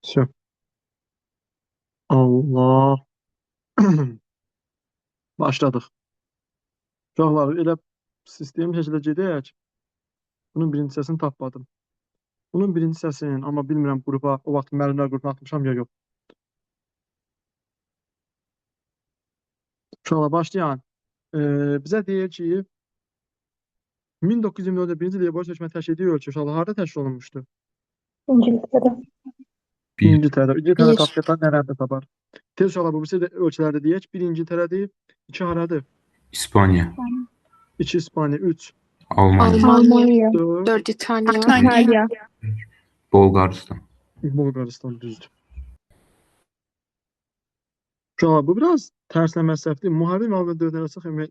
Всё. Allah. Başladıq. Uşaqlar, elə sistem şəkildə gedək. Bunun birinci hissəsini tapmadım. Bunun birinci hissəsinin, amma bilmirəm qrupa, o vaxt müəllimlər qrupuna atmışam ya yox. Uşaqlar, başlayaq. Bizə deyir ki, 1924-də birinci Leopold hökuməti təşkil etdiyi ölkə uşaqlar harda təşkil olunmuşdu? İngiltere. Bir, İngiltərədə. İngiltərə Bir. tapşırıqlar nələrdə tapar? Tez uşaqlar, bu birisi də ölkələrdə deyək. 1 İngiltərədir, 2 haradır? İspanya, 2 İspaniya, 3, Almanya, Almanya. 4, 4 İtalya. İtalya. Bolgaristan. Bolqarıstan düzdür. Uşaqlar, bu biraz tərsləmə səhvdir. Müharibə müharibə dövlətləri arası xidmət.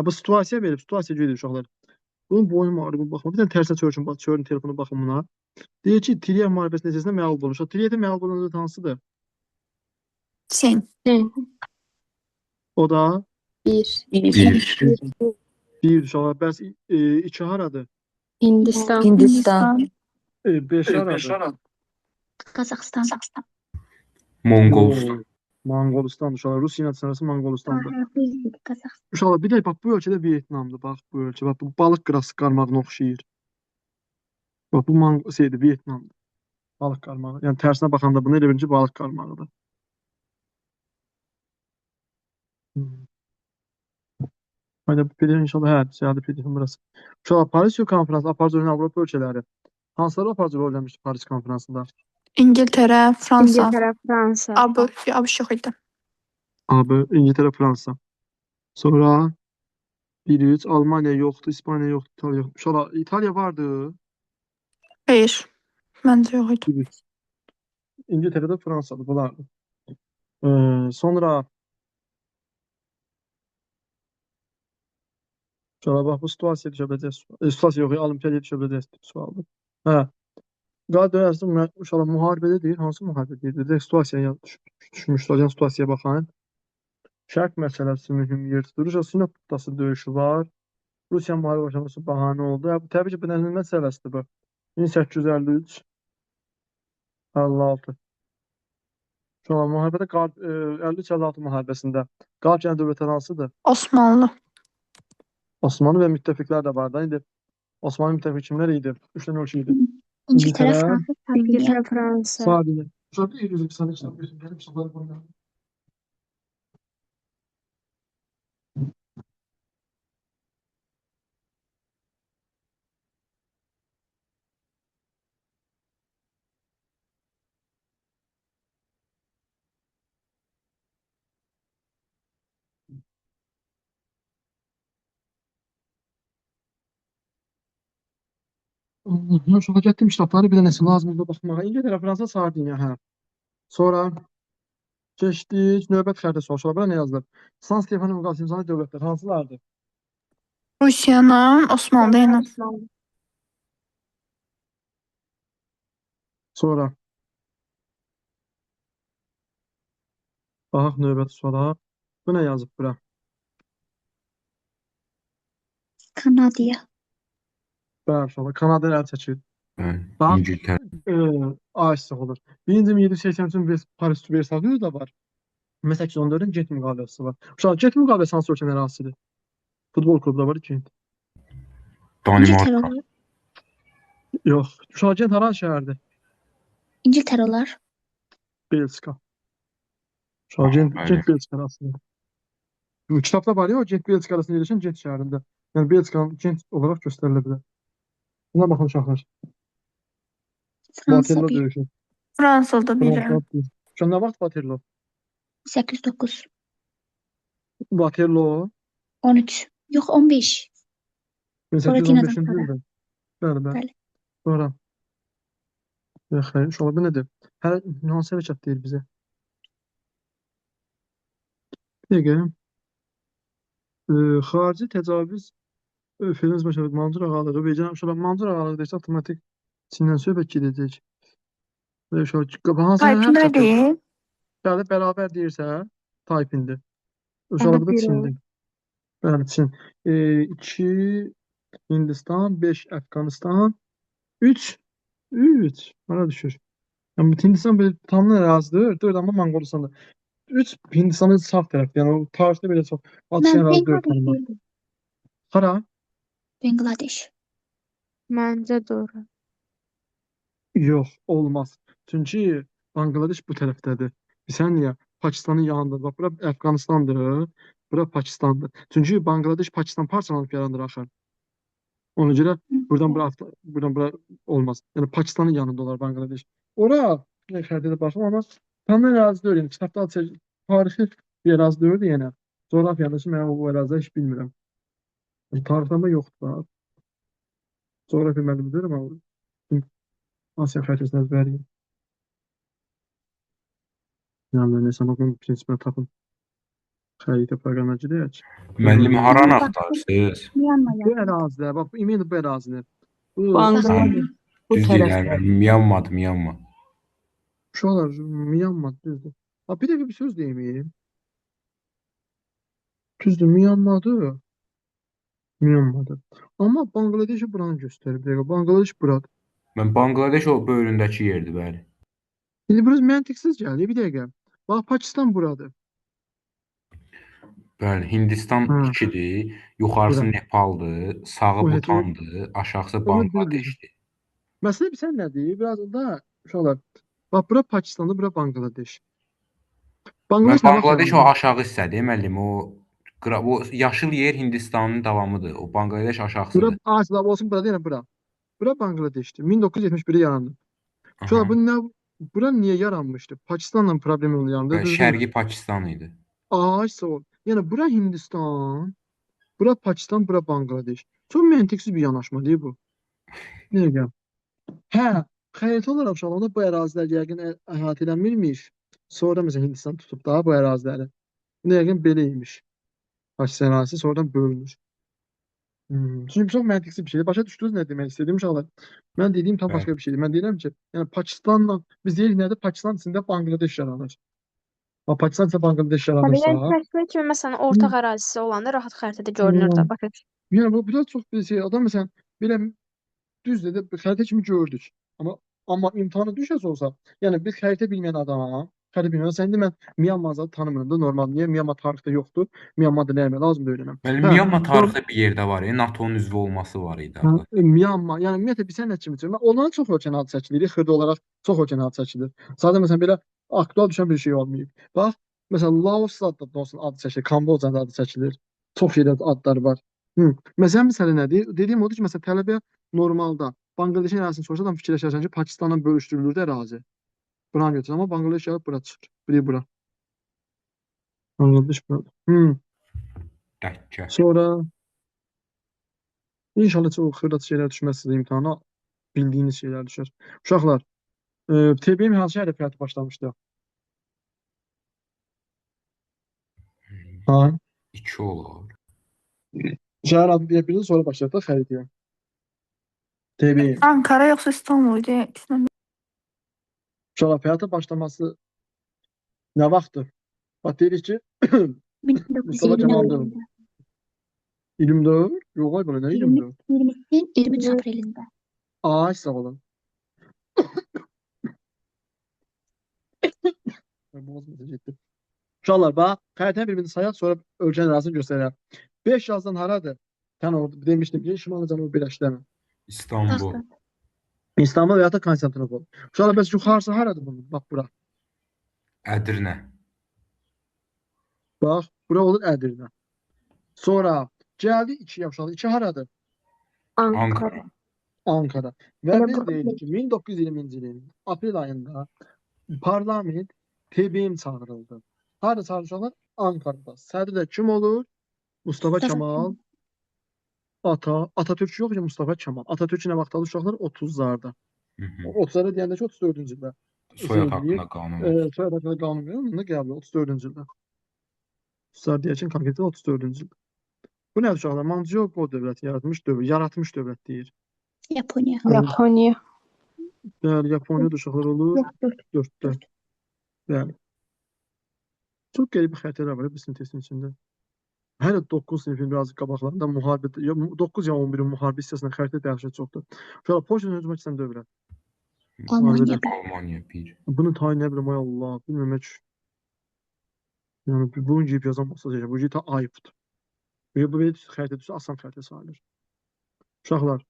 Bu situasiya verib, situasiya gedir uşaqlar. Bunun boyun müharibə baxma. Bir dənə tərsinə çörçün, bax, çörün telefonu baxın buna. Deyir ki, Trier müharibəsi nəticəsində məğlub olmuş. Trierdə məğlub olan dövlət hansıdır? Çin. O da Bir. bir uşaqlar. Bəs 2 haradır? Hindistan. Hindistan. 5 haradır? Kazakistan. Mongolistan. Mongolistan uşaqlar. Rusiya ilə sırası Monqolistandır. Kazakistan. Uşaqlar, bir də bax, bu ölkədə Vyetnamdır. Bax, bu ölkə. Bax, bu balıq qırası qarmağına oxşayır. Bax, bu Vyetnamdır. Balıq qarmağı. Yəni tərsinə baxanda bunu elə birinci balıq qarmağıdır. Hayda, bu PDF inşallah hə, siyahıda PDF-in burası. Uşaqlar, Paris konfransı aparıcı rolunu Avropa ölkələri hansıları aparıcı rol oynamışdı Paris konfransında? İngiltere, Fransa. Fransa. Abi yok idi. Abi, İngiltərə, Fransa. Sonra 1-3, Almaniya yoxdur, İspaniya yoxdur, İtaliya yoxdur. Uşaqlar, İtaliya vardı. Hayır. Bence yok idi. 1-3. İngiltərədə, Fransada bunlardır. Sonra uşaqlar, bax, bu situasiya düşə biləcək. Situasiya yox, olimpiyadaya düşə biləcək sualdır. Hə. Qad dönərsə, uşaqlar, müharibədə deyir. Hansı müharibə deyir? Deyək, situasiyaya düşmüşlər. Yəni, situasiyaya baxın. Şərq məsələsi mühüm yer tutur. Rusiya Sinop buxtası döyüşü var. Rusiya müharibə başlaması bəhanə oldu. Təbii ki, bu nə məsələsidir bu? 1853, 56. Sonra müharibədə 53-56 müharibəsində qalib gələn dövlətlər hansıdır? Osmanlı. Osmanlı və müttəfiqlər də var da. İndi Osmanlı müttəfiq kimlər idi? 3 dənə ölkə idi. İngiltere, Fransa, İngiltere, Fransa. Sardiniya. Uşaqlar, bir yüzük sana kitabı götürün. Uşaqlar, bunu. Allah'ım, uşaqlar, getdim kitabları, bir dənəsi lazımdır baxmağa. İngiltərə, Fransa, Sardiniya, hə. Sonra keçdik növbət xəritəsi sual. Uşaqlar, bura nə yazılıb? San Stefano müqaviləsi imzalayan dövlətlər hansılardır? Rusya'nın Osmanlı ile. Sonra baxaq növbət suala. Bu nə yazıb bura? Kanadiya. Bəli, uşaqlar, Kanada əl çəkir. Bəli, İngiltərə. Aşiq olur. 1783-cü Paris Versal da var. 1814-ün Gent müqaviləsi var. Uşaqlar, Gent müqaviləsi hansı ölkənin ərazisidir? Futbol klubu da var, Gent. Danimarka. İngiltere olar. Yox. Uşaqlar, Gent haran şəhərdir? İngiltere olar. Belçika. Uşaqlar, Gent Bəli. Belçika arasında. Bu kitabda var ya, o Gent Belçika arasında yerləşən Gent şəhərində. Yəni Belçikanın Gent olaraq göstərilə bilər. Buna baxın uşaqlar. Fransa Waterloo 1. döyüşü. Fransa'da biri. Şu an nə vaxt Waterloo? 809. Waterloo 13. Yok 15. 1815-ci sonra. ildə. Bəli, bəli. Bəli. Sonra. Xeyr, uşaqlar, bu nədir? Hələ hansı hərəkat deyir bizə? Bir dəqiqə. Xarici təcavüz Ferenc Başarılı Mansur ağalığı və uşaqlar, Mansur ağalığı deyirsə, avtomatik Çindən söhbət gedəcək. Taypın ne değil? Bəli, bərabər deyirsə, Taypindir. Uşaqlar, bu da Çindir. Bəli, Çin. 2 Hindistan, 5 Əfqanistan, 3 hara düşür? Yəni Hindistan belə tamamilə ərazidir, 4 amma Monqolistandır. 3 Hindistanın sağ tərəfdə, yəni o tarixdə belə çox Mən atışan ərazi 4 Bangladeş tanınır. deyirdim. Hara? Bangladeş. Məncə doğru. Yox, olmaz. Çünki Bangladeş bu tərəfdədir. Sən niyə? Pakistanın yanındadır. Bax, bura Əfqanistandır, bura Pakistandır. Çünki Bangladeş Pakistan parçalanıb yaranır axı. Ona görə buradan bura olmaz. Yəni Pakistanın yanında olar Bangladeş. Ora bir xəritədə baxım, amma tamam ərazi deyil. Yəni kitabda tarixi bir ərazi deyildi yenə. Coğrafiyada ki, mən o ərazidə heç bilmirəm. Yəni, tarixdə yoxdur da. Coğrafiya müəllimi deyirəm, amma Asiya xəritəsini əzbərləyim. Yəni nəsə baxın, prinsipə tapın. Xəritə proqramı deyək. Müəllim haranı axtarırsınız? Myanma Bu yazdım. ərazidə, bax bu imin bu ərazidə. Bu Bangladeş bu Düz tərəfdə. deyirəm, Myanmar. uşaqlar Myanmar düzdür. Ha bir dəqiqə bir söz deyim. Düzdür, Myanmardır. Myanmardır. Amma Bangladeşi buranı göstərir. Bir dəqiqə, Bangladeş buradır. Mən Bangladeş o bölündəki yerdir, bəli. İndi biraz məntiqsiz gəldi. Bir dəqiqə. Bax Pakistan buradır. Bəli, Hindistan Ha. 2-dir, yuxarısı Bura. Nepalıdır, sağı O Butandır, aşağısı Onu Bangladeşdir. Məsələ bilsən nədir? Biraz da uşaqlar. Bax bura Pakistandır, bura Bangladeş. Mən Bangladeş nə vaxt Bangladeş o yarandı? aşağı hissədir, müəllim. O yaşıl yer Hindistanın davamıdır. O Bangladeş Bura aşağısıdır. Asiya olsun burada deyirəm bura. Bura Bangladeşdir. 1971-də yarandı. Uşaqlar Aha. bu nə bura niyə yaranmışdı? Pakistanla problem oluyanda Bəli, düzdür? Şərqi Pakistan idi. Ay sağ ol. Yəni bura Hindistan, bura Pakistan, bura Bangladeş. Çox məntiqsiz bir yanaşmadır bu. Nəyə gəl? Hə, xəritə olaraq uşaqlar bu ərazilər yəqin əhatə edilmirmiş. Sonra məsələn Hindistan tutub da bu əraziləri. Bu yəqin belə imiş. Pakistan ərazisi sonradan bölünmüş. Çünki çox məntiqsiz bir şeydir. Başa düşdünüz nə demək istədiyim uşaqlar? Mən dediyim tam başqa bir şeydir. Mən deyirəm ki, yəni Pakistanla biz deyirik nədir? Pakistan içində Bangladeş yaranır. Bax Pakistan içində Bangladeş Tabii yaranırsa, yəni tərkibə kimi məsələn ortaq ərazisi olanda rahat xəritədə görünür Hmm. də. Başa düşdüm. yəni bu biraz çox bir şey. Adam məsələn belə düz dedi, xəritə kimi gördük. Amma imtahanı düşəsə olsa, yəni bir xəritə bilməyən adama, xəritə bilməyən sən indi mən Myanmarı tanımıram da normal. Niyə Myanmar tarixdə yoxdur? Myanmarda nə etmək lazımdır öyrənəm. Müəllim, Myanmar tarixdə bir yerdə var, NATO-nun üzvü olması var idi axı. Myanmar, yəni ümumiyyətlə bilsən nə kimi çıxır? Onların çox ölkəni adı çəkilir, xırda olaraq çox ölkəni adı çəkilir. Sadə məsələn belə aktual düşən bir şey olmayıb. Bax, məsələn Laos da olsun adı çəkilir, Kambocanın da adı çəkilir. Çox yerdə adları var. Məsələ nədir? Dediyim odur ki, məsələn tələbə normalda Bangladeşin ərazisini soruşsa adam fikirləşərsən ki, Pakistanla bölüşdürülürdü ərazi. Buranı götür, amma Bangladeş gəlib bura çıxır. Bura. Bangladeş bura. Dəkkə. Sonra İnşallah çox xırda şeylər düşməz sizə imtahana. Bildiyiniz şeylər düşər. Uşaqlar, TBM hansı şəhərdə fəaliyyət başlamışdı? Ha? 2 olar. Şəhər adı deyə bilin, sonra başlayaq da xəritəyə. TBM. Ankara yoxsa İstanbul idi? İkisindən biri. Uşaqlar, fəaliyyətə başlaması nə vaxtdır? Bax, deyirik ki, Mustafa Kemal 1924. dövrü. 24? Yox, ay, belə nə 24? 23 aprelində. Ay, sağ olun. Boğazım getdi. Uşaqlar, bax, xəritəni bir-birini sayaq, sonra ölkənin ərazisini göstərək. 5 yazdan haradır? Sən orada demişdim ki, Şimal Cənubi birləşdirmə. İstanbul. İstanbul və ya da Konstantinopol. Uşaqlar, bəs yuxarısı haradır bunun? Bax, bura. Ədirnə. Bax, bura olur Ədirnə. Sonra gəldi 2-yə uşaqlar. 2 haradır? Ankara. Ankara. Və Elə biz bu- deyirik ki, 1920-ci ilin aprel ayında parlament TBM çağırıldı. Harada çağırıldı uşaqlar? Ankara'da. Sədr də kim olur? Mustafa Kemal. Atatürk yox, Mustafa Kemal. Atatürk nə vaxt aldı uşaqlar? 30-larda. 30-larda deyəndə ki, 34-cü ildə. Soyad haqqında qanun. Soyad haqqında qanun verir, onda qəbul 34-cü ildə. 30-lar deyək ki, konkretdə 34-cü ildə. Bu nədir uşaqlar? Manchukuo dövləti yaratmış dövlət deyir. Yaponiya. Yaponiya. Bəli, Yaponiyada uşaqlar olur. Yox, 4-də. Bəli. Çox qəribə xəritələr var bu sintesin içində. Hələ 9 sinifin biraz qabaqlarında müharibə, 9 ya 11-in müharibə hissəsində xəritə dəhşət çoxdur. Uşaqlar, Polşanın hücuma keçən dövlət. Almanya Müharibədə. Almanya 1. Bunu tayin nə bilim, ay Allah, bilməmək. Yəni bunu geyib yazamazsınız. Bu geyib ta ayıbdır. Bu xəritə düşsə asan xəritə sayılır. Uşaqlar,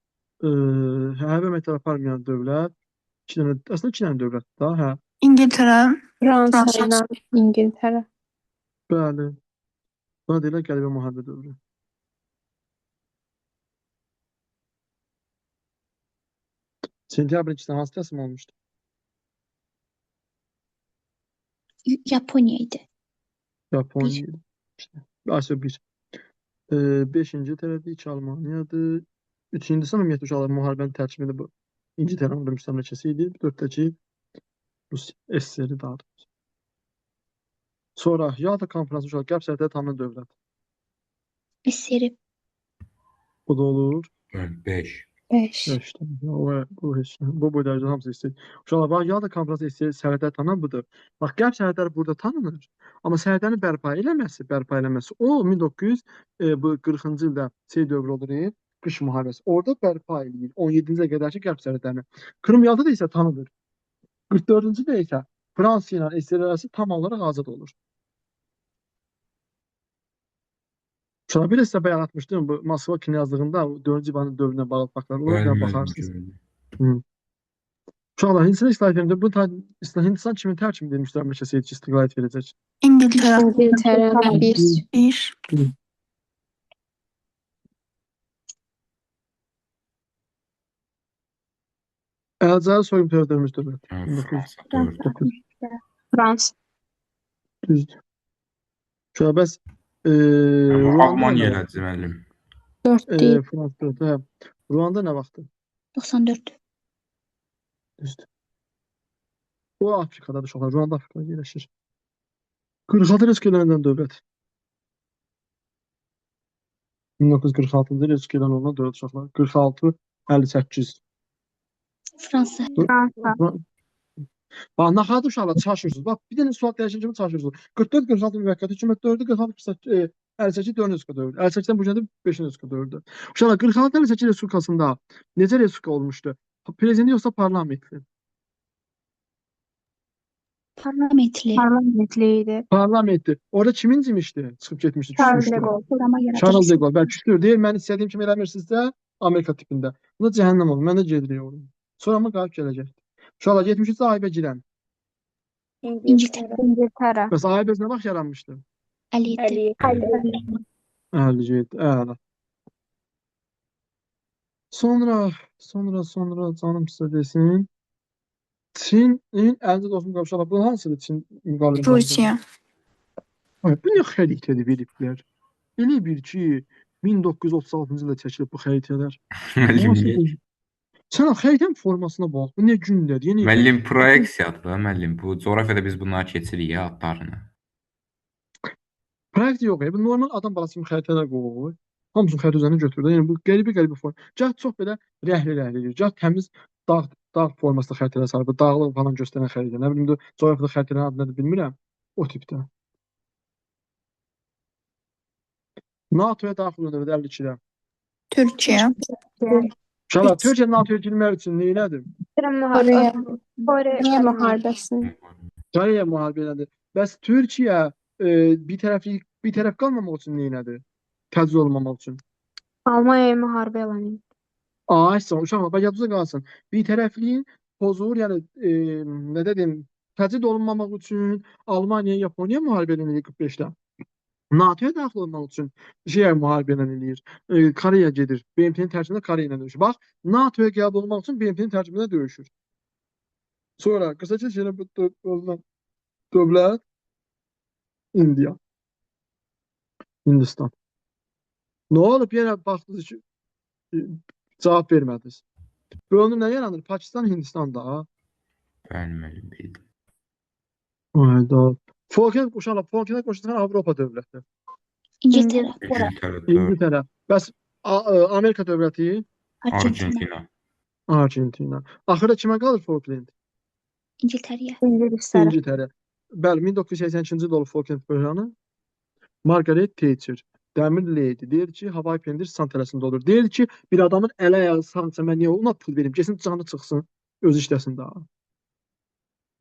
hərbi əməkdar aparmayan dövlət, əslində iki dənə dövlət da, hə, İngiltərə, Fransa Fransa. ilə İngiltərə. bəli. Buna deyirlər qələbə müharibə dövrü. Sentyabrın 2-də hansı təslim olmuşdu? Yaponiya idi. Yaponiya idi. İşte, Asiya 1. 5-ci tərəfdə 2 Almaniyadır. 3-cü Hindistan ümumiyyətlə uşaqlar müharibənin tərkibində bu. İngiltərənin orada müstəmləkəsi idi. 4-dəki Rusiya SSR-i daha doğrusu. Sonra Yalta konfransı uşaqlar qərb sərhəddə tanınan dövlət. SSR Bu da olur. 5. 5. İşte, bu heç nə. Bu dərəcədə hamısı istəyir. Uşaqlar, bax, Yalta konfransı sərhədləri tanınan budur. Bax, qərb sərhədləri burada tanınır. Amma sərhədlərin bərpa eləməsi o 1940-cı ildə dövrü olur, qış müharibəsi. Orada bərpa eləyir. 17-ci qədərki qərb sərhədlərini. Krım Yalta da isə tanınır. 44-cü də isə Fransa ilə SSR arası tam olaraq azad olur. Sonra bir də sizə bəyan etmişdim, bu Moskva knyazlığında 4-cü İvanın dövrünə bağlı faktlar olur, Bəli, yəni müəllim, baxarsınız. gördüm. Uşaqlar, Hindistan istiqlaliyyətində bu Hindistan kimin tərkib edilmiş müstəmləkəsi idi ki, istiqlaliyyət verəcək? İngiltərə, İngiltərə 1. 1. Əlcəzair soyqun törədilmiş dövlət. Fransa 4. Fransa. Düzdür. Uşaqlar, bəs Almanya elədi müəllim. 4 deyil. Fransa, hə. Ruanda nə vaxtı? 94. Düzdür. O Afrikadadır uşaqlar. Ruanda Afrikada yerləşir. 46 Respublikalarından dövlət. 1946-cı il Respublikadan olunan dövlət uşaqlar. 46, 58. Fransa. Fransa. Bax, naxadı uşaqlar çalışırsınız. Bax, bir dənə sual dəyişən kimi çalışırsınız. 44, 46 müvəqqəti hökumət dövrü, 46, 58, 4 Respublika dövrü. 58-dən bu yana 5 Respublika dövrüdür. Uşaqlar, 46, 58 Respublikasında necə Respublika olmuşdu? Prezidenti yoxsa parlamentli? Parlamentli. Parlamentli idi. Parlamentli. Orada kimin cimişdi? Çıxıb getmişdi, Charles küsmüşdü. de Gaulle. Programa Charles de yaradıcısı. Gaulle. Bəli, küsdür. Deyir, mən istədiyim kimi eləmirsinizsə, Amerika tipində. Buna cəhənnəm olur. Mən də gedirik oraya. Sonra mı qalib gələcəkdir? Uşaqlar, 73-cü ayıbə girən. İngiltərə. İngiltərə. Bəs ayıbə nə vaxt yaranmışdı? 57. 57. Əla. Sonra canım sizə desin. Çinin 50-90 qavşaqlar. Bu hansıdır Çin müqavilə? Rusiya, Ay, bu nə xəritədir veriblər? Elə bir ki, 1936-cı ildə çəkilib bu xəritələr. Müəllim niyə? Sən o xəritənin formasına bax. Bu nə gündədir? Yəni Müəllim proyeksiyadır da müəllim. Bu coğrafiyada biz bunları keçirik ya adlarını. proyekt yox. Bu normal adam balası kimi xəritələr qoy. Hamısını xəritə üzərinə götür. Yəni bu qəribə forma. Gah çox belə rəhli, gah təmiz dağ formasında xəritələr salıb, dağlıq falan göstərən xəritə. Nə bilim, coğrafiyada xəritələrin adını da bilmirəm. O tipdə. NATOya daxil oldu 52-də. Türkiyə, Uşaqlar, Türkiyə NATOya girmək üçün nə elədi? Koreya müharibəsi. Koreya müharibə elədi. Bəs Türkiyə bir tərəf qalmamaq üçün nə elədi? Təcrid olmamaq üçün. Almanya müharibə elan etdi. Ay, uşaqlar, bax yadınızda qalsın. Bir tərəfliyin pozur, yəni nə dedim, təcrid olunmamaq üçün Almaniya, Yaponiya müharibə edir 45-də. NATOya daxil olmaq üçün müharibə edir. Koreya gedir. BMT-nin tərkibində Koreya ilə döyüşür. Bax, NATOya qəbul olmaq üçün BMT-nin tərkibində döyüşür. Sonra qısaca dövlət İndiya. Hindistan. Nə olub? Yenə baxdınız ki, cavab vermədiniz. Bölünür nə yaranır? Pakistan, Hindistan da. Bəli müəllim bildim. Ayda. Uşaqlar, Folklend qoşulsan Avropa dövləti. İngiltərə. İngiltərə 4. İngiltərə. Bəs Amerika dövləti? Argentina. Argentina. Axırda kimə qalır Folklend? İngiltərəyə. İngilislərə. İngiltərə. Bəli, 1982-ci ildə olub Folklend böhranı. Margaret Thatcher, Dəmir Leydi, deyir ki, hava pendir santrasında olur. Deyir ki, bir adamın əl ayağı sağ çəmənliyə ona pul verim, kesin canı çıxsın. Öz işləsin daha.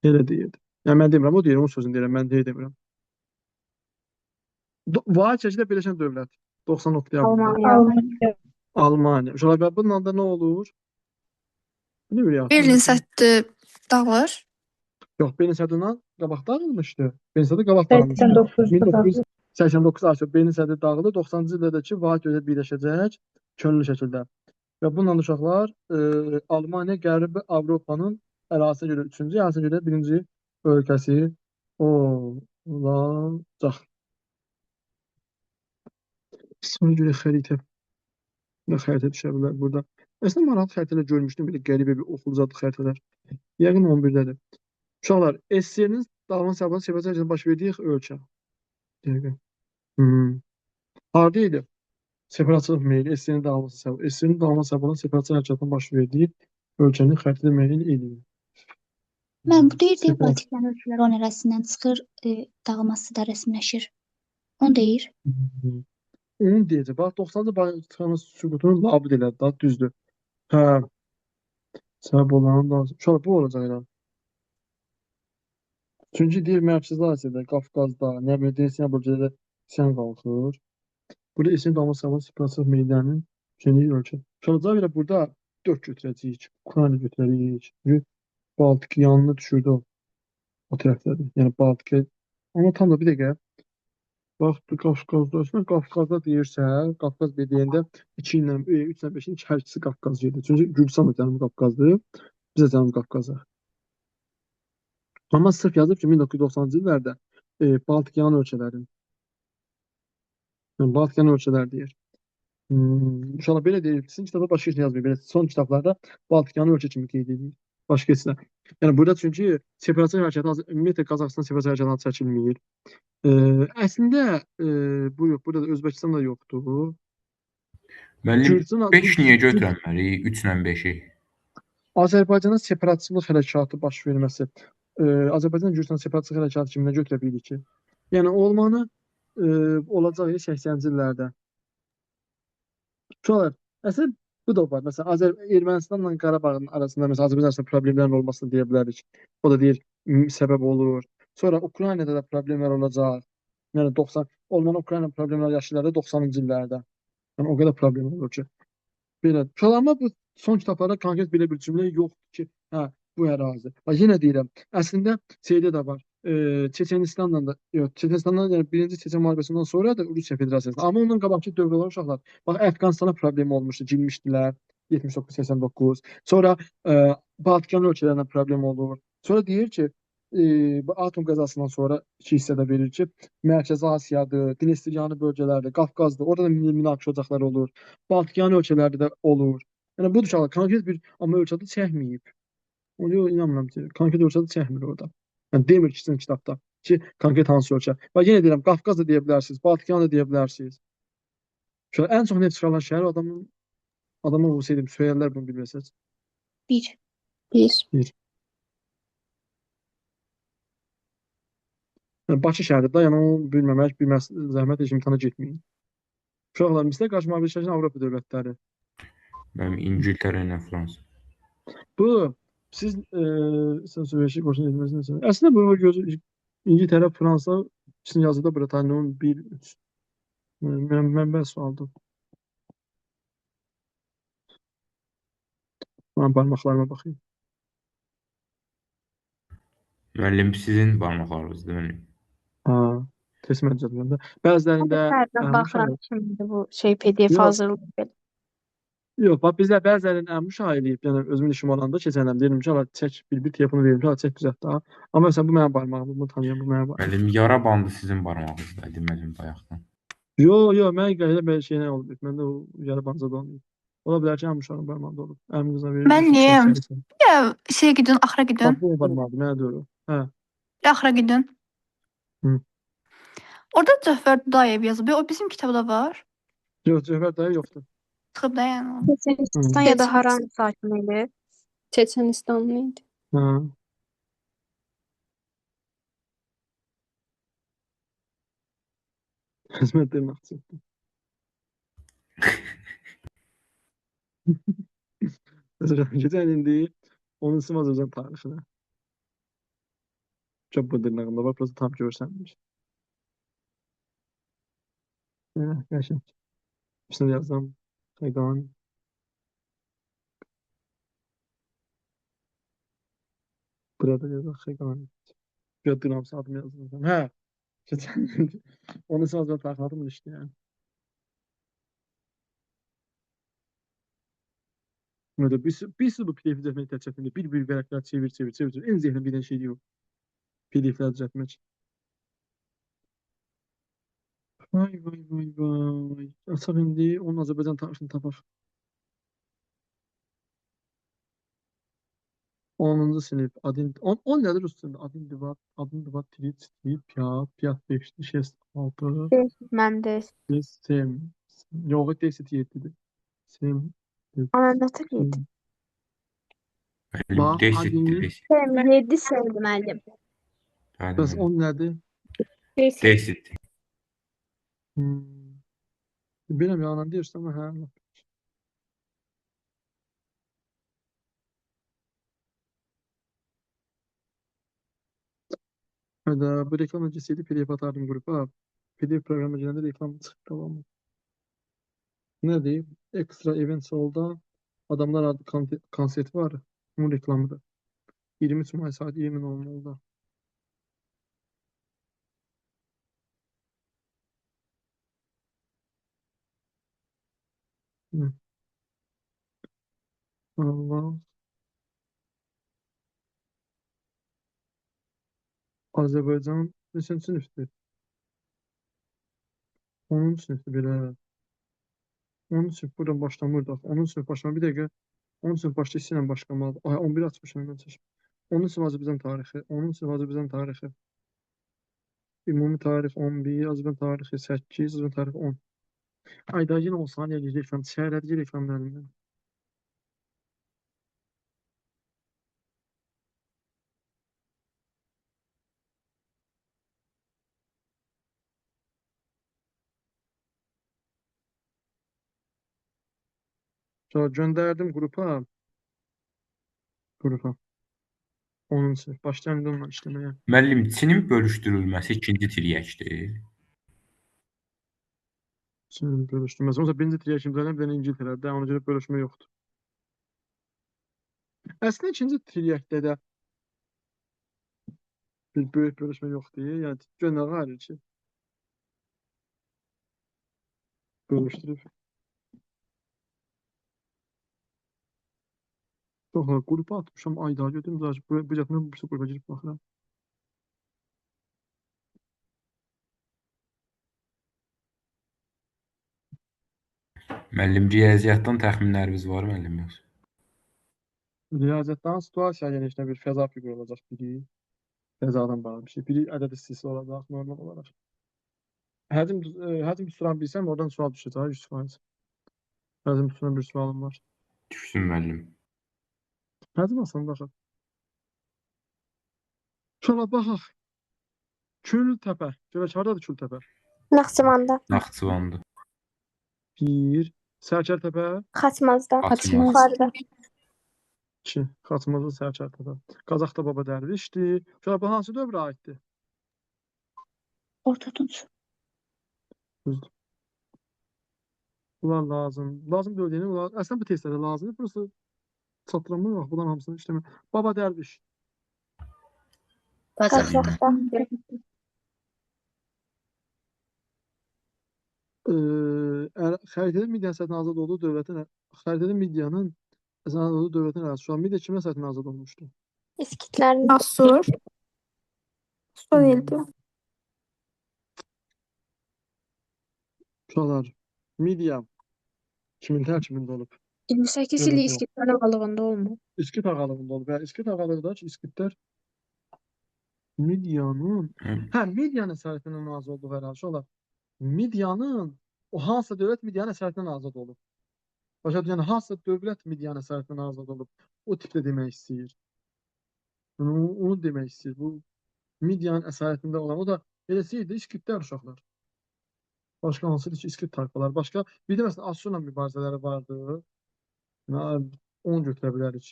Elə deyirdi. Yəni mən demirəm, o deyir, onun sözünü deyirəm, mən demirəm. Vahid şəkildə birləşən dövlət. 90 oktyabrda. Almaniya. Almaniya. Uşaqlar, bunun anda nə olur? Ne biliyor Berlin aslında? səthi dağılır. Yox, Berlin səddindən qabaq dağılmışdı. Berlin sədi qabaq dağılmışdı. 1989 artıq Berlin sədi dağıldı. 90-cı ildə ki, Vahid dövlət birləşəcək könüllü şəkildə. Və bununla da uşaqlar Almaniya Qərbi Avropanın ərazisinə görə 3-cü, ərazisinə görə 1-ci ölkəsi olacaq. Sonra görə xəritə düşə bilər burada. Əslində maraqlı xəritələr görmüşdüm, belə qəribə bir oxulucadı xəritələr. Yəqin 11-dədir. Uşaqlar, SSR-nin dağılma səbəbi Azərbaycan baş verdiyi ölkə. Dəqiqə. Harda idi? Separatçılıq meyli, SSR-nin dağılması səbəbi. SSR-nin dağılma səbəbi olan separatçı hərəkatının baş verdiyi ölkənin xəritədə müəyyən edilir. Mən bu deyir Separat- Vatikan ölkələr onun arasından çıxır, dağılması da rəsmiləşir. Onu deyir. Onun deyəcək. Bax, 90-cı Balkan süqutunu labud elədi, daha düzdür. Hə, səbəb olan lazım. Uşaqlar, bu olacaq elə. Çünki deyir, Mərkəzi Asiyada, Qafqazda, nə bilim, Densiya bölgələrdə isyan qalxır. Burada İslam dağılma səbəbi separatçılıq meyillərinin yeni ölkə. Uşaqlar, belə burada 4 götürəcəyik, Ukrayna götürəcəyik. Çünki Baltik yanına düşürdü o tərəfləri. Yəni Baltika. Amma tam da bir dəqiqə. Bax, Qafqazda, əslində Qafqazda deyirsə, Qafqaz deyəndə 2 ilə 3 ilə 5-in hər ikisi Qafqaz yeridir. Çünki Gürcistan da Cənubi Qafqazdır, biz də Cənubi Qafqazıq. Amma sırf yazıb ki, 1990-cı illərdə Baltikanın ölkələrin, yəni Baltikanın ölkələr deyir. İnşallah belə deyir. Sizin kitabda başqa heç nə yazmıyor. Belə son kitablarda Baltikanın ölkə kimi qeyd edilir. Başqa heç nə. Yəni burada çünki separatçı hərəkatı ümumiyyətlə Qazaxıstan separatçı hərəkatına çəkilmir. Əslində bu yox, burada da Özbəkistan da yoxdur. Müəllim, Gürcüstan 5 niyə götürənməli? 3 ilə 5-i. Azərbaycana separatçılıq hərəkatı baş verməsi. Azərbaycan Gürcüstan separatçılıq hərəkatı kimi nə götürə bilir ki? Yəni olmanı olacaq 80-ci illərdə. Sonra əslində bu da var. Məsələn, Ermənistanla Qarabağın arasında məsələn Azərbaycan arasında problemlərin olmasını deyə bilərik. O da deyir səbəb olur. Sonra Ukraynada da problemlər olacaq. Yəni 90 olmanı Ukrayna problemləri yaşayırlar 90-cı illərdə. Yəni o qədər problem olur ki. Belə. Amma bu son kitablarda konkret belə bir cümlə yoxdur ki, hə, bu ərazi. Bax yenə deyirəm, əslində şeydə də var. Çeçenistanla da, yox, Çeçenistandan yəni birinci Çeçen müharibəsindən sonra da Rusiya Federasiyası. Amma ondan qabaqki dövrlər uşaqlar. Bax Əfqanistana problem olmuşdu, girmişdilər 79-89. Sonra Baltikan ölkələrində problem olur. Sonra deyir ki, bu atom qəzasından sonra iki hissədə verir ki, Mərkəzi Asiyadır, Dnestryanı bölgələrdir, Qafqazdır. Orada da münaqişə ocaqları olur. Baltikan ölkələrdə də olur. Yəni bu uşaqlar konkret bir amma ölkədə çəkməyib. Onu inanmıram ki, konkret ölkədə çəkmir orada. Yəni demir ki, sizin kitabda ki, konkret hansı ölkə. Bax yenə deyirəm, Qafqaz da deyə bilərsiniz, Baltikan da deyə bilərsiniz. Şöyle en çok neft çıxaran şəhər adamı olsaydım söylərlər bunu bilməsəz. 1. Yəni Bakı şəhəri də, yəni onu bilməmək, zəhmət heç imtahana getməyin. Uşaqlar, mislə qarşı müharibəçilərin Avropa dövlətləri. Mənim İngiltərə ilə Fransa. Bu siz sən söyləşik qoşun etməsiniz. Əslində bu gözü İngiltərə, Fransa ikisinin yazıda Britaniyanın 1-3. Mən sualdım. Mən barmaqlarıma baxayım. Müəllim, sizin barmaqlarınızdır mənim. Ha, test məcəllərində. Bəzilərində Hərdən baxıram şimdi bu şey PDF Yox. hazırlayıb belə. yox, bax bizə bəzilərinin müşahidə eləyib, yəni özümün işim olanda keçənəm deyirəm ki, ala çək bir telefonu verim, ala çək düzəlt daha. Amma məsələn bu mənim barmağım, bunu tanıyan bu mənim barmağım. Müəllim, yara bandı sizin barmağınızda, demədim bayaqdan. Yox, mən elə belə şey nə olub. Məndə o yara bancada olmayıb. Ola bilər ki, uşağın barmağında olub. Əmin qızına verir. Müəllim. Ya şey gidin, axıra gidin. Bax bu barmağıdır, mənə doğru. Hə. Axıra gidin. Hı. Orada Cəfər Dudayev yazıb. O bizim kitabda var. Yox, Cəfər dayı yoxdur. Çıxıb da yəni. Çeçenistan ya da haran sakini idi? Çeçenistanlı idi. Hə. Xidmət məqsəddir. Məsələn, keçən indi Onun için Azərbaycan tarixinə. Çox bu dırnağında var, prosta tam görsənmiş. Qəşəng. İçində yazsam, Xəqani. Burada yazaq Xəqani. Gördürəm adımı yazdım. Hə. Keçən onun için Azərbaycan tarixinə adım işte yani. Böyle bir sürü bu PDF düzeltmeyi tercih bir karakter çevir. En zehirli bir şey yok. PDF'ler düzeltmek. Vay. Asab indi onun Azərbaycan tarixini tapar. 10-cu sinif. 10 nədir rus dilində? Adın divat, trit, piyat, 5'li, şest, 6, Məndə. sem. Yox, desit 7'dir. Sem. Ana nətər sem. 7? Müəllim, Bax, desit, adını. desit. 7 sevdi müəllim. Bəli, Bəs müəllim. 10 nədir? Desit. Bilmirəm, yalan deyirsən, amma hə. Hadi bu reklam öncesiydi. PDF atardım grupa. PDF programı girəndə reklam çıxdı, tamam mı? Ne diyeyim? Extra event solda adamlar adı konsert var. Bunun reklamıdır. 23 May saat 20:00'da. Hı. Allah. Azərbaycan neçənci sinifdir? 10-cu sinifdir belə. 10-cu sinif buradan başlamırdı. 10-cu sinif başlamır. Bir dəqiqə. 10-cu sinif başda hissə ilə başlamalı. Ay 11 açmışam mən çəşim. 10-cu sinif Azərbaycan tarixi. 10-cu sinif Azərbaycan tarixi. Ümumi tarix 11, Azərbaycan tarixi 8, Azərbaycan tarixi 10. Ayda yenə 10 saniyə gedir reklam. Şəhərlədi reklam mənim. Sonra göndərdim qrupa. 10-cu sinif. Başlayan onunla işləməyə. Müəllim, Çinin bölüşdürülməsi ikinci tiryəkdir. Çinin bölüşdürməsi. Mesela birinci tiryəkimizdən bir dənə İngiltərədə, ona görə bölüşmə yoxdur. Əslində ikinci tiryəkdə də bir böyük bölüşmə yoxdur. Yəni göndərir ayrı ki. Bölüşdürüb. Yox, qrupa atmışam, ayda götürüm. Bu cətmə bir qrupa girib baxıram. Müəllim, riyaziyyatdan təxminləriniz var müəllim yoxsa? Riyaziyyatdan situasiya genişlə bir fəza fiquru olacaq biri. Fəzadan bağlı bir şey. Biri ədəd istisi olacaq normal olaraq. Həcm tuturan bilsəm oradan sual düşəcək 100%. Həcm tuturan bir sualım var. Düşsün müəllim. Həcm asan baxaq. Şuna baxaq. Kültəpə. Görək hardadır Kültəpə? Naxçıvanda. Naxçıvandı. 1. Sərkərtəpə. Xaçmazda. Xaçmaz. Yuxarıda. 2. Xaçmazlı Sərkərtəpə. Qazaxda Baba Dərvişdir. Şuna bu hansı dövrə aiddir? Orta Tunç. Düzdür. Bunlar lazım. Lazım gördüyünü bunlar. Əslində bu testlərə lazımdır. Burası çatdıramır. Bax, bunların hamısını işləmir. Baba Dərviş. Qazaxda. Xəritədə Midiyanın sərhədinin azad olduğu dövlətin xəritədə Midiyanın azad olduğu dövlətin ərazisi. Şu an Midiya kimə sərhədinin azad olmuşdu? İskitlərin. Asur. Asur değildi. Uşaqlar, Midiya kimin tərkibində olub? 28 Dövlət illik olub. İskitlər ağalığında olmur. İskit ağalığında olub. Yəni İskit ağalığında ki, İskitlər Midiyanın Midiyanın sərhədindən azad olduğu ərazi. Uşaqlar, Midiyanın o hansı dövlət Midiyanın sərhədindən azad olub? Başa düşün, yəni hansı dövlət Midiyanın sərhədindən azad olub? O tipdə demək istəyir. Onu demək istəyir. Bu Midiyanın əsarətində olan, o da eləsiydi, İskitlər uşaqlar. Başqa hansıdır ki, İskit tayfalar. Başqa, bir də məsələn, Asurla mübarizələri vardı. 10 götürə bilərik.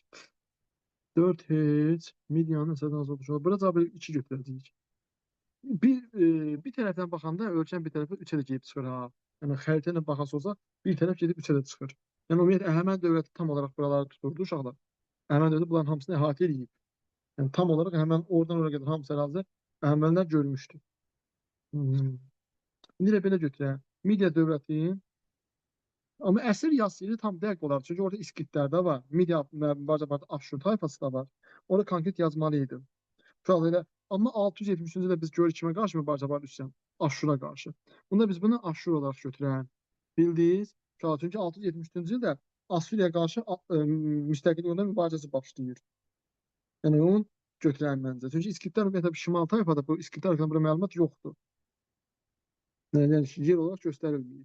4 heç. Medianın nəzərdən azad oluşu. Bura cavabı 2 götürəcəyik. Bir tərəfdən baxanda ölçən bir tərəfə 3-ə də gedib çıxır ha. Yəni xəritə ilə baxası olsa bir tərəf gedib 3-ə də çıxır. Yəni ümumiyyətlə Əhəməd dövləti tam olaraq buraları tuturdu uşaqlar. Əhəməd dövləti bunların hamısını əhatə edib. Yəni tam olaraq həmin oradan oraya qədər hamısı ərazi Əhəmənilər görmüşdü. İndi də belə götürək. Midiya dövləti amma əsr yazısı ilə tam dəqiq olar. Çünki orada İskitlər də var. Midiya var, Aşur tayfası da var. Orada konkret yazmalı idi. Uşaq elə amma 673-cü ildə biz görürük kimə qarşı mübarizə var üsyan? Aşura qarşı. Bunda biz bunu Aşur olaraq götürək. Bildiniz? Çünki 673-cü ildə Asuriya qarşı müstəqil yolda mübarizəsi başlayır. Yəni onu götürən məncə. Çünki İskitlər ümumiyyətlə şimal tayfada bu İskitlər haqqında bir məlumat yoxdur. Yəni yer olaraq göstərilmir.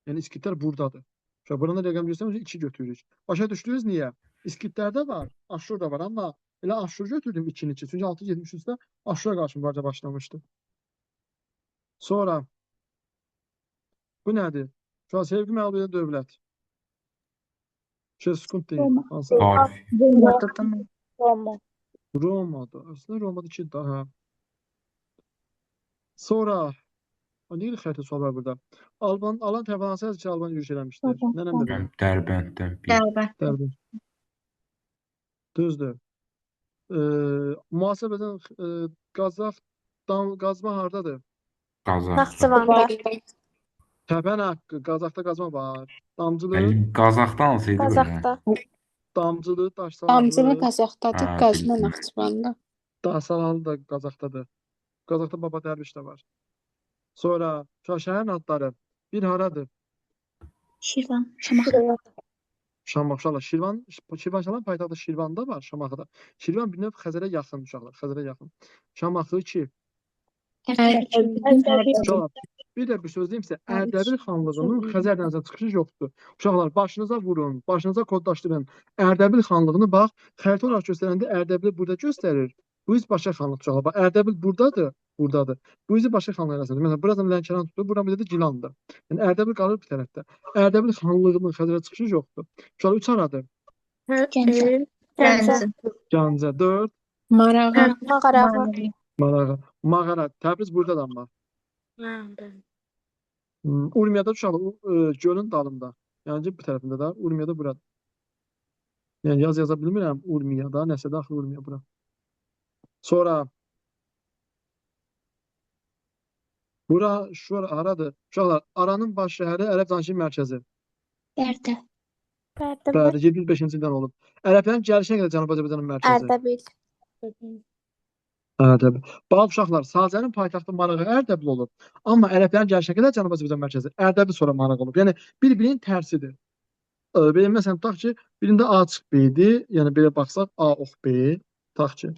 Yəni İskitlər buradadır. Buranı rəqəm göstərmişsə 2 götürürük. Başa düşdünüz niyə? İskitlərdə var, Aşur da var, amma elə Aşur götürdüm 2-ni 2. Çünki 673-də Aşura qarşı mübarizə başlamışdı. Sonra bu nədir? Şu an sevgi məğlub edən dövlət. Skund deyil. Roma. Hansı? Parfi. Roma. Roma'da. Aslında Roma'da 2 daha. Sonra niyə xəritə sual var burada? Alan tərəfə hansı ki Alban yürüş eləmişdir? Nənəm də bilir. Dərbənddən bir. Dərbənd. Düzdür. Mühasibədən qazma hardadır? Qazaxstan. Naxçıvanda. Təpən haqqı, Qazaxda qazma var. Damcılı, Yəni Qazaxdan alsaydı belə. Qazaxda. damcılı, daş Damcılı salahlı, Qazaxdadır, Ha, Qazma bildim. Naxçıvanda. daş salahlı da Qazaxdadır. Qazaxda Baba Dərviş də var. Sonra şəhərin adları bir haradır? Şirvan, Şamaxı. Şamaxı. Şirvan paytaxtı Şirvanda var, Şamaxıda. Şirvan bir növ Xəzərə yaxın uşaqlar, Xəzərə yaxın. Şamaxı 2. Uşaqlar, bir də bir söz deyim sizə, Ərdəbil xanlığının Xəzər dənizə çıxışı yoxdur. Uşaqlar, başınıza vurun, başınıza kodlaşdırın. Ərdəbil xanlığını bax, xəritə olaraq göstərəndə Ərdəbili burada göstərir. Bu iz başqa xanlıq uşaqlar. Bax, Ərdəbil buradadır, buradadır. Bu izi başqa xanlıq arasındadır. Məsələn, buradan Lənkəran tutur, buradan bir də Gilandır. Yəni Ərdəbil qalır bir tərəfdə. Ərdəbil xanlığının Xəzərə çıxışı yoxdur. Uşaqlar, 3 haradır? Gəncə. Gəncə 4, Marağa. Mağarağı. Marağa. Mağara, Təbriz buradadır amma. Urmiyada uşaqlar, gölün dalında. Yəni bir tərəfində də, Urmiyada burada. Yəni yaza bilmirəm Urmiyada, nəsə də axı Urmiya bura. Sonra bura şura haradır? Uşaqlar, Aranın baş şəhəri, Ərəb danışığı mərkəzi. Bərdə. Bərdəbil. Bəli, 705-ci ildən olub. Ərəblərin gəlişinə qədər Cənubi Azərbaycanın mərkəzi. Ərdəbil. Ərdəbil. Bax uşaqlar, Sazənin paytaxtı Marağa Ərdəbil olub. Amma ərəblərin gəlişinə qədər Cənubi Azərbaycan mərkəzi. Ərdəbil sonra Marağa olub. Yəni bir-birinin tərsidir. Belə məsələn tutaq ki, birində A açıq B idi. Yəni belə baxsaq A ox B, tutaq ki.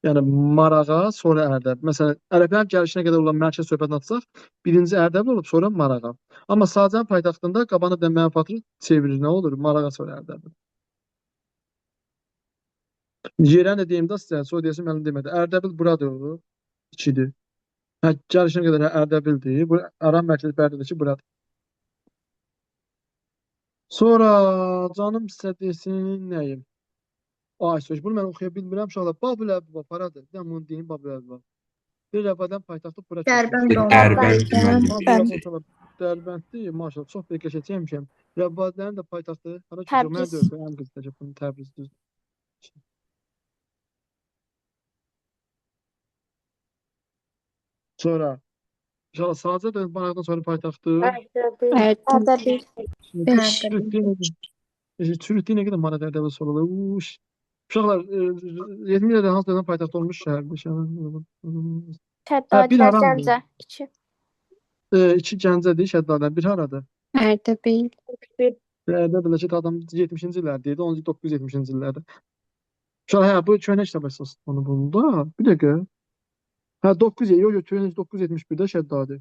Yəni Marağa, sonra Ərdəbil. Məsələn, ərəblərin gəlişinə qədər olan mərkəz söhbətini atsaq, birinci Ərdəbil olub, sonra Marağa. Amma Sazənin paytaxtında qabanı da mənfaatını çevirir. Nə olur? Marağa, sonra Ərdəbil. Yerən də deyim də sizə, sonra deyəsən mənim demədi. Ərdəbil buradır, 2-dir. Hə, gəlişinə qədər Ərdəbildir. Bu Aran mərkəzi Bərdədir ki, buradır. Sonra canım sizə desin nəyim? Ay söz, bunu mən oxuya bilmirəm. Uşaqlar, Babül Əbba paradır. Bir də bunu deyim, Babül Əbba. Bir Rəvadən paytaxtı bura Dərbənd keçir. Dərbənd müəllim. Maşallah, Dərbənddir, maşallah. Çox da qəşəngmişəm. Rəvadlərin də paytaxtı hara keçir? Təbriz. Mən də öyrənəm qızda bunu Təbriz düzdür. Sonra İnşallah Sazə də Maraqdan sonra paytaxtı. Ərdəbil. Çürütdüyü nə qədər Maraq Ərdəbil sonra. Uşaqlar, 20 ildə hansı dövrdən paytaxt olmuş şəhərdir? Şəddadilər haramdır? Gəncə. 2. 2 Gəncədir, Şəddadən. Bir haradır? Ərdəbil. Ərdəbildə ki, adam 70-ci illərdə idi, 1970-ci illərdə. Uşaqlar, hə, bu köhnə kitab əsas onu bunda. Bir dəqiqə. Hə, 971-də Şəddadi.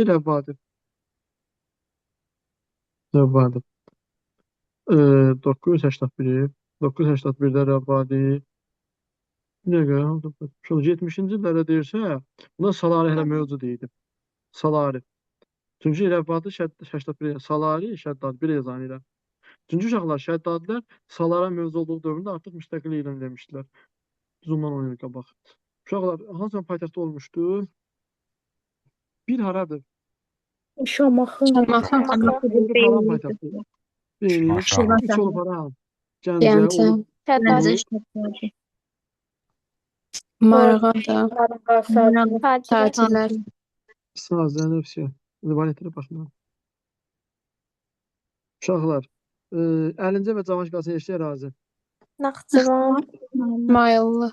Rəvvadi. Rəvvadi. 981. 981-də Rəvvadi. Bir dəqiqə. 70-ci illərdə deyirsə, buna Salari hələ mövcud idi. Salari. Çünki Rəvvadi 81, Salari, Şəddadi bir yazan ilə. Çünki uşaqlar Şəddadilər Salara mövzu olduğu dövrdə artıq müstəqil elan eləmişdilər. Biz ondan 10 il qabaq. Uşaqlar hansı paytaxtda olmuşdu? Bir haradır? Şamaxı. Şamaxı. Bir falan paytaxtı. Bir, Maşallah. üç olub hara? Gəncə, Gəncə. olub. Şəhidlər. Marağada. Maraqası. Tatiller. Sağ Zeynep şey. Valiyetlərə baxma. Uşaqlar, 50-ci və Cavanş qalsın eşliyə razı. Naxçıvan. Mayıllı.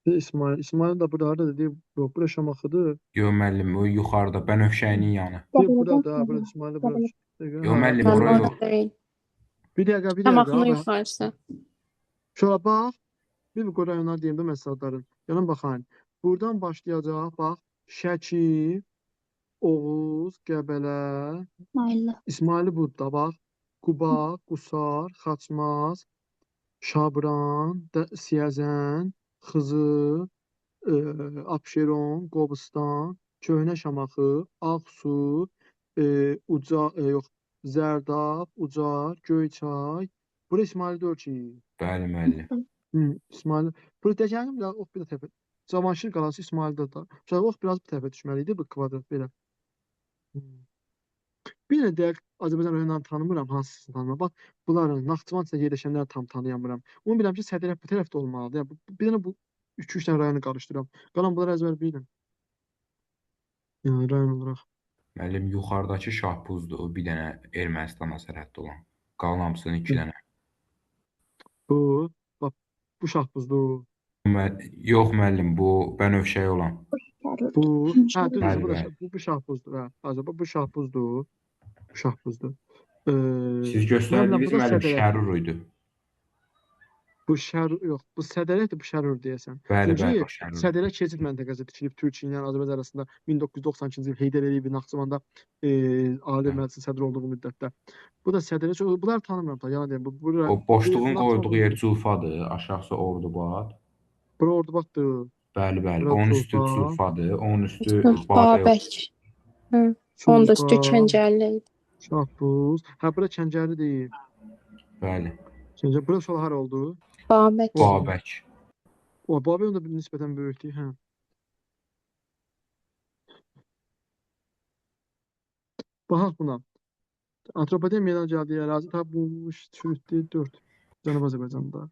İsmail. İsmail da burada harada deyib, yox, bura Şamaxıdır. Yo müəllim, o yuxarıda Bənövşəyinin yanı. Deyib, burada, burada İsmail'də bura. Yo Ha, müəllim, ora yox. Marağada değil. Bir dəqiqə, bir Şamaxının dəqiqə. yuxarısı. Şöyle bax, bir bu rayonlar deyim də məsələlərin. Gəlin baxayın. Buradan başlayacaq, bax, Şəki, Oğuz, Qəbələ, Maylı. İsmaili burada, bax, Quba, Qusar, Xaçmaz, Şabran, Siyəzən, Xızı, Abşeron, Qobustan, Köhnə Şamaxı, Ağsu, yox, Zərdab, Ucar, Göyçay. Bura İsmail Dörçi. Bəli müəllim. İsmail. Burada dəyənim biraz bir də təpə. Cavanşir qalası İsmaildə da. Ox biraz bir təpə düşməli idi bu kvadrat belə. Bir də deyək Azərbaycan rayonlarını tanımıram, hansısını tanımıram. Bax, bunların Naxçıvan içində yerləşənləri tam tanıyamıram. Onu bilirəm ki, Sədərək bu tərəfdə olmalıdır. Yəni, bir dənə bu 2-3 dənə rayonu qarışdıram. Qalan bunları əzbər bilirəm. Yəni rayon olaraq. Müəllim, yuxarıdakı Şahbuzdur, bir dənə Ermənistana sərhəddə olan. Qalan hamısının 2 dənə. Bu, bax, bu Şahbuzdur. Yox müəllim, bu Bənövşəyi olan. Bu, hə, düzdür, Bəli, bu da bəli. bu Şahbuzdur, hə. Azərbaycan bu Şahbuzdur. Bu Şahbuzdur. Siz göstərdiyiniz bu da müəllim Sədərək. Şərur idi. Bu Şərur, yox, bu Sədərəkdir, bu Şərur deyəsən. Bəli, bəli, o Çünki Şərur. Sədərək keçid məntəqəsi tikilib Türkiyə ilə Azərbaycan arasında 1992-ci il Heydər Əliyev Naxçıvanda Ali Məclisin sədri olduğu müddətdə. Bu da Sədərək, bunları tanımıram da, yalan deyim. O boşluğun qoyduğu yer Culfadır, aşağısı Ordubad. Bura Ordubaddır. Bəli, bəli. Bura Onun üstü Culfa. Culfadır, onun üstü Badə yox. Babək. Onun da üstü Kəncərli idi. Şahbuz. Hə, bura Kəncərli deyil. Bəli. Kəncər, bura sol hara oldu? Babək. Babək. O, Babək onda bir nisbətən böyükdür, hə. Baxaq buna. Antropodemiyadan gəldiyi ərazi tapılmış çürütdü 4. Cənub Azərbaycanda.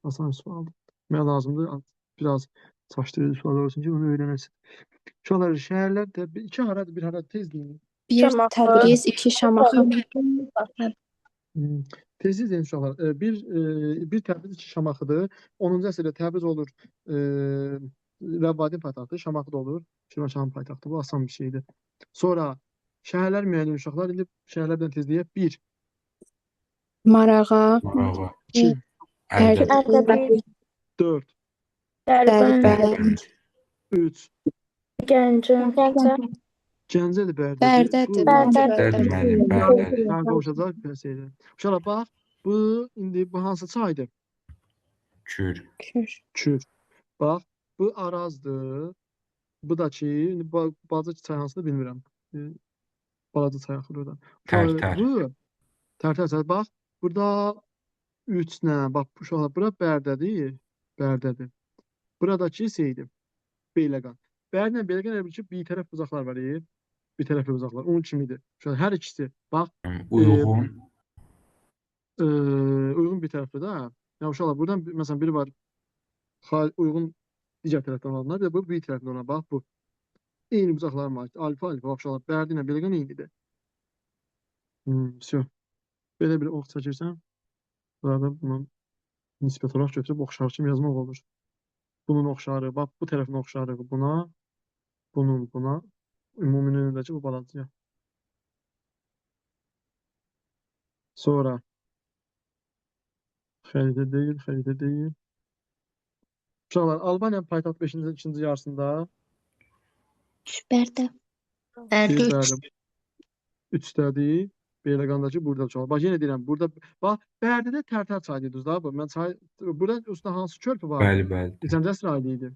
Asan sualdır. Mənə lazımdır biraz çaşdırıcı suallar olsun ki, onu öyrənəsin. Uşaqlar, şəhərlər də 2 haradır, bir haradır, tez deyin. Bir Şamaxı. Təbriz, 2 Şamaxı. Tezli deyin uşaqlar. Bir Təbriz, 2 Şamaxıdır. 10-cu əsrdə Təbriz olur Rəvvadin paytaxtı, Şamaxı da olur Şirvanşahın paytaxtı. Bu asan bir şeydir. Sonra şəhərlər müəyyən uşaqlar. İndi şəhərlərdən tezliyə 1, Marağa. Marağa. 2, Ərdəbil. Ərdəbil. 4, Dərbənd. 3. Gəncə. Gəncədir, Bərdədir. Bərdədir. Bərdədir müəllim, Bərdədir. Sən qovuşacaq bir şeydir. Uşaqlar bax, bu indi bu hansı çaydır? Kür. Kür. Bax, bu Arazdır. Bu da ki, indi balaca çay hansıdır bilmirəm. Balaca çay axır oradan. Tərtər. Bu Tərtər çay. Bax, burada 3 nə? Bax, uşaqlar, bura Bərdədir. Bərdədir. Buradakı şeydir. Beyləqan. Bərdə ilə Beyləqan elə bir ki, bir tərəf uzaqlar var. Bir tərəfli uzaqlar. Onun kimidir. Uşaqlar, hər ikisi. Bax, Uyğun. uyğun bir tərəfli də. Yəni uşaqlar, buradan məsələn biri var. Uyğun digər tərəfdən olanlar, bir də bu bir tərəfdən olanlar. Bax bu. Eyni bucaqlar var. Alfa, bax uşaqlar, Bərdə ilə Beyləqan eynidir. Всё. Belə bir ox çəkirsən, burada bunun nisbət olaraq götürüb oxşar kimi yazmaq olur. Bunun oxşarı, bax bu tərəfin oxşarı buna, bunun buna, ümuminin önündəki bu balancıya. Sonra xəritə deyil. Uşaqlar, Albaniya paytaxt 5-ci, 2-ci yarısında Bərdə. Bərdə 3-dədir. Beyləqandakı burada uşaqlar. Bax, yenə deyirəm, burada bax, Bərdədə Tərtər çayı deyirdiniz da, bu. Mən çay burada üstündə hansı körpü var? Bəli, bəli. Neçənci əsr ayı idi?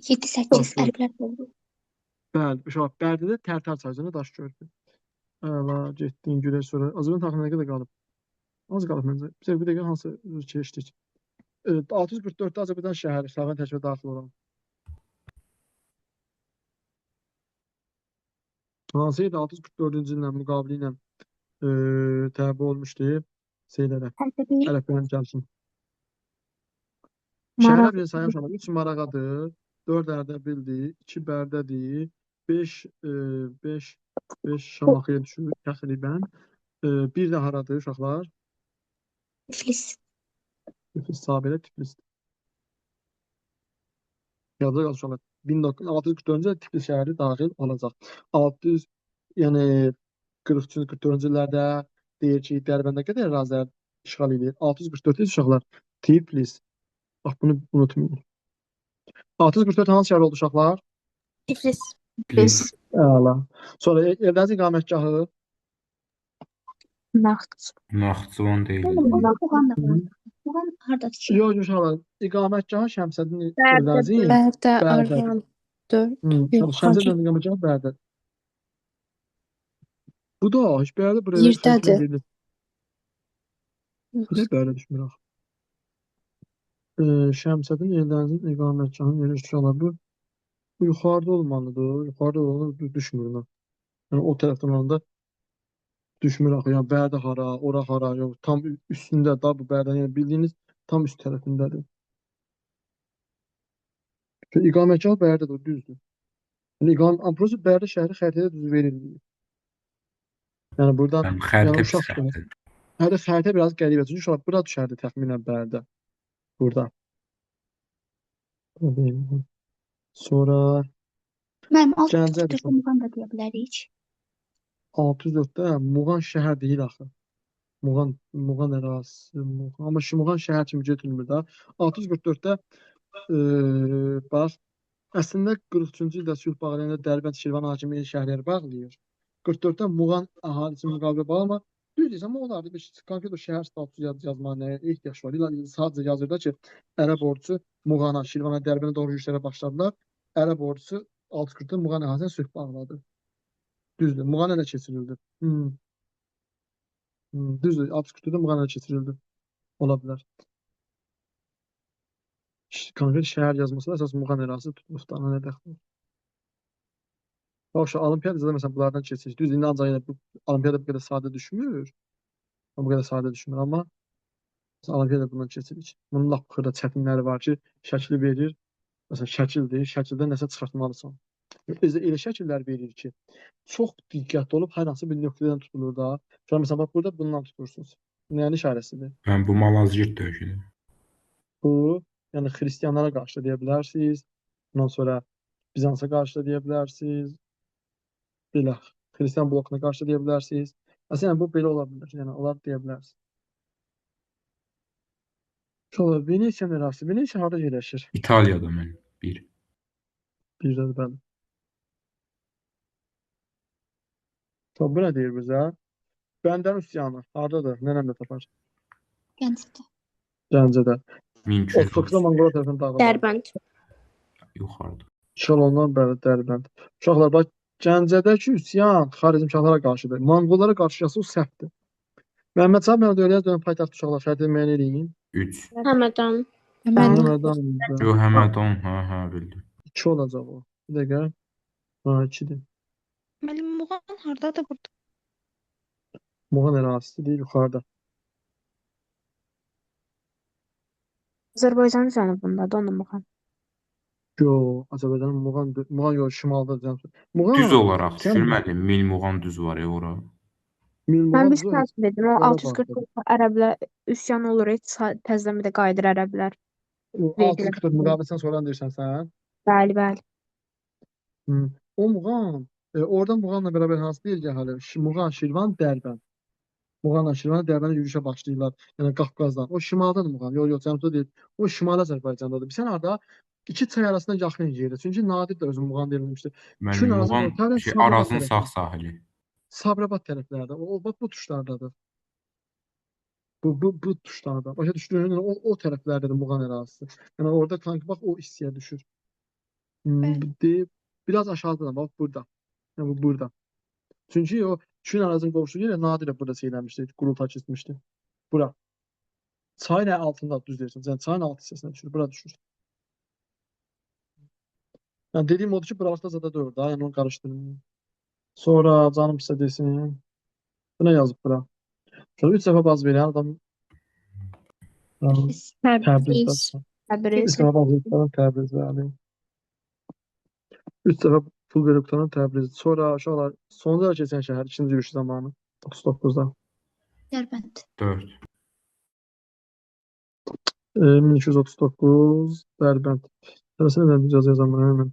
7-8 ərəblər oldu. Bəli, uşaq Bərdədə Tərtər çayı daş körpü. Əla, getdin Güləş sonra. Azərbaycan taxminə nə qədər qalıb? Az qalıb məncə. Bizə bir dəqiqə hansı keçdik? 644-də Azərbaycan şəhəri Xəzər tərkibə daxil olan. Hansı idi 644-cü illə müqabililə təbi olmuşdu şeylərə, Tərtəbil ərəblərin gəlsin. maraq. Şəhərlər birini saymışam. 3 Marağadır, 4 Ərdəbildir, 2 Bərdədir, 5 Şamaxıya düşür təxminən. Bir də haradır uşaqlar? Tiflis. Tiflis, Sabilə, Tiflis. Yazıq uşaqlar. 1644-cü ildə Tiflis şəhəri daxil olacaq. 600 yəni 43-44-cü illərdə deyir ki, Dərbəndə qədər ərazilər işğal edir. 644-də uşaqlar Tiflis. Bax bunu unutmayın. 644 hansı şəhər oldu uşaqlar? Tiflis. Tiflis. Əla. Sonra Eldəniz iqamətgahı Naxçıvan. Naxçıvan deyil. Muğan da var. Muğan hardadır ki? yox uşaqlar. İqamətgahı Şəmsəddin Bərdə. Eldənizin Bərdə, Bərdə. Arran 4. Uşaqlar, Şəmsəddin iqamətgahı Bərdə. Bu da heç Bərdə buraya Yerdədir. Şəmsəddin deyil. Bir də Bərdə düşmür axı. Şəmsəddin Eldənizin iqamətgahının yeri uşaqlar bu yuxarıda olmalıdır. Yuxarıda olmalı düşmür ona. Yəni o tərəfdən olanda düşmür axı. Yəni Bərdə hara, ora hara, yox tam üstündə da bu Bərdənin yəni bildiyiniz tam üst tərəfindədir. İqamətgah Bərdədir, düzdür. Yəni prosta Bərdə şəhəri xəritədə düz verilmir. Yəni buradan Yəni xəritə uşaq pislədir. hətta xəritə biraz qəribə. Çünki uşaq bura düşərdi təxminən Bərdə. Burada. Sonra Mənim Gəncədir. 644-də Muğan da deyə bilərik. 604-də Muğan şəhər deyil axı. Muğan ərazisi, Muğan. Amma Muğan şəhər kimi götürülmür da. 644-də bax, əslində 43-cü ildə sülh bağlayanda Dərbənd, Şirvan hakimiyyəti şəhərləri bağlayır. 44-də Muğan əhalisi müqavilə bağlama. Düz deyirsən, amma onlarda bir konkret o şəhər statusu yazmağa nəyə ehtiyac var? Sadəcə yazırlar ki, ərəb ordusu Muğana, Şirvana, Dərbənə doğru yürüşlərə başladılar. Ərəb ordusu 640-da Muğan əhalisindən sülh bağladı. Düzdür, Muğan ələ keçirildi. Düzdür, 640-da Muğan ələ keçirildi. Ola bilər. Konkret şəhər yazması da əsas Muğan ərazisi tutulubdur. Ana nə dəxli? Bax, Olimpiyada məsələn bunlardan keçir. Düz indi ancaq yəni bu Olimpiyada bu qədər sadə düşmür. Bu qədər sadə düşmür, amma Olimpiyada bundan keçirik. Bunun lap xırda çətinləri var ki, şəkli verir. Məsələn, şəkildir, şəkildən nəsə çıxartmalısan. Elə şəkillər verir ki, çox diqqətli olub hər hansı bir nöqtədən tutulur da. Məsələn, bax burada bundan tutursunuz. Nəyin işarəsidir? Yəni bu Malazgirt döyüşüdür. Bu, yəni xristianlara qarşı da deyə bilərsiniz. Ondan sonra Bizansa qarşı da deyə bilərsiniz. Belə xristian blokuna qarşı deyə bilərsiniz. Məsələn, bu belə ola bilər. Yəni onlar deyə bilərsiniz. Sonra Venesiya ərazisi. Venesiya harda yerləşir? İtaliyada mən bir. Birdə bəli. Sonra bu nə deyir bizə? Bəndər üsyanı hardadır? Nənəmdə tapar? Gəncədə. Gəncədə. 1200 39-da Monqol tərəfindən dağılır. Dərbənd. yuxarıda. İşğal olunan bəli Dərbənd. Uşaqlar bax, Gəncədəki üsyan xaricimkarlara qarşıdır. Monqollara qarşı o səhvdir. Məhəmməd Sahib mən öyrəz dönəm paytaxt uşaqlar şəhərdə müəyyən edin. 3. Həmədan. Mən Həmədan Yo, Həmədan, hə, bildim. 2 olacaq o. Bir dəqiqə. Ha, 2-dir. Müəllim Muğan hardadır burada? Muğan ərazisi deyil yuxarıda. Azərbaycan cənubundadır onun Muğan. Yo, Azərbaycanın Muğan yolu şimalda. Muğan Düz olaraq sən düşün müəllim, Mil Muğan düz var ya ora. Mən bir Muğan sənə dedim, o Ona 640 ərəblər üsyan olur, heç təzədən bir də qayıdır ərəblər. 644 müqaviləsindən sonra deyirsən sən. Bəli, bəli. O Muğan, orada Muğanla bərabər hansı deyir ki, hələ Muğan, Şirvan, Dərbənd. Muğanla Şirvan, Dərbənə yürüşə başlayırlar. Yəni Qafqazdan. O şimaldadır Muğan. Yox, cənubda deyil. O şimali Azərbaycandadır. Sən orada iki çay arasında yaxın yerdə. Çünki Nadir də özü Muğan deyilmişdi. Müəllim Muğan Arazın sağ sahili. Sabirabad tərəflərdə. O bax bu tuşlardadır. Bu tuşlarda. Başa düşdün? O tərəflərdədir Muğan ərazisi. Yəni orada kanki bax o hissəyə düşür. Biraz aşağıda bax burada. Yəni bu burada. Çünki o Çin arazinin qovuşduğu yerə Nadirə burada şeyləmişdi, qurultay keçmişdi. Bura. Çayın altında düz deyirsən. Yəni çayın alt hissəsinə düşür, bura düşür. Yəni dediyim odur ki, buralarda zada deyil da, yəni onu qarışdırmayın. Sonra canım sizə desin. Bu nə yazıb bura? Şöyle 3 dəfə baz verən adam Təbriz. Təbrizdə. Təbriz. 3 Təbriz. dəfə baz verən Təbriz bəli. 3 dəfə pul verib qutaran Təbriz. Sonra uşaqlar sonuncu da keçən şəhər ikinci yürüyüş zamanı 39-da. Dərbənd. 4. 1239 Dərbənd. Tərəsinə də icazə yazamam hemen.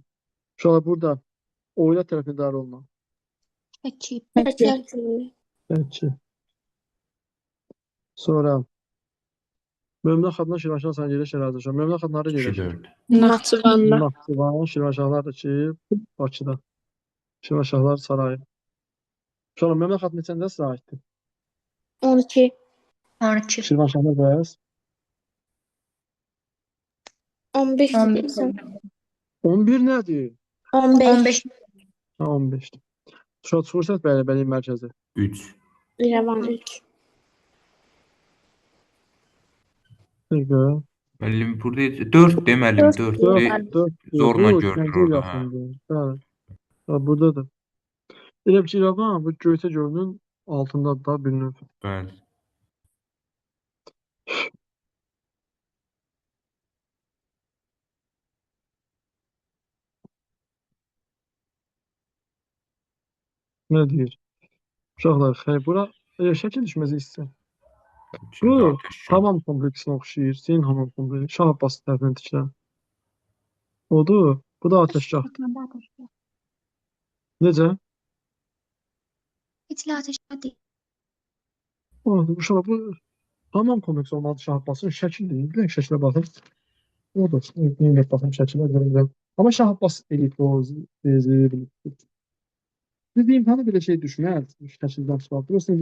Uşaqlar burada Oyla tərəfində idarə olunan. Şəki. Peki. Sonra Möminə xadına Şirvanşahlar sana yerləşir ərazişə. Möminə xadınları 2, yerləşir. 4. Naxçıvanda. Naxçıvan, Şirvanşahlar da ki Bakıda. Şirvanşahlar sarayı. Sonra Möminə xadın neçəndə sizə aiddir? 12. 12. Şirvanşahlar bəs. 15 deyirsən. 11 nədir? 15. Ha 15'dir. Şuan Çukurşəhər Bələdiyyə mərkəzi. 3. İrəvan 3. Dəqiqə. Müəllim burada 4 de müəllim 4 Dörd. de. 4 Zorla bu görünür Gəncə orada, hə. yaxındır. Bəli. Ha, buradadır. Elə bir ki, İrəvan bu Göyçə gölünün altındadır da bir növ. Bəli. Nə deyir? Uşaqlar, xeyr, bura şəkil düşməzi hissə. Şimdi Bu ateş şu. hamam kompleksinə oxşayır. Zeyn hamam kompleksi. Şah Abbas tərəfindən tikilən. Odur. Bu da ateşgah. Bakanda ateşgah. Necə? Heç ilə ateşgah deyil. Odur. Uşaqlar, bu hamam kompleksi olmalı Şah Abbasın şəkil deyil. Bir dənə şəkilə baxın. Odur. Neylə baxın şəkilə görürəm. Amma Şah Abbas eləyib o bilib. Dediyim hani belə şey düşməz. Şəkildən çıxar. Burası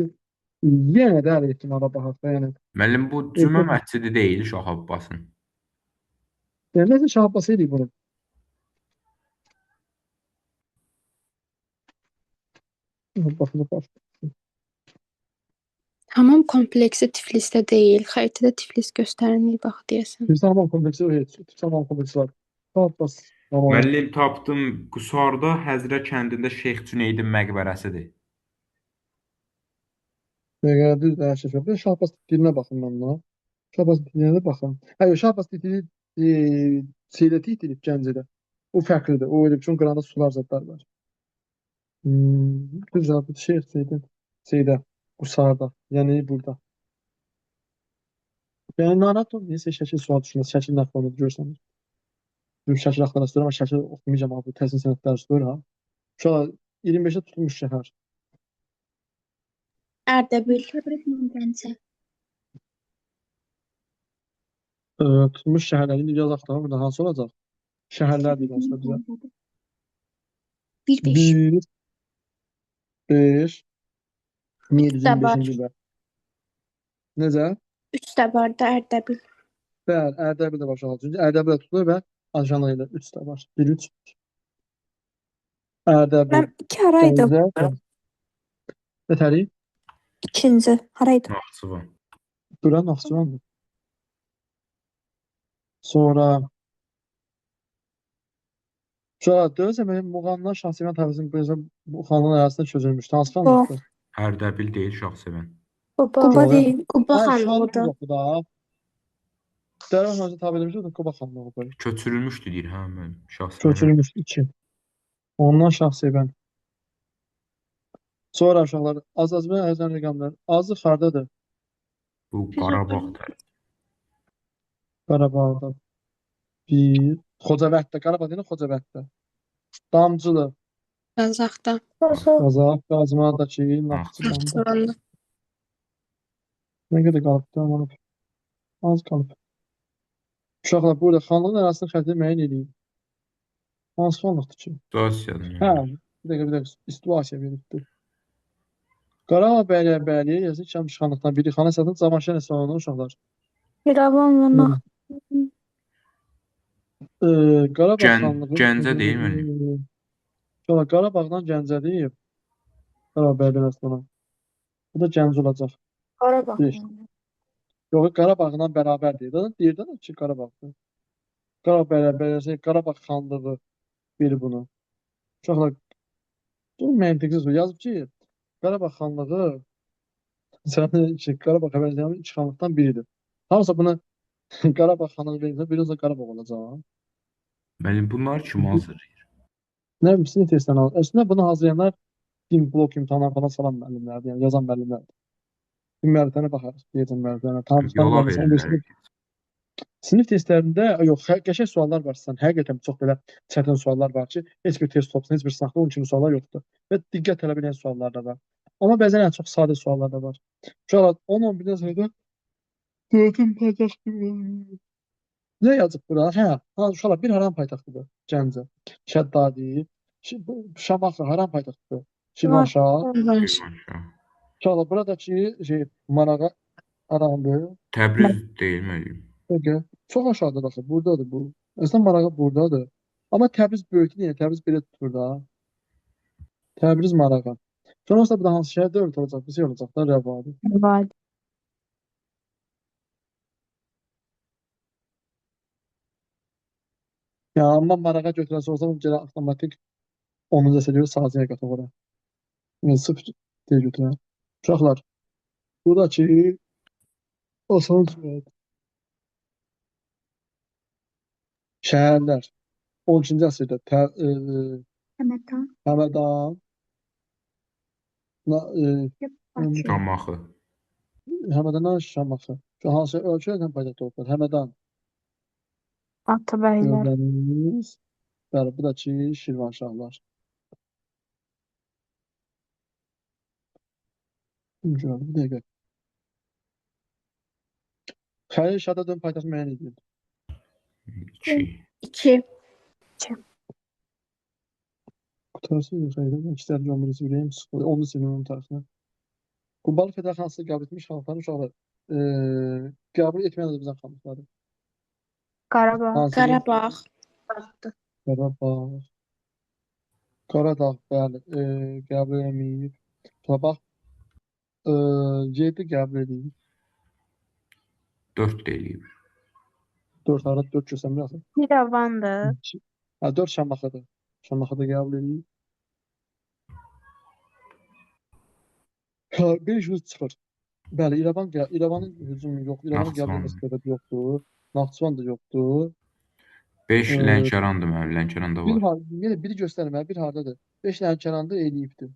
yenə də hər ehtimala baxaq da, yəni. Müəllim bu cümə məscidi deyil Şah Abbasın. Yəni nəsə Şah Abbas eləyib bunu. Baxın, bax. Hamam kompleksi Tiflisdə deyil. Xəritədə Tiflis göstərilmir bax deyəsən. Biz hamam kompleksi o heç. Hamam kompleksi var. Şah Abbas. Hamam. Müəllim tapdım. Qusarda Həzrə kəndində Şeyx Cüneydin məqbərəsidir. Dəqiqə düz də hər şey. Bir Şah Abbas dilinə baxın mənə. Şah Abbas dilinə baxın. Hayır, Şah Abbas dili Seydəti itilib Gəncədə. O fərqlidir. O elə üçün qıranda sular zadlar var. Düz cavabı Şeyx Seydə. Qusarda. Yəni burada. Yəni narahat olmayın. Neyse şəkil sual düşməz. Şəkil nəql olunur görsənir. Bir şəkil axtarasıdır, amma şəkil oxumayacağım abi. Təhsil sənətləri üstür ha. Uşaqlar 25-ə tutulmuş şəhər. Ərdəbil. Təbrizlə Gəncə. Tutulmuş şəhərləri indi yazaq da burada hansı olacaq? Şəhərlər deyil aslında bizə. 1-5. 1 5 Niyə Üç də var. 25-ci ildə? Necə? 3 də var da Ərdəbil. Bəli, Ərdəbil də var uşaqlar. Çünki Ərdəbil tutulur və Azərbaycanlı ilə 3 də var. 1-3. Ərdəbil. Mən 2 haraydım. Gəncə. Nətəri? İkinci haraydım. Naxçıvan. Bura Naxçıvandır. Sonra dövlət əməli Muğamla Şahsevən Təbrizin bu xanlığın arasında çözülmüşdü. Hansı xanlıqdır? Hərdəbil deyil Şahsevən. Quba deyil. Quba Hayır, xanlığıdır. yox bu da. Dərvan Hacı tabi edilmişdi, o da Quba xanlığıdır. Köçürülmüşdü deyir hə müəllim. Şahsevən. Köçürülmüş 2. Ondan Şahsevən. Sonra uşaqlar Azərbaycan ərzən rəqəmlər. Azı xardadır. Bu Qarabağdır. Qarabağda. 1. Xocavənddə. Qarabağ deyil, Xocavənddə. Damcılı. Qazaxda. Qazaq. Qazmadakı Naxçıvanda. Naxçıvanda. Nə qədər qalıbdı? Aman. Az qalıb. Uşaqlar burada xanlığın arasında xətti müəyyən edin. Hansı xanlıqdır ki? Dasiyadır. Hə, bir dəqiqə. İstivasiya veribdir. Qarabağ bəyliyə yazı kəmiş xanlıqdan biri xana satın Cavanşir Əsmanlı uşaqlar. İrəvan və Qarabağ xanlığı. Gəncə deyil müəllim. Uşaqlar Qarabağdan Gəncədir. Qarabağ Bələdiyyə Bu da Gəncə olacaq. Qarabağ. Bir. Yox, Qarabağla bərabərdir. Deyir də ki, Qarabağdır. Qarabağ Bələdiyyə, Qarabağ xanlığı biri bunu. Uşaqlar, bu məntiqsiz yazıb ki, Qarabağ xanlığı Qarabağ Xəbərdarlığının iki xanlıqdan biridir. Hamısı buna Qarabağ xanlığı verirsə, biri olsa Qarabağ olacaq. Müəllim, bunlar kim hazırlayır? Nə bilim, sinif testdən alır. Əslində bunu hazırlayanlar din blok imtahanlar falan salan müəllimlərdir, yəni yazan müəllimlərdir. Bir müəllimlərə baxarıq, deyəcəm müəllimlərə. Tam Yola gəlməsən, verirlər. sinif testlərində yox, qəşəng suallar var sizdən. Həqiqətən çox belə çətin suallar var ki, heç bir test toplasın, heç bir sınaqda onun kimi suallar yoxdur. Və diqqət tələb edən suallar da var. Amma bəzən ən çox sadə suallar da var. Uşaqlar 10-11-dən sırada dövlətin paytaxtı nə yazıb bura? Hə, uşaqlar bir haram paytaxtıdır Gəncə. Şəddadi, Şamaxı haram paytaxtıdır. Şirvanşah. Uşaqlar buradakı Marağa arandı. Təbriz deyil müəllim. Peki. Çox aşağıda baxın. Buradadır bu. Əslində Marağa buradadır. Amma Təbriz böyükdür, yəni Təbriz belə tutur da. Təbriz Marağa. Sonrasında bu da hansı şəhər dövlət olacaq? Bir şey olacaq da Rəvadi. Vadi. Ya amma Marağa götürəsi olsa bu gələ avtomatik 10-cu əsrə görə sahəyə qatılır. Yəni sıfır deyə götürər. Uşaqlar, buradakı asan sual. Şəhərlər 12-ci əsrdə Həmədan. Həmədan, Bakı. Şamaxı. Həmədandan Şamaxı. Şu hansı ölkələrdən paytaxt olublar? Həmədan, Atabəylər. Gördəniz. Bəli, bu da ki Şirvanşahlar. Gördüm, bir dəqiqə. Xəlil Şadadın paytaxt müəyyən edin. 2. 2. Qutarsız yoxsa idi. İkisinin 11-ci biləyim, 10-cu sinifin tarixinə. Qubalı Fədərxanası qəbul etmiş xanlıqların uşaqlar qəbul etməyən Azərbaycan xanlıqları. Qarabağ. Hansı? Qarabağ. Qarabağ. Qaradağ, bəli, qəbul edilməyib. Bax, 7 qəbul edilib. 4 deyilib. 4 arada 4 göstərmir axı. İrəvandır. 4 Şamaxıdır. Şamaxıda qəbul edilib. Bir yüz çıxır. Bəli, İrəvanın hücumu yox. İrəvanın qəbul Naxçıvan. etməsi səbəbi yoxdur. Naxçıvan da yoxdur. 5 Ee, Lənkərandır müəllim, Lənkəranda Bir var. yenə biri göstərmə, bir hardadır. 5 Lənkəranda eləyibdir.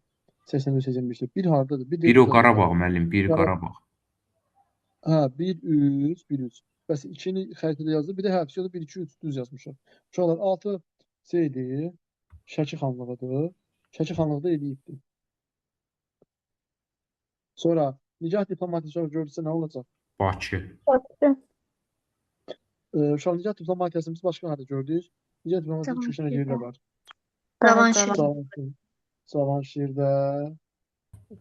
84-85-də. Bir hardadır. Bir Biri o Qarabağ müəllim, biri Qarabağ. Hə, 1 3 1 3. Bəs 2-ni xəritədə yazdı. Bir də hə, fisiyoda 1 2 3 düz yazmışam. Uşaqlar 6 şeydir. Şəki xanlığıdır. Şəki xanlığı da eləyibdir. Sonra Nigah diplomatiyası görürsə nə olacaq? Bakı. Bakı. Uşaq Nigah diplomatiyasını biz başqa harda gördük? Nigah diplomatiyası 2 dənə yerdə var. Cavanşir. Cavanşirdə,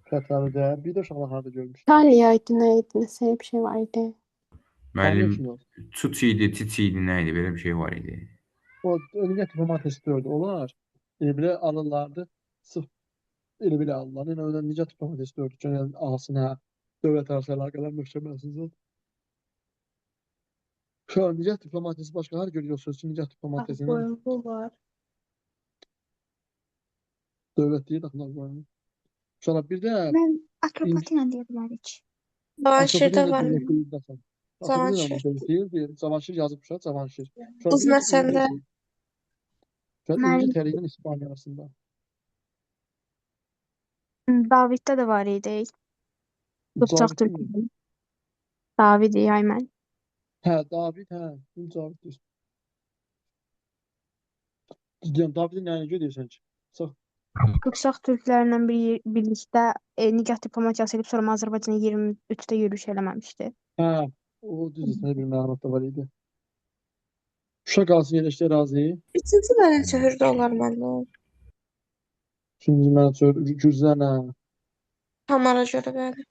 Xətəridə, bir də uşaqlar harda görmüş. İtaliya idi, nə idi, nəsə bir şey var idi. Müəllim, Tanıyor ki, Çuç idi, Çiç idi, nə idi, belə bir şey var idi. o Nigah diplomatiyası gördü. Onlar belə alırlardı. Sırf elə alırlar. Yəni öyle Nigah diplomatiyası gördü. Yəni ağasına dövlət arası əlaqələr möhkəmlənsin. Şu an Nigah diplomatiyası başqa harda görüyorsunuz ki, Nigah diplomatiyasını Bu var. dövlət deyir axılar var. Sonra bir də Mən Atropatı ilə deyə bilərik. Cavanşirdə var. Cavanşir. Cavanşir. Cavanşir yazıbmışlar, Cavanşir. Qız məsəndə. İngiltərə ilə İspaniya arasında. Daviddə də var idi. Qıpçaq Cavid mi? Türkündə. David Yaymən. Hə, David, hə. Bu Cavid. Yəni Davidin nəyini görürsən ki? Sağ. Qıpçaq türklərlə birlikdə Nigah diplomatiyası edib sonra Azərbaycana 23-də yürüş eləməmişdi. Hə, o düzdür, sənə bir məlumat da var idi. Şuşa qalsın yerləşdi ərazi. İkinci mənə çöhürdə olar məndən. Şimdi mən Gürcənə. Tamara görə bəli.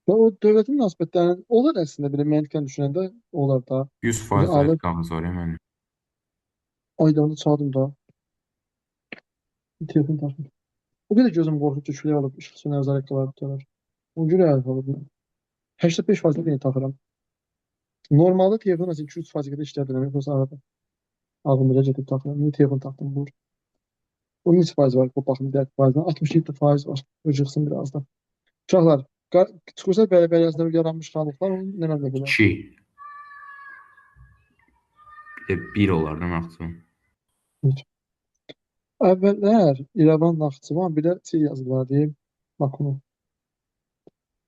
Və o dövlətin münasibətlərinin olur əslində belə məntiqən düşünəndə olar da. 100% Alır. zayıflığımız var müəllim. Ayda onu çaldım da. Telefon taşıdım. O qədər gözüm qorxub ki, külək olub, işıq sönər, zarekalar biterər. O görə əl olub. 85% yeni taxıram. Normalda telefon məsələn 2-3% işlədirəm. Yoxsa arada ağlımda gedib taxıram. Niyə telefon taxdım bu? Onun neçə faiz var? Bu baxım, bir faizdən 67% var. Öcüxsün biraz da. Uşaqlar, çıxırsa bələdiyyə yaranmış xanlıqlar, onu nələr bilər? 2. Bir də 1 olar da maksimum. Əvvəllər İrəvan Naxçıvan, bir də şey yazıblar deyim, Makunu.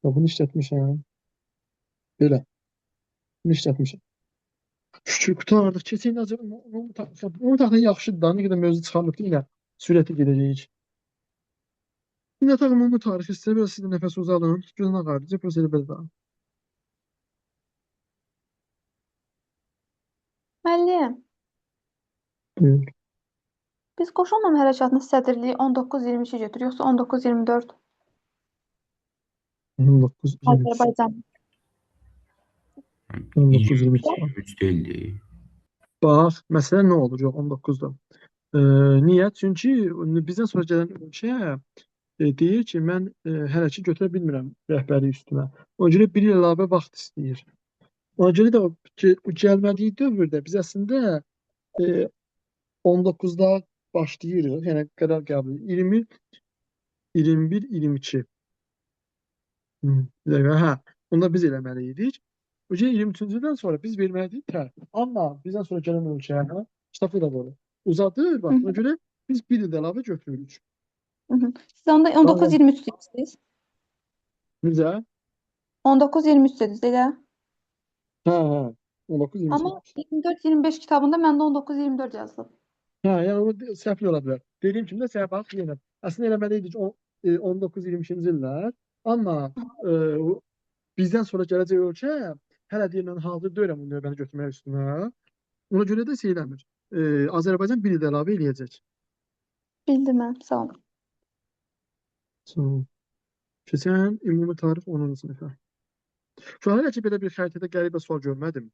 Bunu işlətmişəm. Belə, bunu işlətmişəm. Şükür, qutarırdıq. Keçən il acaba onu taxdan yaxşıdır da, nə qədər mövzu çıxarmırdı, yenə sürətli gedəcəyik. Yine takım onu tarih istəyir, biraz siz də nəfəs uzadın. Gözün ağardı, prosedür belə daha. Müəllim, Buyur. biz qoşulmam hərəkatının sədrliyi 19-22 götür, yoxsa 19-24 19, 23. Azərbaycan. 19, 23. 23 deyildi. Bax, məsələ nə olur? Yox, 19-da. Niyə? Çünki bizdən sonra gələn ölkə deyir ki, mən hələ ki götürə bilmirəm rəhbərlik üstümə. Ona görə bir il əlavə vaxt istəyir. Ona görə də o gəlmədiyi dövrdə biz əslində 19-da başlayırıq. Yəni qərar qəbul 20, 21, 22. Bir dəqiqə, hə. Onda biz eləməli idik. O gün 23-cüdən sonra biz verməliydik tərtib. Amma bizdən sonra gələn ölkə kitabı da böyle uzadır. Bax, ona görə biz bir il əlavə götürürük. Siz onda 19-23 deyirsiniz. Necə? 19-23 dediniz, elə? Hə, hə. 19, 23. Amma 24-25 kitabında məndə 19-24 yazılıb. Hə, yəni o səhv ola bilər. Dediyim kimi də səhv bax yenə. Əslində eləməliydik 19-20-ci illər. Amma bizdən sonra gələcək ölkə hələ deyilən hazır deyiləm bu növbəni götürmək üstünə. Ona görə də şey eləmir. Azərbaycan bir il əlavə eləyəcək. Bildim mən, sağ olun. Keçən ümumi tarix 10-cu sinifə. Şu an hələ ki belə bir xəritədə qəribə sual görmədim.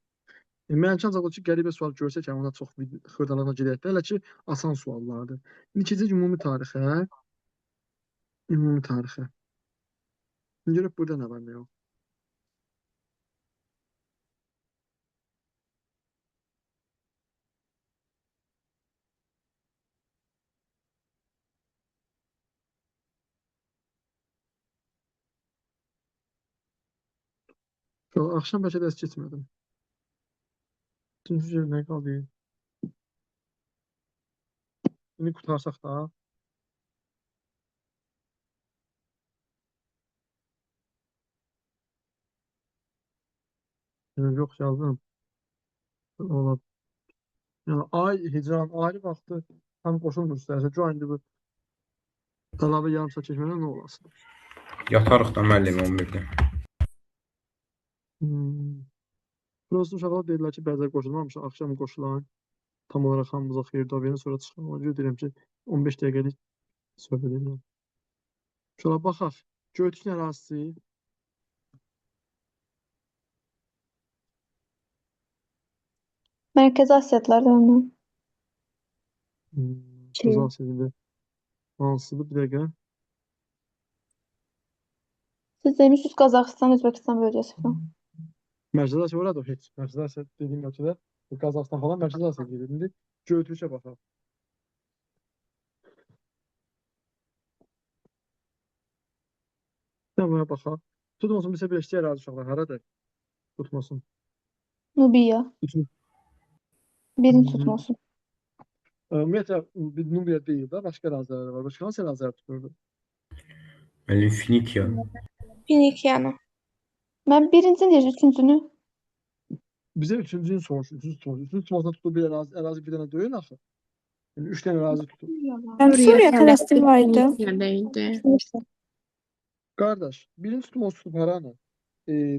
Mənimki ancaq o ki, qəribə sual görsək, ona çox xırdalana gedək də, hələ ki asan suallardır. İndi keçək ümumi tarixə. Ümumi tarixə. Görək burada nə var, nə yox. Axşam bəlkə dərs keçmədim. Üçüncü nə qaldı? İndi qutarsaq da. Yox, yazdım. Ola. Yəni ay, hicran, ayrı vaxtı tam qoşulmur istərsə. Cu indi bu əlavə yarım saat keçmədən nə olasın? Yatarıq da müəllim 11-də. Burası uşaqlar deyirlər ki, bəzər qoşulmamış, axşam qoşulan tam olaraq hamımıza xeyir dua verin, sonra çıxan. Ona görə deyirəm ki, 15 dəqiqəlik söhbət edirəm. Şuna baxaq. Göyçün ərazisi. Mərkəzi Asiyadılardan mı? Cəza sezili. Hansıdır? Bir dəqiqə. Siz demişsiniz Qazaxıstan, Özbəkistan bölgəsi falan. Mərkəzi Asiya orada heç. Mərkəzi Asiya dediyim ölkədə Qazaxıstan falan Mərkəzi Asiya gedir. İndi Göyçə baxaq. Buna baxaq. Tutmasın, bizə birləşdiyi ərazi uşaqlar. Haradır? Tutmasın. Nubiya. Birinci tutmasın. Ümumiyyətlə, Nubiya deyil də, başqa ərazilər var. Başqa hansı ərazilər tuturdu? Müəllim Finikiya. Finikiyanı. Mən birincini deyir, üçüncünü. Bizə üçüncünü soruşur. Üçüncü tutmasına tutduğu bir ərazi bir dənə deyil axı. Yəni, 3 dənə ərazi tutub. Suriya Fələstin var idi. Finikiyadaydı. Qardaş, birinci tutması tutub haranı?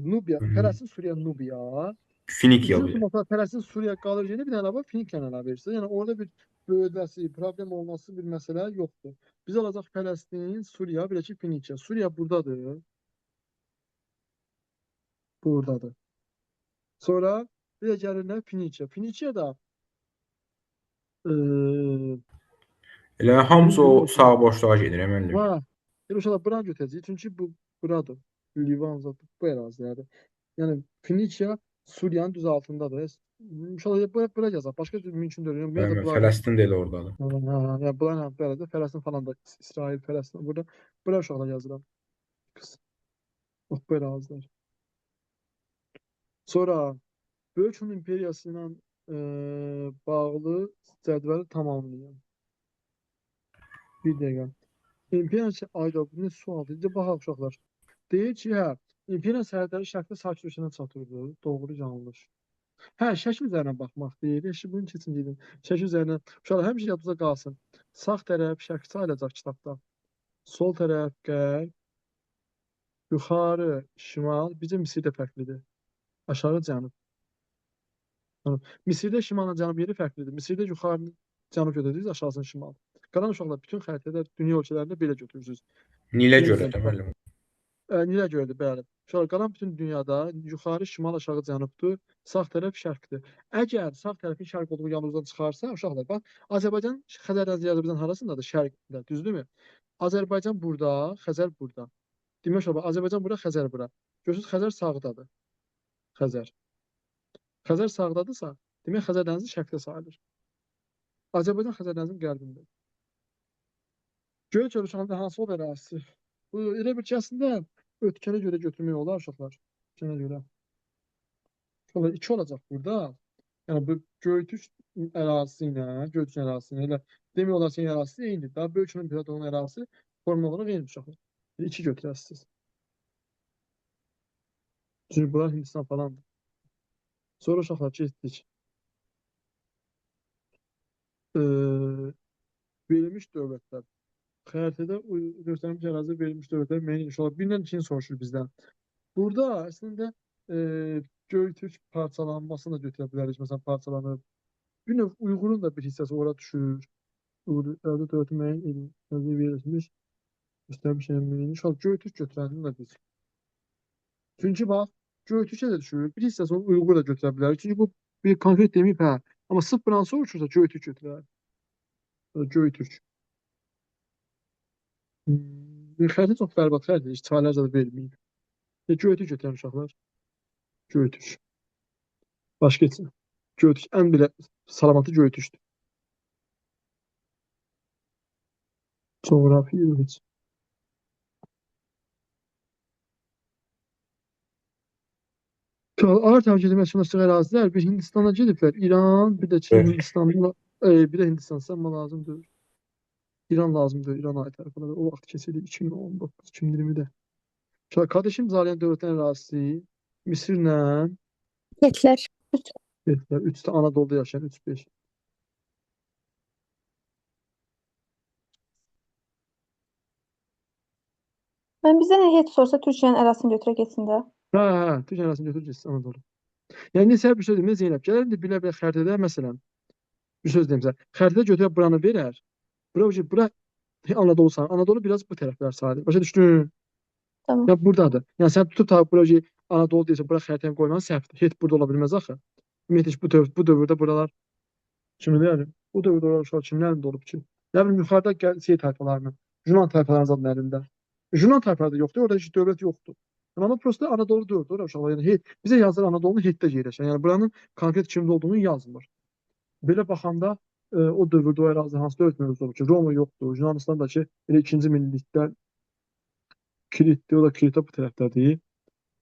Nubiya, Fələstin, Suriya, Nubiya. Finikiya. İkinci tutması Fələstin, Suriya qalır yerine bir dənə var, Finikiyanı əlavə verirsə. Yəni, orada bir böyüdəsi, problem olması bir məsələ yoxdur. Biz alacaq Fələstin, Suriya, bir də ki, Finikiya. Suriya buradadır. Buradadır. Sonra bir də gəlirlər Finikiya. Finikiya da Elə hamısı o sağ boşluğa gedir, müəllim. Ha. Yəni uşaqlar buranı götürəcəyik. Çünki bu buradır. Livan zad bu ərazilərdir. Yəni Finikiya Suriyanın düz altındadır. Uşaqlar bura yazaq. Başqa cür mümkün deyil. Yəni, ümumiyyətlə Müəllim, bunlar Fələstin də elə ordadır. yəni bunlar belədir. Fələstin falan da İsrail, Fələstin burada bura uşaqlar yazıram. Bax bu ərazilər. Sonra Böyük Hun İmperiyası ilə bağlı cədvəli tamamlayın. Bir dəqiqə. İmperiya ayda bu nə sualdır? İndi baxaq uşaqlar. Deyir ki, hə, imperiya sərhədləri şərqdə sakit ölkədən çatırdı. Doğru, yanlış. Hə, şəkil üzərinə baxmaq deyir. Eşi bunun keçin dedim. Şəkil üzərinə. Uşaqlar həmişə yadınızda qalsın. Sağ tərəf şərq sayılacaq kitabda. Sol tərəf qərb, yuxarı şimal. Bizim Misirdə fərqlidir. Aşağı cənub. Misirdə şimalla cənub yeri fərqlidir. Misirdə yuxarı cənub götürürsünüz, aşağısını şimal. Qalan uşaqlar bütün xəritədə dünya ölkələrində belə götürürsünüz. Nilə görə də, müəllim? Nilə görədir, bəli. Uşaqlar qalan bütün dünyada yuxarı şimal, aşağı cənubdur, sağ tərəf şərqdir. Əgər sağ tərəfin şərq olduğu yanınızdan çıxarsa, uşaqlar bax, Azərbaycan Xəzər ərazi Azərbaycan harasındadır? Şərqdə, düzdürmü? Azərbaycan burada, Xəzər burada. Demək uşaqlar, Azərbaycan bura, Xəzər bura. Görürsünüz, Xəzər sağdadır. Xəzər. Xəzər sağdadırsa, demək Xəzər dənizi şərqdə sayılır. Azərbaycan Xəzər dənizinin qərbində. Göy uşaqlar hansı ol ərazisi? Bu elə bir ki, əslində ötkənə görə götürmək olar uşaqlar. Ötkənə görə. Uşaqlar 2 olacaq burada. Yəni bu Göytüç ərazisi ilə, Göytüç ərazisi ilə elə demək olar ki, ərazisi eynidir. Daha böyük imperatorluğun ərazisi formal olaraq eynidir uşaqlar. 2 götürəsiniz. Çünki bunlar Hindistan falandır. Sonra uşaqlar getdik. Verilmiş dövlətlər. Xəritədə göstərilmiş ərazidə verilmiş dövlətlər müəyyən inşallah birindən ikini soruşur bizdən. Burada əslində Göytürk parçalanmasını da götürə bilərik. Məsələn, parçalanıb. Bir növ Uyğurun da bir hissəsi ora düşür. Uyğur dövləti müəyyən verilmiş göstərmiş əmrini. İnşallah Göytürk götürənini də biz. Çünki bax, Göytürkə də düşür. Bir hissəsi Uyğur da götürə bilərik. Çünki bu bir konkret deməyib, hə. Amma sırf buranı soruşursa Göytürk götürər. Göytürk. Xəritə çox bərbad xəritə, heç çaylarca da verməyib. Göytürk götürən uşaqlar. Göytürk. Başqa heç. Göytürk ən belə salamatı Göytürkdür. Coğrafi heç. Ağır təhlükəli məskunlaşdığı ərazilər bir Hindistana gediblər. İran, bir də Çin, Hindistanla, bir də Hindistan səmma lazımdır. İran lazımdır, İran ait tərəfına. O vaxt keçirdi 2019-2020-də. Kardeşim imzalayan dövlətin ərazisi Misirlə Hitler. 3 də Anadolu'da yaşayan 3-5. Mən bizdən heç sorsa Türkiyənin ərazisini götürə getsin də. Hə, Türkiyə ərazisini götür getsin Anadolu. Yəni neçə bir söz deyim, Zeynəb. Gələr indi bilə xəritədə məsələn bir söz deyim sizə. Xəritədə götürüb buranı verər. Bura Anadolu sayılır. Anadolu biraz bu tərəflər sayılır. Başa düşdün? Tamam. Ya buradadır. Yəni sən tutub da proje Anadolu deyirsən, bura xəritəyə qoyman səhvdir. Heç burada ola bilməz axı. Ümumiyyətlə bu dövrdə buralar kimlərdir? Bu dövrdə oralar uşaq kimlərin olub ki? Nə bilim yuxarıda tayfalarının, Yunan tayfalarının adının əlində. Yunan tayfaları da yoxdur, orada heç dövlət yoxdur. Amma prosta Anadolu dövrdə ora uşaqlar. Yəni bizə yazılır Anadolunun Hetdə yerləşən. Yəni buranın konkret kimdə olduğunu yazmır. Belə baxanda o dövrdə o ərazi hansı dövlət mövzusu olub ki, Roma yoxdur, Yunanistandakı elə 2-ci minillikdə Kritdir, o da Kritə bu tərəfdədir.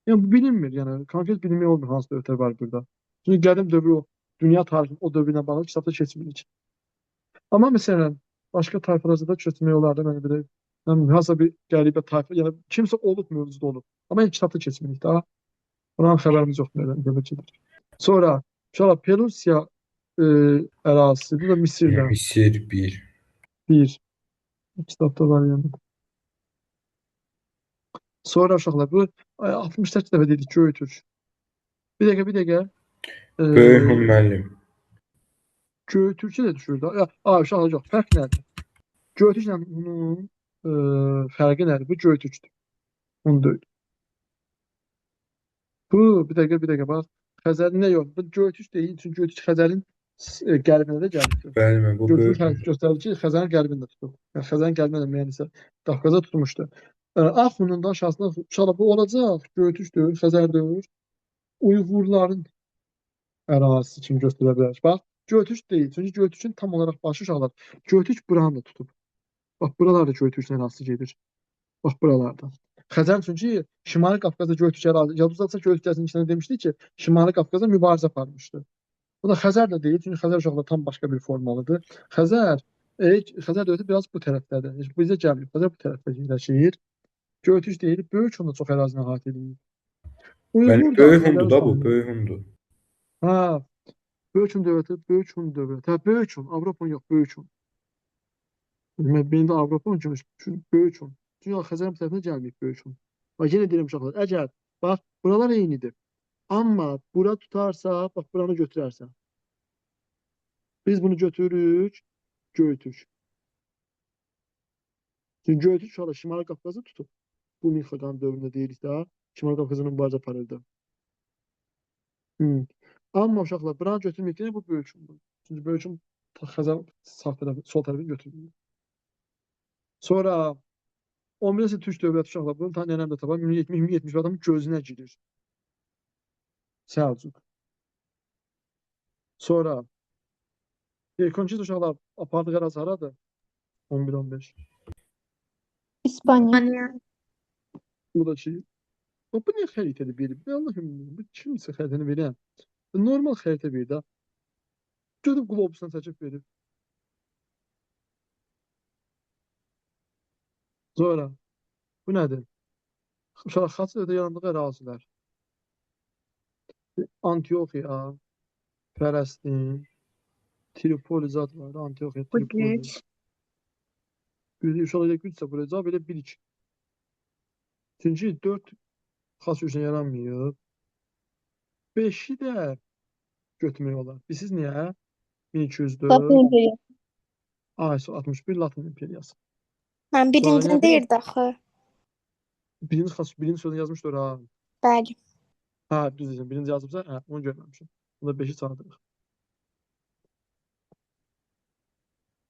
Yəni bu bilinmir, yəni konkret bilinmək olmur hansı dövlətlər var burada. Çünki qədim dövr o dünya tarixinin o dövrü ilə bağlı kitabda keçmirik. Amma məsələn başqa tayfalarda da keçmək olar da mən belə hansısa bir qəribə tayfa, yəni kimsə olub mövzuda olub. Amma yəni kitabda keçmirik daha. Bundan xəbərimiz yoxdur belə gedir. Sonra Pelusiya ərazisi, bu da Misirdə. Misir 1. 1. Kitabda var yəni. Sonra uşaqlar bu 68 dəfə dedik Göytürk. Bir dəqiqə. Böyük Hun müəllim. Göytürkə də düşür də. Uşaqlar yox, fərq nədir? Göytürklə bunun fərqi nədir? Bu Göytürkdür. Bunu deyil. Bu bir dəqiqə bax. Xəzərin nə yox? Bu Göytürk deyil, çünki Göytürk Xəzərin Qərbinə də gəlibdir. Bəli, mən bu Götürmüş böyük xəritə göstərir ki, Xəzərin qərbində tutub. Yəni Xəzərin qərbində də müəyyən isə Qafqaza tutmuşdu. Axunun da aşağısında uşaqlar bu olacaq, Göytüşdür, Xəzərdir. Uyğurların ərazisi kimi göstərə bilər. Bax, Göytüş deyil. Çünki Göytüşün tam olaraq başı uşaqlar. Göytüş buranı da tutub. Bax, buralarda Göytüşün ərazisi gedir. Bax, buralarda. Xəzər çünki Şimali Qafqazda Göytüş ərazisi. Yadınızdasə Göytüşün içində demişdik ki, Şimali Qafqazda mübarizə aparmışdı. Bu da Xəzər də deyil, çünki Xəzər uşaqlar tam başqa bir formalıdır. Xəzər dövləti biraz bu tərəfdədir. Heç bizə gəlmir. Xəzər bu tərəfdə yerləşir. Göytüş deyil, Böyük Hun da çox ərazini əhatə edir. Bəli, Uyğur da böyük hundur da bu, Ermənistan. böyük hundur. Ha, Böyük Hun dövləti, Böyük Hun dövləti. Ha, Böyük Hun, Avropa yox, Böyük Hun. Benim də Avropa Hun kimi Böyük Hun. Çünki Xəzərin bu tərəfinə gəlməyib Böyük Hun. Bax, yenə deyirəm uşaqlar, əgər, bax, buralar eynidir. Amma bura tutarsa, bax, buranı götürərsə. Biz bunu götürürük, Göytüş. Çünki Göytüş uşaqlar Şimali Qafqazı tutub. Bu Milxaqan dövründə deyirik də, Şimali Qafqazın mübarizə aparırdı. Amma uşaqlar buranı götürməyib deyək, bu Böyük Hundur. Çünki Böyük Hun Xəzər sağ tərəfi, sol tərəfini götürmür. Sonra 11 nəsil türk dövləti uşaqlar bunu tanıyan da tapar. 1070 adamın gözünə girir. Səlcuq. Sonra Konçist uşaqlar apardığı ərazi haradır? 11-15. İspaniya. Bu da şey. Bu niyə xəritədə verir? Allahım, bu kimsə xəritəni verən. Normal xəritə verir də. Götürüb qlobusdan çəkib verir. Sonra bu nədir? Uşaqlar xaç dövləti yarandığı ərazilər. Antioxiya, Fələstin, Tripoli zad var. Antioxiya, Tripoli. Qudüs. Uşaqlar gücsə buraya cavab elə 1-2. Çünki 4 xaç üçün yaranmıyor. 5-i də götürmək olar. Bilirsiniz niyə? 1204. Latin imperiyası. ISO 61 Latin imperiyası. Mən Sonra birincini nədir? deyirdi axı. Birinci sözü yazmışdır ha. Bəli. Ha, düz deyirsən. Birinci yazıbsa, hə, onu görməmişim. Bunda 5-i çağırdıq.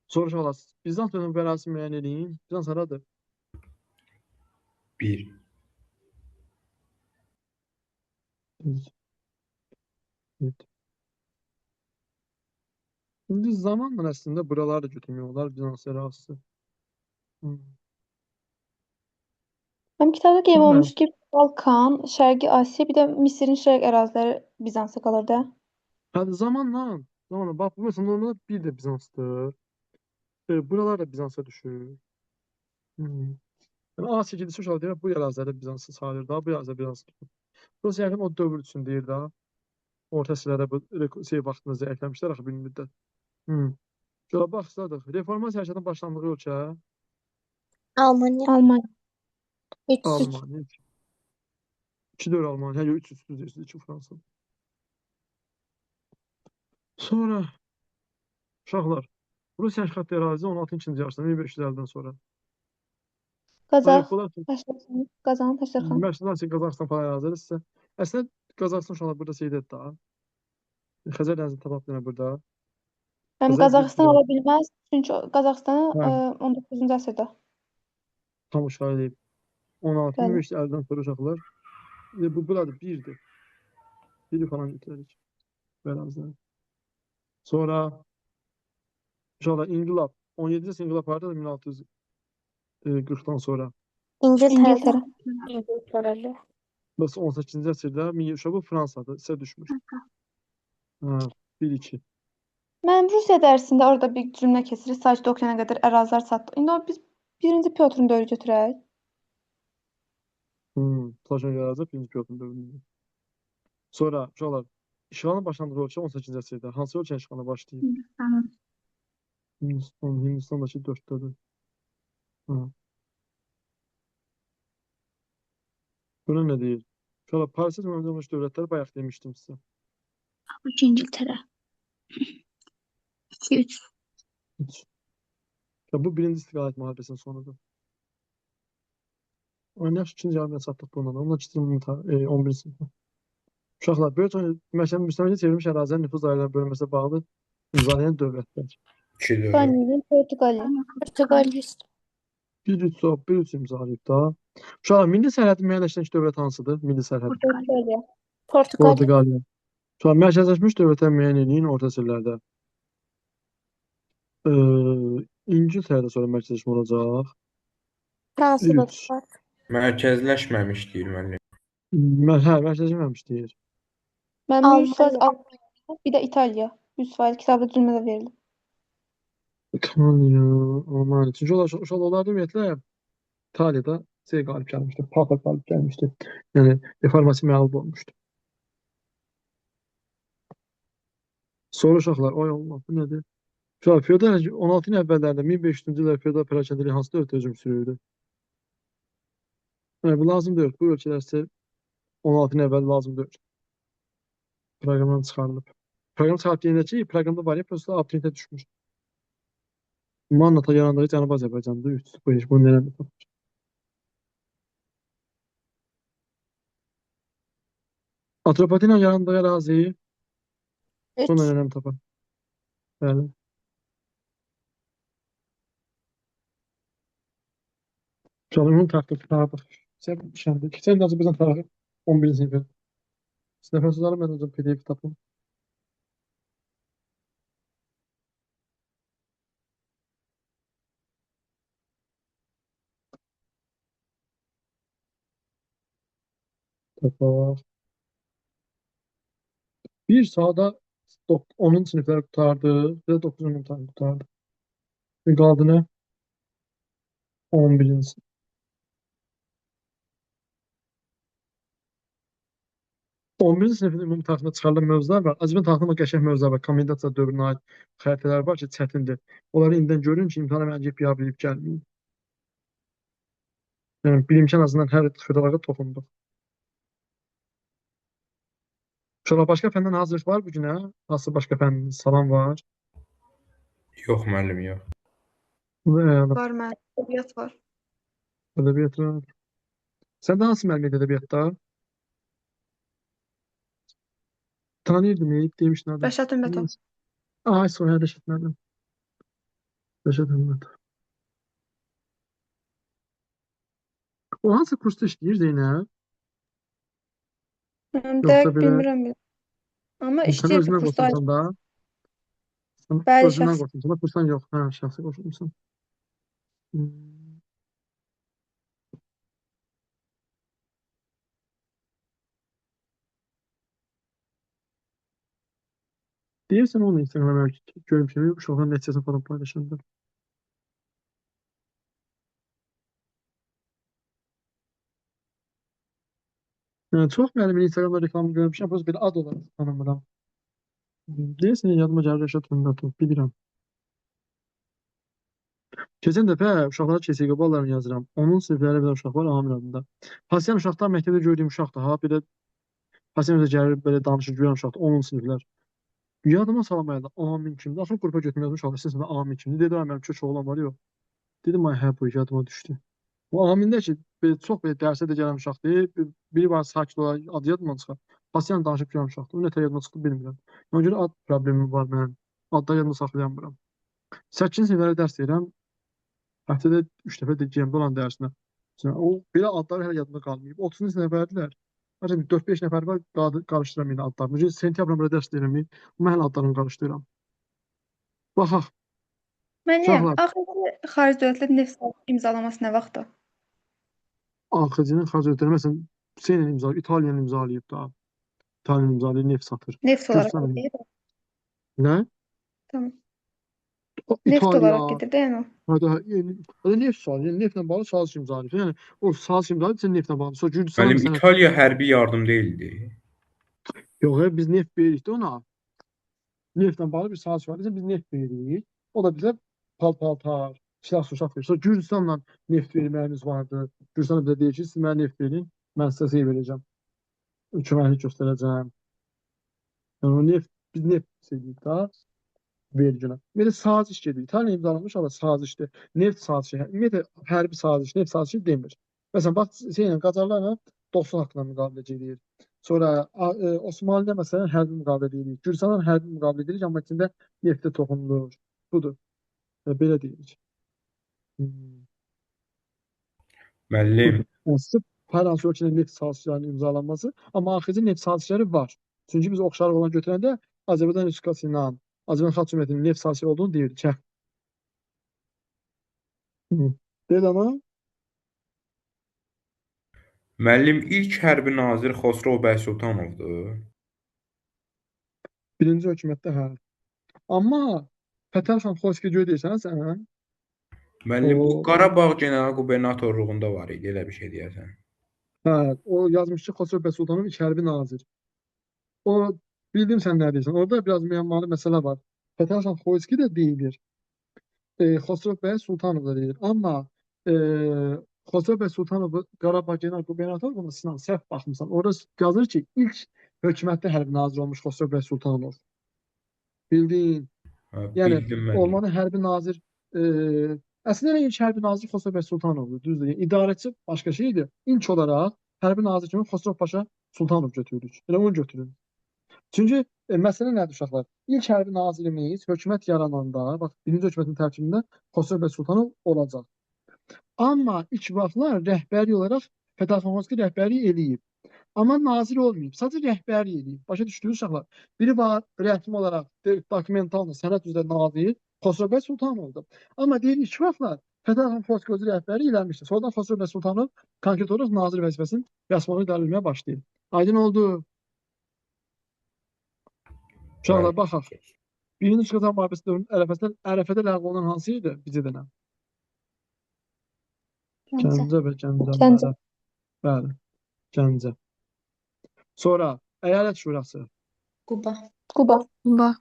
Sonra uşaqlar, Bizans dönemi ərazisi müəyyən edin. Bizans haradır? 1. Evet. İndi zamanla əslində buraları da götürmək olar Bizans ərazisi. Həm kitabda qeyd Bilmirəm. olmuş ki, Balkan, Şərqi Asiya, bir də Misirin şərq əraziləri Bizansa qalır da. Hə, zamanla, bax, bu məsələn normalda bir də Bizansdır. Buralar da Bizansa düşür. Yəni Asiya gedişi uşaq deyir, bu ərazilərdə Bizansı sayılır da, bu ərazidə Bizansı tutulur. Burası yəqin o dövr üçün deyir da. Orta əsrlərdə bu vaxtında zəifləmişlər axı bir müddət. Şöyle baxsadıq, reformasiya hərəkatının başlandığı ölkə Almaniya. Almaniya. 3. Almaniya. 2-4 Almaniya, yox 3 deyirsiniz, 2 Fransa. Sonra uşaqlar, Rusiya işğal ərazisi 16-cı əsrin 1500-lərdən sonra. Qazax, Bunlar Təşərxan, Qazan, Təşərxan. Məşhur Qazaxıstan falan əraziləri sizə. Əslində Qazaxıstan uşaqlar burada şeydədir da. Xəzər dənizini tapaq yenə burada. Həm Qazax Qazaxıstan bir- ola bilməz, çünki Qazaxıstan Hə. 19-cu əsrdə. Tam uşağı deyib. 16 Bəli. 1500-lərdən sonra uşaqlar. Buradır, birdir. Biri falan götürərik. Əraziləri. Sonra uşaqlar inqilab. 17-ci əsr inqilab hardadır 1640-dan sonra. İngiltərə. İngiltərə. Bəs 18-ci əsrdə uşağı Fransadır, isə düşmür. Hə, 1-2. Mən Rusiya dərsində orada bir cümlə keçirik, sakit okeana qədər ərazilər çatdıq. İndi biz 1-ci Pyotrun dövrü götürək. Taşan yarazı 1-ci Pyotrun dövründə. Sonra uşaqlar işğalın başlandığı ölkə 18-ci əsrdə. Hansı ölkə işğala başlayıb? Hindistandakı 4-dədir. Buna nə deyir? Uşaqlar Parisə müəyyən olmuş dövlətləri bayaq demişdim sizə. 2 İngiltərə. 2-3. Bu birinci istiqlaliyyət müharibəsinin sonudur. Yaxşı, ikinci yarımya çatdıq bundan. Onunla keçirim 11-ci sinifə. Uşaqlar, böyük məsələn, müstəmləkə çevrilmiş ərazilərin nüfuz dairələrinin bölünməsinə bağlı İmzalayan dövlətlər. 2 dövlət. İspaniya, Portuqaliya. Portuqaliya. Bir üç imzalayıb da. Uşaqlar, milli sərhədi müəyyənləşdirən iki dövlət hansıdır? Milli sərhəd. Portuqaliya. Portuqaliya. Portuqaliya. Uşaqlar, mərkəzləşmiş dövlətlər müəyyən edin orta əsrlərdə. İngiltərədə sonra mərkəzləşmə olacaq. Fransada Üç. da var. Mərkəzləşməmiş deyir müəllim. Mərkəzləşməmiş deyir. Mənim 100% Almanya. Almanya, bir də İtaliya. 100% kitabda cümlədə verilib. İtaliya, Almanya. Çünki onlar ümumiyyətlə İtaliyada qalib gəlmişdi. Papa qalib gəlmişdi. Yəni reformasiya məğlub olmuşdu. Sonra uşaqlar, ay Allah, bu nədir? Uşaqlar, feodal 16-cı əvvəllərində 1500-cü illər feodal perakəndəlik hansı dövlətdə hökm sürürdü? Yəni, bu lazım deyil. Bu ölkələr sizə 16-cı əvvəl lazım deyil. Proqramdan çıxarılıb. Proqram çıxartdığında ki, proqramda var ya, prosta abituriyyentə düşmüş. Mannata yarandığı Cənubi Azərbaycanda 3. Bu heç bunu nələr tapır. Atropatina yarandığı ərazi sonra nələr tapar. Bəli. Canımın taxtı tutardı. Sən Azərbaycan tarixi 11-ci sinifə. Sinifə sözləri mən özüm PDF tapım. Tapar. Bir sahada 10-cu sinifləri qutardı, bir də 9-cu sinifləri qutardı. Bir qaldı nə? 11-ci sinif. 11-ci sinifin ümumi taxtına çıxarılan mövzular var. Azərbaycan taxtında qəşəng mövzular var. Komendasiya dövrünə aid xəritələr var ki, çətindir. Onları indidən görün ki, imtahana mən gəlib ya bilib gəlməyim. Yəni, bilimkən azından hər xırdalığa toxunduq. Uşaqlar, başqa fəndən hazırlıq var bu günə? Hansı başqa fəndən salam var? Yox müəllim, yox. Var mənim. Ədəbiyyat var. Ədəbiyyat var. Səndə hansı müəllim idi ədəbiyyatda? Tanıyırdım, demişdin adı. Rəşad Ümmətov. Ay, sonra Rəşad müəllim. Rəşad Ümmətov. O hansı kursda işləyir Zeynəb? Dəqiq bilmirəm. Amma Sən işləyir bu özündən kursda. qoşulsan da. Sən Bəli, özündən şəxs. qoşulsan da, kursdan yox. Hə, şəxsi qoşulmuşsan. Deyirsən onu Instagram'a görmüşəm, uşaqların nəticəsini falan paylaşanda. Yəni, çox müəllimin Instagramda reklamını görmüşəm, prosta belə ad olaraq tanımıram. Deyirsən, yadıma gəlir Rəşad Ümmətov, bilirəm. Keçən dəfə uşaqlara KSQ ballarını yazıram. Onun siniflərində bir uşaq var, Amir adında. Pasiyan uşaqdan məktəbdə gördüyüm uşaqdır. Ha, belə pasiyan özə gəlir, belə danışır, görən uşaqdır, 10 siniflər. Yadıma salamaydı, Amin kimdir? Axır qrupa götürməyədim uşaqlar, sinifində Amin kimdir? Dedi, mənim kök oğlan var, yox. Dedim, ay hə, bu yadıma düşdü. O Amində ki, çox belə dərsə də gələn uşaqdır. Biri var, sakit olar, adı yadımdan çıxar. Pasiyan danışıb gələn uşaqdır. O nətə yadıma çıxdı, bilmirəm. Ona görə ad problemim var mənim. Adda yadımda saxlayamıram. 8-ci siniflərə dərs deyirəm. Həftədə 3 dəfə də GM-də olan dərsinə. O, belə adları hələ yadımda qalmayıb. 30-cu siniflərdilər. Ancaq 4-5 nəfər var, qarışdıram yine adlarını. Sentyabrın burada dərs deyirəm, mən hələ adlarını qarışdıram. Baxaq. Mənim, axırda xarici dövlətlər neft imzalaması nə vaxtdır? AXC-nin xarici dövlətləri, məsələn, Hüseynin imzalayıb, İtaliyanın imzalayıb da. İtaliyanın imzalayıb, neft satır. Neft olaraq gedir. Nə? Tamam. Neft olaraq gedir də yəni o. Neft sahəsi, yəni neftlə bağlı saziş imzalayıb. Yəni o saziş imzalayıb, sən neftlə bağlı. Sonra Gürcüstan Müəllim, İtaliya hərbi yardım deyildi. Yox, biz neft veririk də ona. Neftlə bağlı bir saziş var. Biz neft veririk. O da bizə paltar, silah-sursat verir. Sonra Gürcüstanla neft verməyimiz vardı. Gürcüstan bizə deyir ki, siz mənə neft verin, mən sizə şey verəcəm. Köməklik göstərəcəm. Yəni o neft, biz neft istəyirik da. Verginə. Belə saziş gedir. İtaliya imzalamış ama sazişdir. Neft sazişi, ümumiyyətlə hərbi saziş, neft sazişi demir. Məsələn, bax, Qacarlarla dostluq haqqında müqavilə gedir. Sonra Osmanlı'da məsələn hərbi müqavilə deyirik. Gürcüstanla hərbi müqavilə deyirik, amma içində neftə toxunulur. Budur. Belə deyirik. Müəllim, Budur. Yəni, sırf hər hansı ölkədə neft sazişlərinin imzalanması, amma axırıncı neft sazişləri var. Çünki biz oxşarlıq olan götürəndə Azərbaycan Respublikası ilə Azərbaycan Xalq Cümhuriyyətinin neft sazişi olduğunu deyirdik. Hə. Deyil ama müəllim ilk hərbi nazir Xosrov bəy Sultanovdur. birinci hökumətdə hə. Amma Fətəli xan Xoyski deyirsən sən? Müəllim, bu O Qarabağ general qubernatorluğunda var idi, elə bir şey deyəsən. hə, o yazmış ki, Xosrov bəy Sultanov ilk hərbi nazir. O bildim sən nə deyirsən. Orada biraz müəmmalı məsələ var. Fətəli xan Xoyski də deyilir. Xosrov bəy Sultanov da deyilir. Amma Xosrov bəy Sultanov Qarabağ general qubernatorluğuna Sinan səhv baxmısan. Orada yazır ki, ilk hökumətdə hərbi nazir olmuş Xosrov bəy Sultanov. Bildin. Hə, Yəni bildim müəllim. olmalı hərbi nazir əslində ilk hərbi nazir Xosrov bəy Sultanovdur, düzdür. Yəni, idarəçi başqa şeydir. İlk olaraq hərbi nazir kimi Xosrov Paşa Sultanov götürürük. Elə onu götürün. Çünki məsələ nədir uşaqlar? İlk hərbi nazirimiz hökumət yarananda, bax, birinci hökumətin tərkibində Xosrov bəy Sultanov olacaq. Amma ilk vaxtlar rəhbəri olaraq Fətəli xan Xoyski rəhbərlik eləyib. Amma nazir olmayıb, sadəcə rəhbərlik eləyib. Başa düşdünüz uşaqlar? Biri var rəsmi olaraq dokumental sənəd üzrə nazir Xosrov bəy Sultanovdur. Amma deyir ilk vaxtlar Fətəli xan Xoyski özü rəhbərlik eləmişdi. Sonradan Xosrov bəy Sultanov konkret olaraq nazir vəzifəsini rəsmi olaraq idarə etməyə başlayıb. Aydın oldu. Uşaqlar baxaq. Birinci Çıxıcan müharibəsi dövrünün ərəfədə ləğv olunan hansı idi? Bizə denən. Gəncə və Gəncə. Gəncə. Bəli. Gəncə. Sonra əyalət şurası. Quba. Quba. Bax,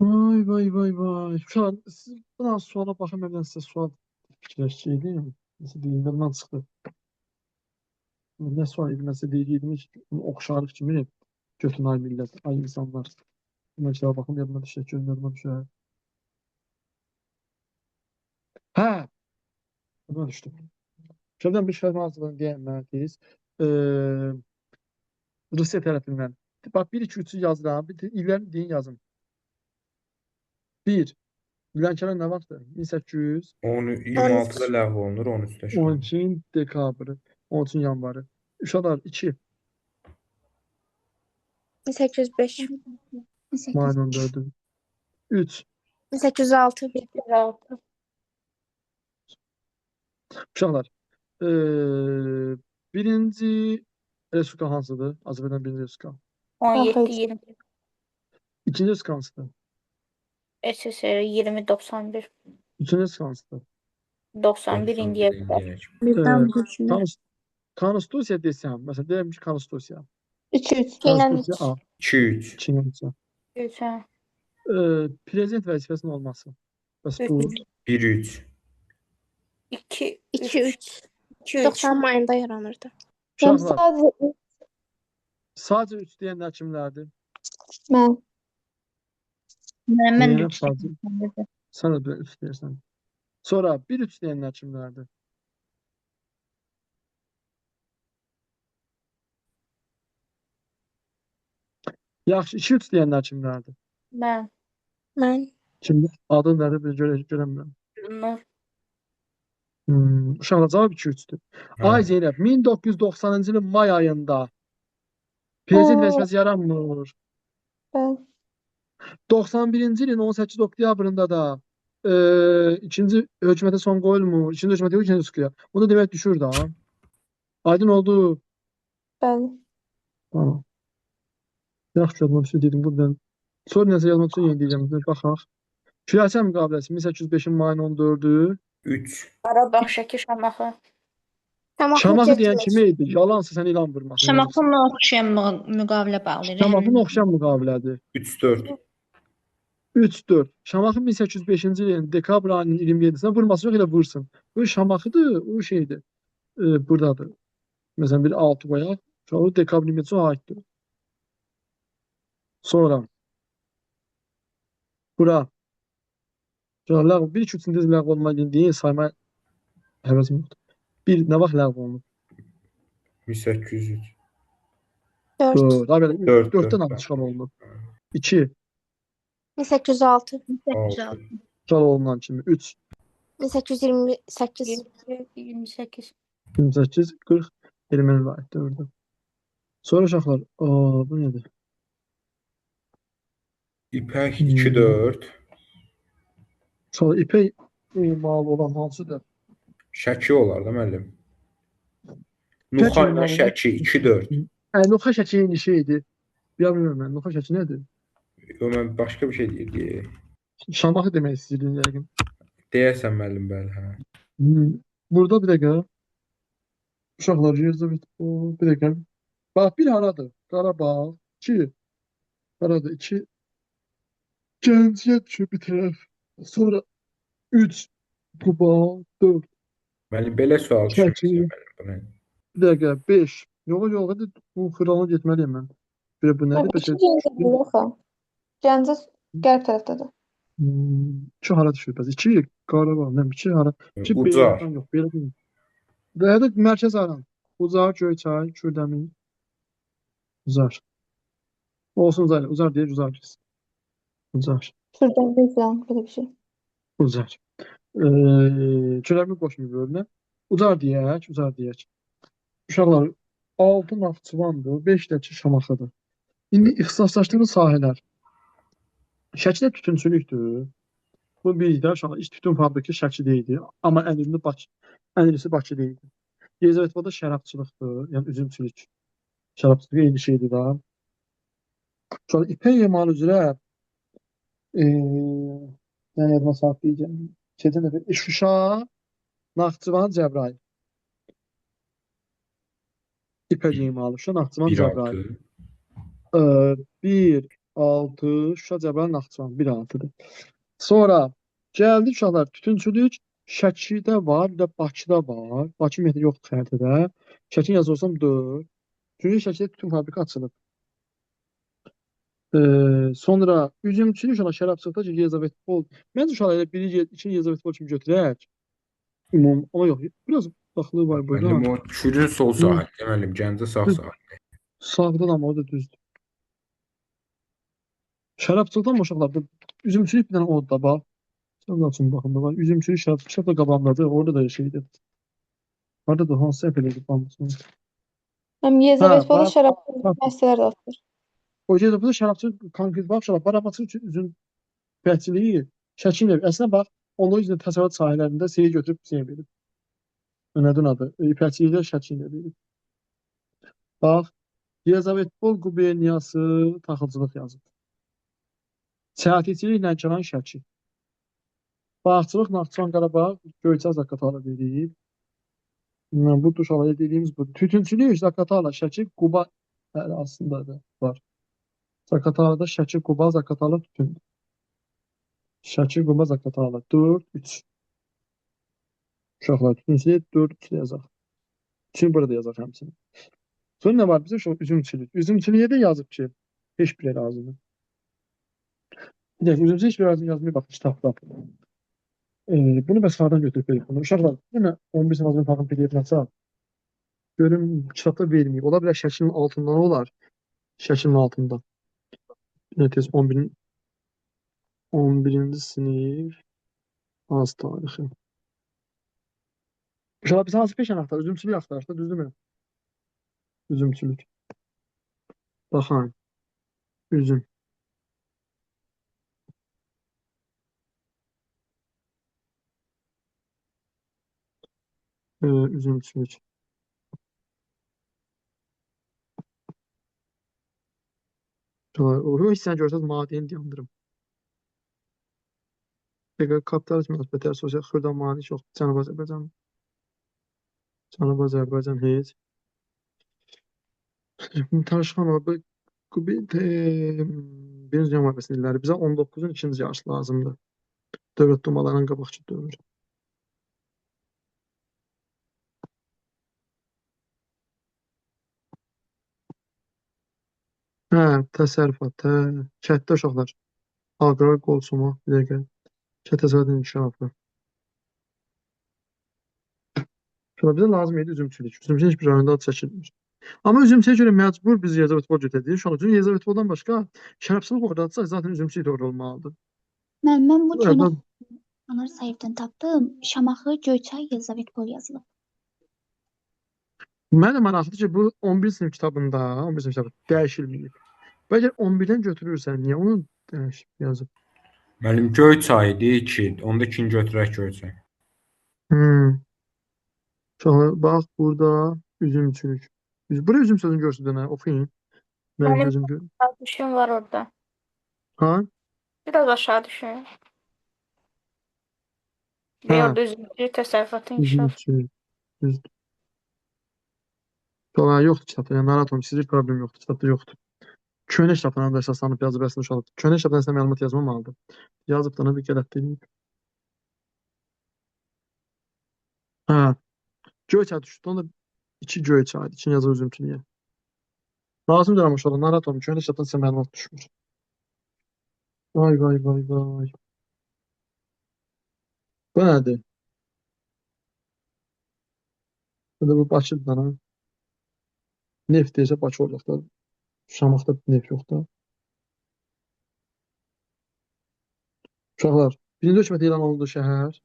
Vay vay vay vay. Uşaqlar, siz buna suala baxın, mən sizə sual fikirləşəcəydim. Nəsə deyim, yadımdan çıxdı. Nə sual idi, nəsə deyirdim ki, oxşarlıq kimi götün ay millət, ay insanlar. Buna cavab baxım, yadıma düşər, görüm yadıma düşər. Hə, yadıma düşdü. Şuradan bir şəhər hazırlığını deyənməliyiz. Rusiya tərəfindən. Bax, 1-2-3-ü yazıram, bir illərini deyin yazın. 1. Lənkəran nə vaxtdır? 1800. 26-da ləğv olunur, 13-də çıxır. 12 dekabrı, 13 yanvarı. Uşaqlar 2, 1805. mayın 14-ü. 3. 1806. Uşaqlar, birinci Respublika hansıdır? Azərbaycan birinci Respublika. 17-20. İkinci Respublika hansıdır? SSR 2091. Üçüncü Respublika hansıdır? 91 indiyə qədər. birdən gücünə. Konstitusiya desəm, məsələn, deyirəm ki, konstitusiya. 3-3. Konstitusiya A, 2-3. 2-ci. 3, hə. Prezident vəzifəsinin olması. Bəs bu 1-3. 2, 2-3. 2, 90 mayında yaranırdı. Mən uşaqlar, sadəcə sadəcə 3 deyənlər kimlərdir? mən. Mən Deyirəm sadəcə. Sən də 3 deyirsən. Sonra 1-3 deyənlər kimlərdir? Yaxşı, 2-3 deyənlər kimlərdir? mən. Mən Kimdir? Adı nədir? Bir görəmirəm. Nur. Uşaqlar, cavab 2-3-dür. Ay Zeynəb, 1990-cı ilin may ayında prezident vəzifəsi yaranmır. Bəli. 91-ci ilin 18 oktyabrında da ikinci hökumətə son qoyulmur. İkinci hökumət yox, ikinci çıxıyor. Bunu demək düşür da. Aydın oldu. Bəli. Tamam. Yaxşı, yadıma düşdü dedim buradan. Sonra nəsə yadıma düşdü, yeni deyəcəm. Baxaq. Küləşən müqaviləsi 1805-in mayın 14-ü. 3. Qarabağ, Şəki, Şamaxı. Şamaxı deyən kimi idi? Yalansa sən ilan vurmasın. Şamaxınla oxşayan müqavilə bağlayır. Şamaxın oxşayan müqavilədir. 3-4. 3-4. Şamaxı 1805-ci ilin dekabr ayının 27-sinə vurması yox, elə vursun. Bu Şamaxıdır, o şeydir. Buradadır. Məsələn, bir 6 qoyaq. O dekabr 27-sinə aiddir. Sonra bura. Bir 2-3-cü ləğv olma deyin, sayma həvəsim yoxdur. Bir nə vaxt ləğv olunub? 1803. 4. 4. Ay belə 4, 4-dən 4. çıxan olunub. 2. 1806. 6. Çıxan olunan kimi. 3. 1828. 28. 28. 40. Erməni vahid dövrdə. Sonra uşaqlar. Bu nədir? İpək Hmm. 2, 4. Sonra ipək emalı olan hansıdır? Şəki olar da müəllim. İpək Nuxa ilə emalı olan. şəki 2, 4. Nuxa şəki eyni şeydir. Bilmirəm mən. Nuxa şəki nədir? Yo, mən başqa bir şey deyirdi. Şamaxı demək istəyirdin yəqin. Deyəsən müəllim, bəli, hə. Burada bir dəqiqə. Uşaqlar Yezavit. Bir dəqiqə. Bax, bir haradır? Qarabağ. 2. Haradır? 2. Gəncə düşür bir tərəf. Sonra 3. Quba. 4. Müəllim, belə sual Şəki. düşürmüsən müəllim buna. Bir dəqiqə. 5. Yox, hadi bu xıralına getməliyim mən. Bir bu nədir? İki Gəncə deyil axı. Gəncə qərb tərəfdədir. 2 hara düşür bəs? 2 Qarabağ. Nə 2 hara? 2 Ucar. Beyləqan yox, belə deyil. Və də mərkəz aran. Ucar, Göyçay, Kürdəmir. Ucar. Olsun Ucar. Ucar deyir, Ucar kesin. Ucar. Şuradan falan belə bir şey. Ucar. Kürdəmir qoşmuyor bölünə. Ucar deyək. Uşaqlar 6 Naxçıvandır, 5 də ki Şamaxıdır. İndi ixtisaslaşdığımız sahələr. Şəkidə tütünçülükdür. Bu bilgidə uşaqlar iç tütün fabriki Şəkidə idi, amma ən ünlü Bakıda idi. Yezavitdə şərabçılıqdır, yəni üzümçülük. Şərabçılıq eyni şeydir da. Sonra ipək emalı üzrə yəni yadıma salıb deyəcəm. Şuşa, Naxçıvan, Cəbrayıl. İpək emalı Şuşa, Naxçıvan, 1, Cəbrayıl. 6. 1, 6, Şuşa, Cəbrayıl, Naxçıvan 1, 6-dır. Sonra gəldi uşaqlar tütünçülük Şəkidə var, bir də Bakıda var. Bakı ümumiyyətlə yoxdur xəritədə. Şəki yazırsam 4. Çünki Şəkidə tütün fabriki açılıb. Sonra üzümçülük uşaqlar şərabçılıqda ki Yezavetpol. Məncə uşaqlar elə 1-2 Yezavetpol kimi götürək. Ümum, amma yox. Biraz baxlığı var burada. Müəllim, o Kürün sol sahəli, müəllim, Gəncə sağ sahəli. Sağdan amma o da düzdür. Şərabçılıqdan mı uşaqlar? Üzümçülük bir dənə odda bax. Sən açın baxın da var. Üzümçülük şərabçılıq da qabağındadır. Orada da şeydir. Orada da hansı səhv elədik baxın. Həm Yezavetpolda bax, şərab bax. müəssisələr də var. O Yezavetpolda şərabçılıq konkret bax uşaqlar. Baramatçılıq üçün üzüm bəhçiliyi Şəki ilə əslində bax, onun üzrə təsərrüfat sahələrində seyir götürüb şey verir. Nədir adı? İpəkçilikdə Şəki ilə verir. Bax, Yezavetpol quberniyası taxılcılıq yazıb. Səhiyyə Lənkəran Şəki. Bağçılıq Naxçıvan Qarabağ Göyçay Zaqatala verib. Bu uşaqlar dediyimiz bu. Tütünçülük Zaqatala Şəki Quba aslında da var. Zaqatalada Şəki Quba Zaqatala tütün. Şəki Quba Zaqatala 4 3. Uşaqlar tütünçülük 4 3 yazaq. Çünki burada yazaq həmçinin. Sonra nə var bizə şu üzümçülük. Üzümçülüyə də yazıb ki, heç bir lazımdır. Bir dəqiqə üzümçülük heç bir lazım yazmaya bax kitabda. Bunu bəs hardan götürüb verib bunu? Uşaqlar, yenə 11 sınavının tapın PDF-nə açaq. Görüm kitabda verməyib. Ola bilər şəklinin altından olar. Şəklinin altında. Tez 11-ci sinif az tarixi. Uşaqlar biz hansı peşəni axtarırıq? Üzümçülük axtarırıq da, düzdürmü? Üzümçülük. Baxın. Üzüm. Üzümçülük. O hissəni görsəz maddəni yandırım. Dəqiq kapitalizm münasibətləri sosial xırda malik yox. Cənub Azərbaycan. Cənub Azərbaycan heç. Tarixan abi birinci dünya müharibəsinin illəri bizə 19-un ikinci yarısı lazımdır. Dövlət dumalarının qabaqçı dövr. Təsərrüfat, kətdə uşaqlar. Aqrar qolçuma, bir dəqiqə. Kət təsərrüfatın inkişafı. Sonra bizə lazım idi üzümçülük. Üzümçülük heç bir rayonda adı çəkilmir. Amma üzümçüyə görə məcbur biz Yezavit futbol götürdik. Uşaq üçün Yezavit futboldan başqa şərəfçilik orada atsa zaten üzümçülük də orada olmalıdır. Mən bu Evet, günü anar sayfdan tapdım. Şamaxı, Göyçay, Yelizavetpol yazılıb. Mənə də maraqlıdır ki, bu 11 sinif kitabında, 11 sinif kitabı dəyişilməyib. Və əgər 11-dən götürürsən, niyə onu dəyişib yazıb? Müəllim Göyçay idi 2. Onda 2-ni götürək Göyçay. Uşaqlar, bax burada üzümçülük. Bura üzüm sözünü görsün nə, oxuyun. Mənim Müəllim gözüm gör. aşağı düşün var orada. Ha? Biraz aşağı düşün. Ha. Ve orada üzümcülük təsərrüfatı inkişaf. Üzümçülük. Düzdür. Uşaqlar, yoxdur kitabda. Yəni, narahat olun, sizin problem yoxdur, kitabda yoxdur. Köhnə kitabdan da əsaslanıb yazıb əslində uşaqlar. Köhnə kitabdan əslində məlumat yazmamalıdır. Yazıb da ona bir qələt deyib. Hə. Göyçay düşdü. Onda 2 Göyçaydı. 2-ni yazıb üzümçülüyə. Lazım deyirəm uşaqlar, narahat olun. Köhnə kitabdan sizə məlumat düşmür. Vay vay vay vay. Bu nədir? Bu da bu Bakıdır ha. Neft deyirsə Bakı olacaq da. Şamaxda neft yox da. Uşaqlar, birinci hökumət elan olunduğu şəhər.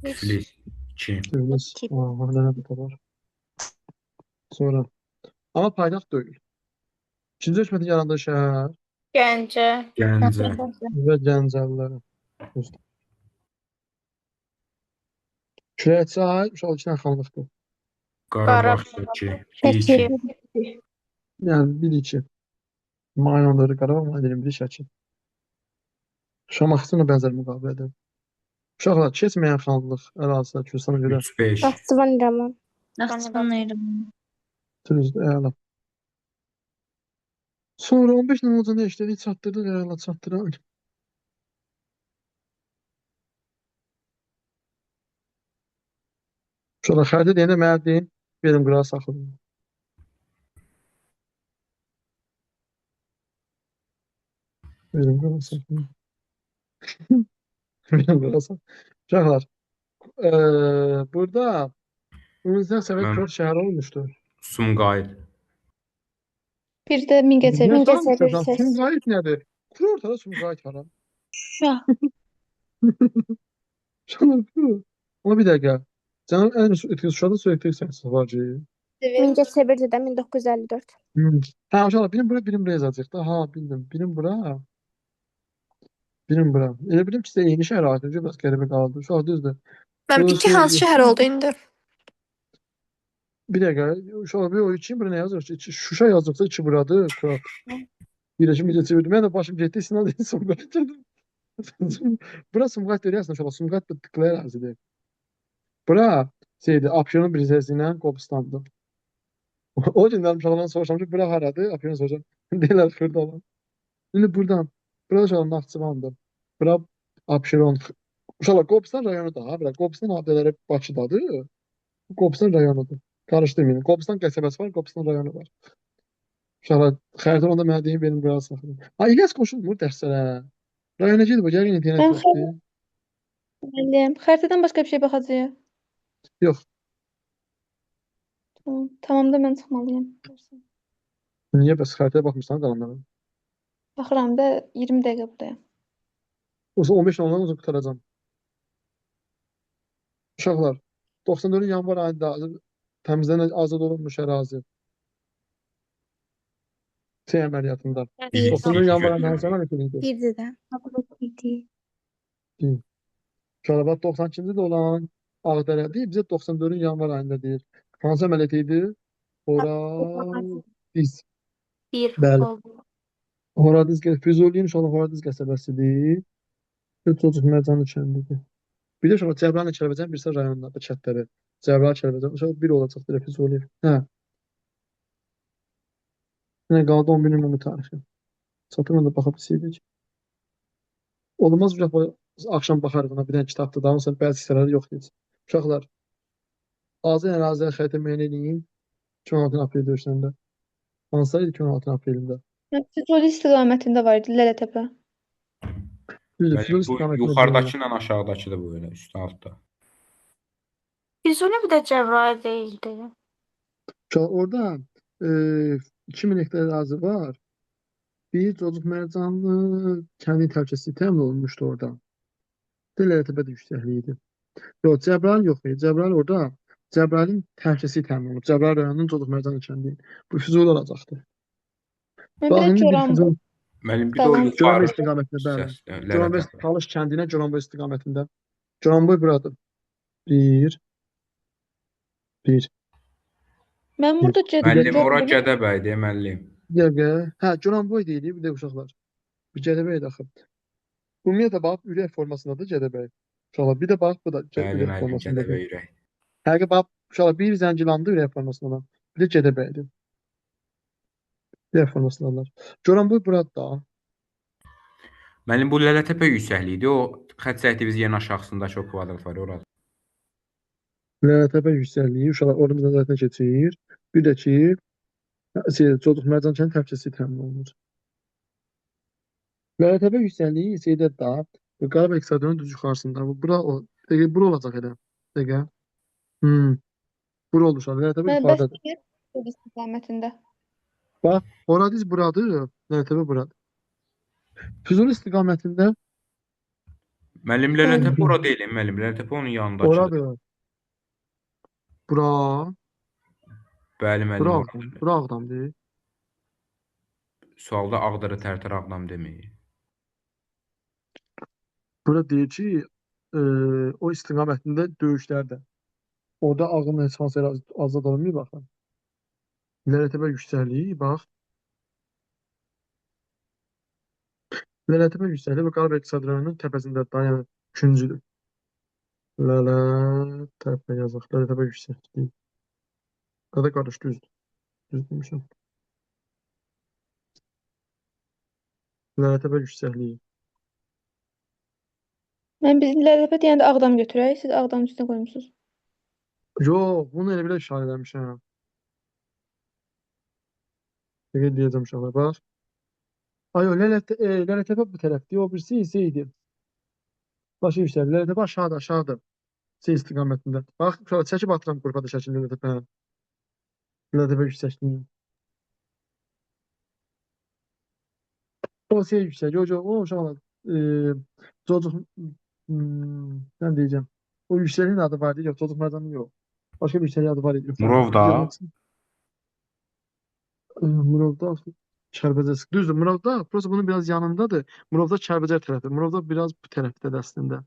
Tiflis 2. Tiflis. Hələ nə də var. Sonra. Amma paytaxt deyil. İkinci hökumətin yarandığı şəhər Gəncə. Gəncə. və Gəncəlilərə. Kürəkçay, uşaq iki dənə xanlıqdır. Qarabağ 2. 1-2. Yəni 1-2. Mayın 14-ü Qarabağ, mayın 21-i Şəki. Şamaxısına bənzər müqavilədir. Uşaqlar, keçməyən xanlıq ərazisində Kürdistana görə 3-5. Naxçıvan İrəvan. Naxçıvan İrəvan. düzdür, əla. Sonra 15 Novruzda nə işlədik, çatdırdıq, əla çatdıraq. Uşaqlar, xərcə deyəndə mənə deyin, verim qırağa saxlayın. Verim qırağa saxlayın. Verim qırağa saxlayın. Uşaqlar, burada Ümumdünya Sovet Mən- Kürd şəhəri olmuşdur. Sumqayıt. Bir də Mingəçevir. Mingəçevir səs. Sumqayıt nədir? Kurort hara, Sumqayıt hara? Şuşa. Uşaqlar, bu. Ama bir dəqiqə. Cənab ən etkili Şuşada sürekli sənsiz var ki. Mingəçevirdə də 1954. Hə, uşaqlar, birim bura, birim buraya yazacaq da. Ha, bildim. Birim bura. Birim bura. Elə bildim ki, sizə eyni şəhər aid. Necə biraz qəribə qaldı. Uşaq düzdür. Mənim Burası- iki hansı şəhər oldu indi? Bir dəqiqə. Uşaq bir o için bura nə yazır? Şuşa yazdıqsa içi buradır. Kurat. Birləşim necə çevirdim. Mən də başım getdi. Sinan dedi, Sumqayıt dedim. Bura Sumqayıt görüyorsun uşaqlar. Sumqayıt da tıklı ərazidir. Bura şeydi, Abşeron Birzəsi ilə Qobustandır. O gündən uşaqlardan soruşam ki, bura haradır? Abşeron soruşam. Deyirlər Xırdalan. İndi buradan. Burada uşaqlar Naxçıvandır. Bura Abşeron. Uşaqlar Qobustan rayonu da. Ha, bura Qobustan abidələri Bakıdadır. Qobustan rayonudur. Karışdırmayın. Qobustan qəsəbəsi var, Qobustan rayonu var. Uşaqlar xəritə onda mənə deyin, benim qırağa saxlayın. Ha, İlyas qoşulmur dərslərə. Rayona gedir bu, gəlin internet Ben yoxdur. Müəllim, xəritədən başqa bir şey baxacağıq. Yox. Tamam, tamam da mən çıxmalıyam. Niyə bəs xəritəyə baxmırsan qalanlara? Baxıram da 20 dəqiqə buradayam. Yoxsa 15 ondan uzun qutaracam. Uşaqlar, 94-ün yanvar ayında təmizlənən azad olunmuş ərazi. Şey əməliyyatında. 94-ün yanvar ayında hansı əməliyyat edildi? Birdir də. Uşaqlar, bax 92-ci də olan Ağdərə deyil, bizə 94-ün yanvar ayında deyir. Hansı əməliyyat idi? Horadiz. Bir Bəli. oldu. Horadiz, Füzuliyin uşaqlar Horadiz qəsəbəsidir. Bir çocuk Mərcanlı kəndidir. Bir də uşaqlar Cəbrayıl Kəlbəcər birsə rayonlarda, kətləri. Cəbrayıl Kəlbəcər, uşaqlar bir olacaq, bir Füzuliyin. Hə. Nə qaldı 11 ümumi tarixi. Satırla da baxıb istəyirdik. Olmaz uşaqlar, axşam baxarıq ona bir dənə kitabdır, daha sonra bəzi hissələri yox deyəcək. Uşaqlar, Azər əraziləri xəritə müəyyən edin. 2016 aprel döyüşlərində. Hansılar idi 2016 aprelində? Füzuli istiqamətində var idi, Lələtəpə. Düzdür, Müəllim, Füzuli bu istiqamətində yuxarıdakı ilə aşağıdakı da bu elə, üstə altda. Füzuli bir də Cəbrayıl deyildi. Orada 2000 hektar ərazi var. Bir Cocuq Mərcanlı kəndi təhlükəsizliyi təmin olunmuşdu orada. Lələtəpə də yüksəkliyi idi. Yox, Cəbrayıl yox idi. Cəbrayıl orada Cəbrayılın təhlükəsizliyi təmin olunub. Cəbrayıl rayonunun Cocuq Mərcanlı kəndi. Bu Füzuli olacaqdı. Mən Bax, bir indi bir Goranboy Füzuli. Müəllim, bir də o davam yuxarı Goranboy istiqamətində, bəli. hissəsində Goranboy Lələtəpə. Talış kəndinə Goranboy istiqamətində. Goranboy buradır. Bir. Mən burada Müəllim, ora Goranboy Gədəbəydir, müəllim. Bir dəqiqə. Hə, Goranboy deyilir, bir də uşaqlar. Bir Gədəbəydir axı. Ümumiyyətlə bax, ürək formasındadır Gədəbəy. Uşaqlar, bir də bax, bu da Bəli, ürək müəllim, formasındadır. Gədəbəy ürək. Həqiqi bax, uşaqlar, bir Zəngilandı ürək formasında. Bir də Gədəbəydir. Ürək formasındadır. Goranboy buradır da. Müəllim, bu Lələtəpə yüksəkliyidir. O xətt çəkdiyimiz yerin aşağısındakı o kvadrat var, oradır. Lələtəpə yüksəkliyi, uşaqlar, oradan nəzarətdən keçir. Bir də ki, Cocuq Mərcan kəndi təhlükəsizliyi təmin olunur. Lələtəpə yüksəkliyi şeydə da, Qarabağ İqtisadının düz yuxarısında. Bura o, dəqiqə, bura olacaq elə. Dəqiqə. Bura olur uşaqlar. Lələtəpə Bəs yuxarıdadır. bir istiqamətində. Bax, Horadiz buradır, Lələtəpə buradır. Füzuli istiqamətində Müəllim, Lələtəpə ora deyil, müəllim. Lələtəpə onun yanındakıdır. oradır. Bura, Bəli, müəllim, bura oradır. Ağdam, bura Ağdam deyil. Sualda Ağdərə Tərtər Ağdam deməyir. Bura deyir ki, o istiqamətində döyüşlərdə. Orada Ağdam heç hansı ərazi azad olunmuyor, baxın. Lələtəpə yüksəkliyi, bax. Lələtəpə yüksəkliyi və Qarabağ İqtisad rayonunun təpəsində dayanır, üçüncüdür. Lələtəpə yazaq, Lələtəpə yüksəkliyi. Qada qarış, düzdür. Düz demişəm. Lələtəpə yüksəkliyi. Mən biz Lələtəpə deyəndə Ağdam götürək, siz Ağdamın üstünə qoymusunuz. Yox, bunu elə belə işarə eləmişəm. Dəqiq deyəcəm uşaqlar, bax. Ay, Lələtəpə bu tərəfdir, o birisi idi. Başı yüksəkliyi, Lələtəpə aşağıdır. İstiqamətində. Bax, uşaqlar, çəkib atıram qrupada şəkil Lələtəpə. Lələtəpə yüksəkliyi. O yüksək, o uşaqlar, Cocuq, mən deyəcəm. O yüksəkliyin adı var deyil, yox, Cocuq Mərcanın yox. Başqa bir yüksəkliyin adı var deyil. Murovda. Murovda Kəlbəcər. Düzdür, Murovda, prosta bunun biraz yanındadır. Murovda Kəlbəcər tərəfdir. Murovda biraz bu tərəfdədir əslində.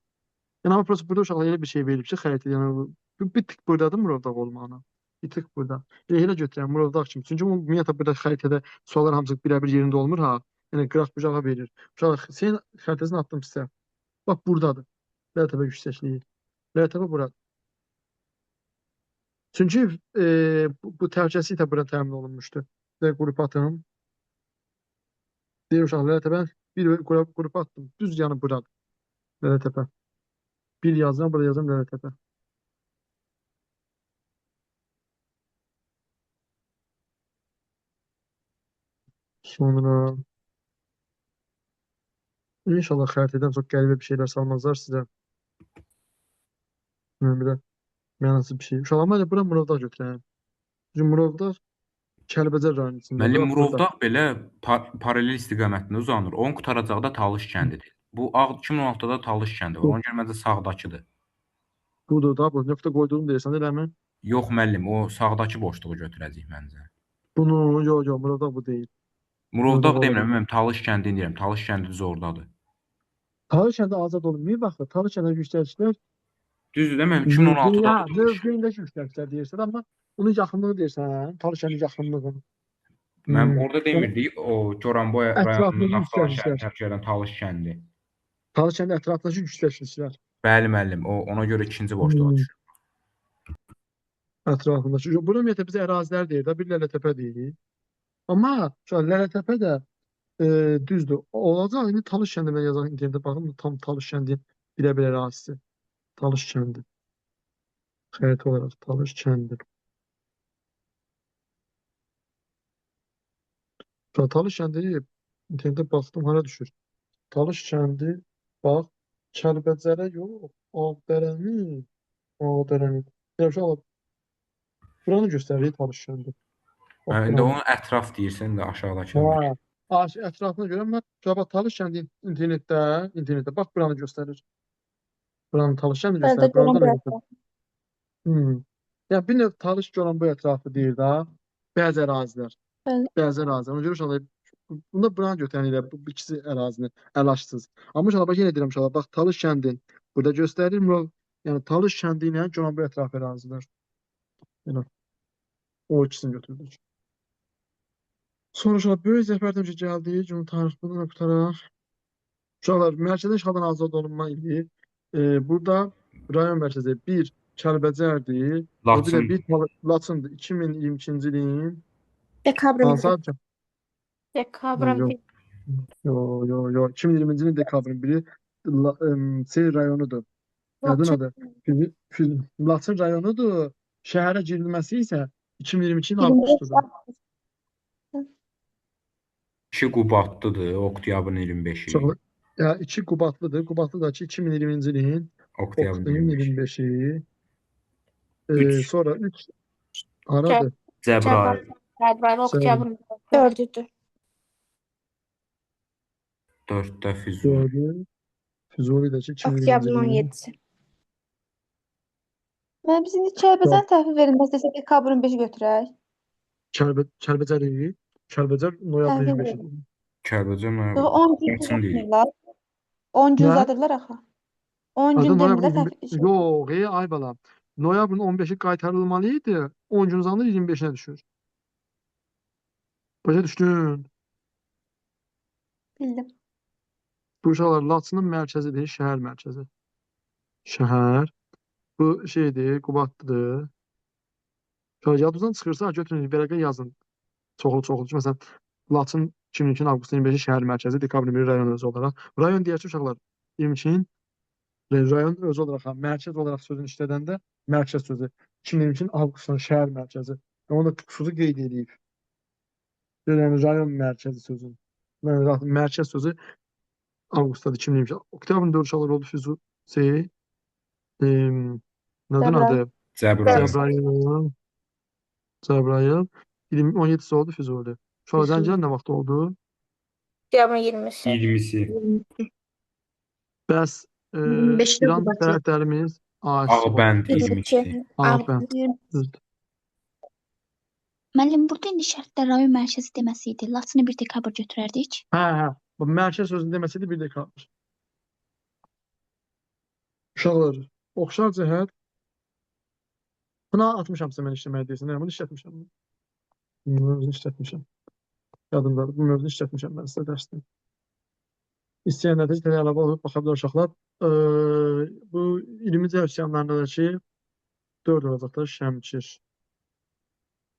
Yəni, amma prosta burada uşaqlar elə bir şey verib ki, xəritə, yəni, bir tık buradadır Murovda olmağına. Bir tık burada. Elə götürəm, Murovda kimi. Çünki ümumiyyətlə burada xəritədə suallar hamısı birəbir yerində olmur ha. Yəni, qıraq bucağa verir. Uşaqlar, senin xəritəsini atdım sizə. Bax, buradadır. Lələtəpə yüksəkliyi. Lələtəpə buradır. Çünki bu təhlükəsizlik də bura təmin olunmuşdur. Qrup atım. Deyir uşaqlar, Lələtəpə bir qrup attım. Düz yanı buradır. Lələtəpə. Bir yazıram, burada yazıram Lələtəpə. Sonra İnşallah xəritədən çox qəribə bir şeylər salmazlar sizə. Yəni, bir də mənasız bir şey. Uşaqlar, mən də bura Murovdağ götürəyəm. Çünki Murovdağ Kəlbəcər rayonunun içində. Müəllim, Bax, burada. Murovdağ belə paralel istiqamətində uzanır. Onun qurtaracaqda Talış kəndidir. Bu 2016-da Talış kəndi var. Ona görə məncə sağdakıdır. Budur da, bu nöqtə qoyduğum deyirsən, eləmi? Yox, müəllim, o sağdakı boşluğu götürəcəyik məncə. Bunu, yox, Murovdağ bu deyil. Murovdağ Murovdağ demirəm, olabilir. müəllim, Talış kəndini deyirəm. Talış kəndi düz ordadır. Talış kəndi azad olunmuyor, baxın. Talış kəndə yüksəlişlər Düzdür, müəllim, 2016-da ya, bu Talış. mövqeyindəki yüksəlişlər deyirsən, amma onun yaxınlığı deyirsən, Talış kəndi yaxınlığı. Mənim orada demirdik, o Goranboy Ətrafındakı rayonunun Naxçıvan yüksəlişlər. şəhərini tərkib edən Talış kəndi. Talış kəndi ətrafındakı yüksəlişlər. Bəli, müəllim, o ona görə ikinci boşluğa düşür. Ətrafındakı. Bura ümumiyyətlə bizə ərazilər deyir də, bir Lələtəpə deyir. Amma Lələtəpə də düzdür. Olacaq, indi Talış kəndi mən yazaq internetə baxım, tam Talış kəndi bilə-bilə ərazisi. Talış kəndi. Xəritə olaraq Talış kəndi. Talış kəndi internetə baxdım, hara düşür? Talış kəndi, bax, Kəlbəcərə yox, Ağdərəni. Yəni uşaqlar buranı göstərir Talış kəndi. Bax İndi buranı. onu ətraf deyirsən də aşağıdakı. Ha. Ətrafına görə mən uşaqlar Talış kəndi internetdə bax buranı göstərir. Buranı Talış kəndi Bəli, göstərir. görən Buranı da bu göstərir. Yəni bir növ Talış Goran bu ətrafı deyir də. Bəzi ərazilər. Bəli. Bəzi ərazilər. Ona görə uşaqlar bunda buranı götürənlər bu ikisi ərazini əlaşsız. Amma uşaqlar bax yenə deyirəm uşaqlar bax Talış kəndin burada göstərir. Yəni Talış kəndi ilə Goran bu ətrafı ərazilər. Yəni o ikisini götürdük. Sonra uşaqlar böyük zəfərdən gəldik. Cümhur tarixini qutaraq. Uşaqlar mərkəzdə işğaldan azad olunma ili. Burada rayon mərkəzi 1 Kəlbəcərdir. Bir də Laçındır. 2022-ci ilin Dekabrın hansı biri. adı? Dekabrın Yox. Yo. 2020-ci ilin dekabrın 1-i Seyir rayonudur. Adın adı. Laçın rayonudur. Şəhərə girilməsi isə 2022-ci ilin avqustudur. 2 Qubadlıdır, oktyabrın 25-i. Uşaqlar, ya 2 Qubadlıdır. Qubadlıdakı 2020-ci ilin Oktyabrın oktyabrın 25-i. 25-i. Üç. Sonra 3 haradır? Cəbrayıl. Cəbrayıl oktyabrın 4-dür. 4-də Füzuli. 4'ü. Füzuli'deki 2020-ci Oktyabrın ilin. 17-si. Mən biz indi Kəlbəzər təhvil verilməz desək dekabrın 5-i götürək. Kəlbəcəri. Kəlbəcər noyabrın Təhvil 25-i. Kəlbəcər Yox, 10 gün Laçın deyil. uzatmırlar. 10 gün Nə? uzadırlar axı. 10 Adı gün noyabrın demirlər 25. təhvil. Yox, ay balam. Noyabrın 15-i qaytarılmalı idi. 10 gün uzanır 25-ə düşür. Başa düşdün? Bildim. Bu uşaqlar Laçının mərkəzidir, şəhər mərkəzi. Şəhər. Bu şeydir, Qubadlıdır. Yadınızdan çıxırsa götürün, belə yazın. Çoxlu. Məsələn, Laçın 2002 avqustun 25-i şəhər mərkəzi, dekabrın 1 rayon özü olaraq. Rayon deyək ki, uşaqlar 22-nin rayon özü olaraq, mərkəz olaraq sözünü işlədəndə mərkəz sözü 2022-nin avqustun şəhər mərkəzi. Onu da xüsusi qeyd edib. Yəni rayon mərkəzi sözü. Mərkəz sözü avqustdadır 2022. Oktyabrın 4 uşaqlar oldu Füzuli. Nədir adı? Cəbrayıl. Cəbrayıl. 17-si oldu Füzuli. Uşaqlar Zəngilən nə vaxt oldu? oktyabrın 20-si. 20-si. Bəs İran tərəflərimiz Ağbənd 22-si. Ağbənd. Düzdür. Müəllim, burada indi şərtdə rayon mərkəzi deməsi idi. Laçını 1 dekabr götürərdik. Hə. Bu mərkəz sözünü deməsəydi 1 dekabr. Uşaqlar, oxşar cəhət. Buna atmışamsa mən işləməyə deyirsən. Bunu işlətmişəm. Bunu işlətmişəm. Yadımdadır. Bu mövzunu işlətmişəm mən sizə dərsdə. İstəyən nəticələrə əlavə olub baxa bilər uşaqlar. Bu 20-ci üsyanlarındakı 4 olacaqlar Şəmkir.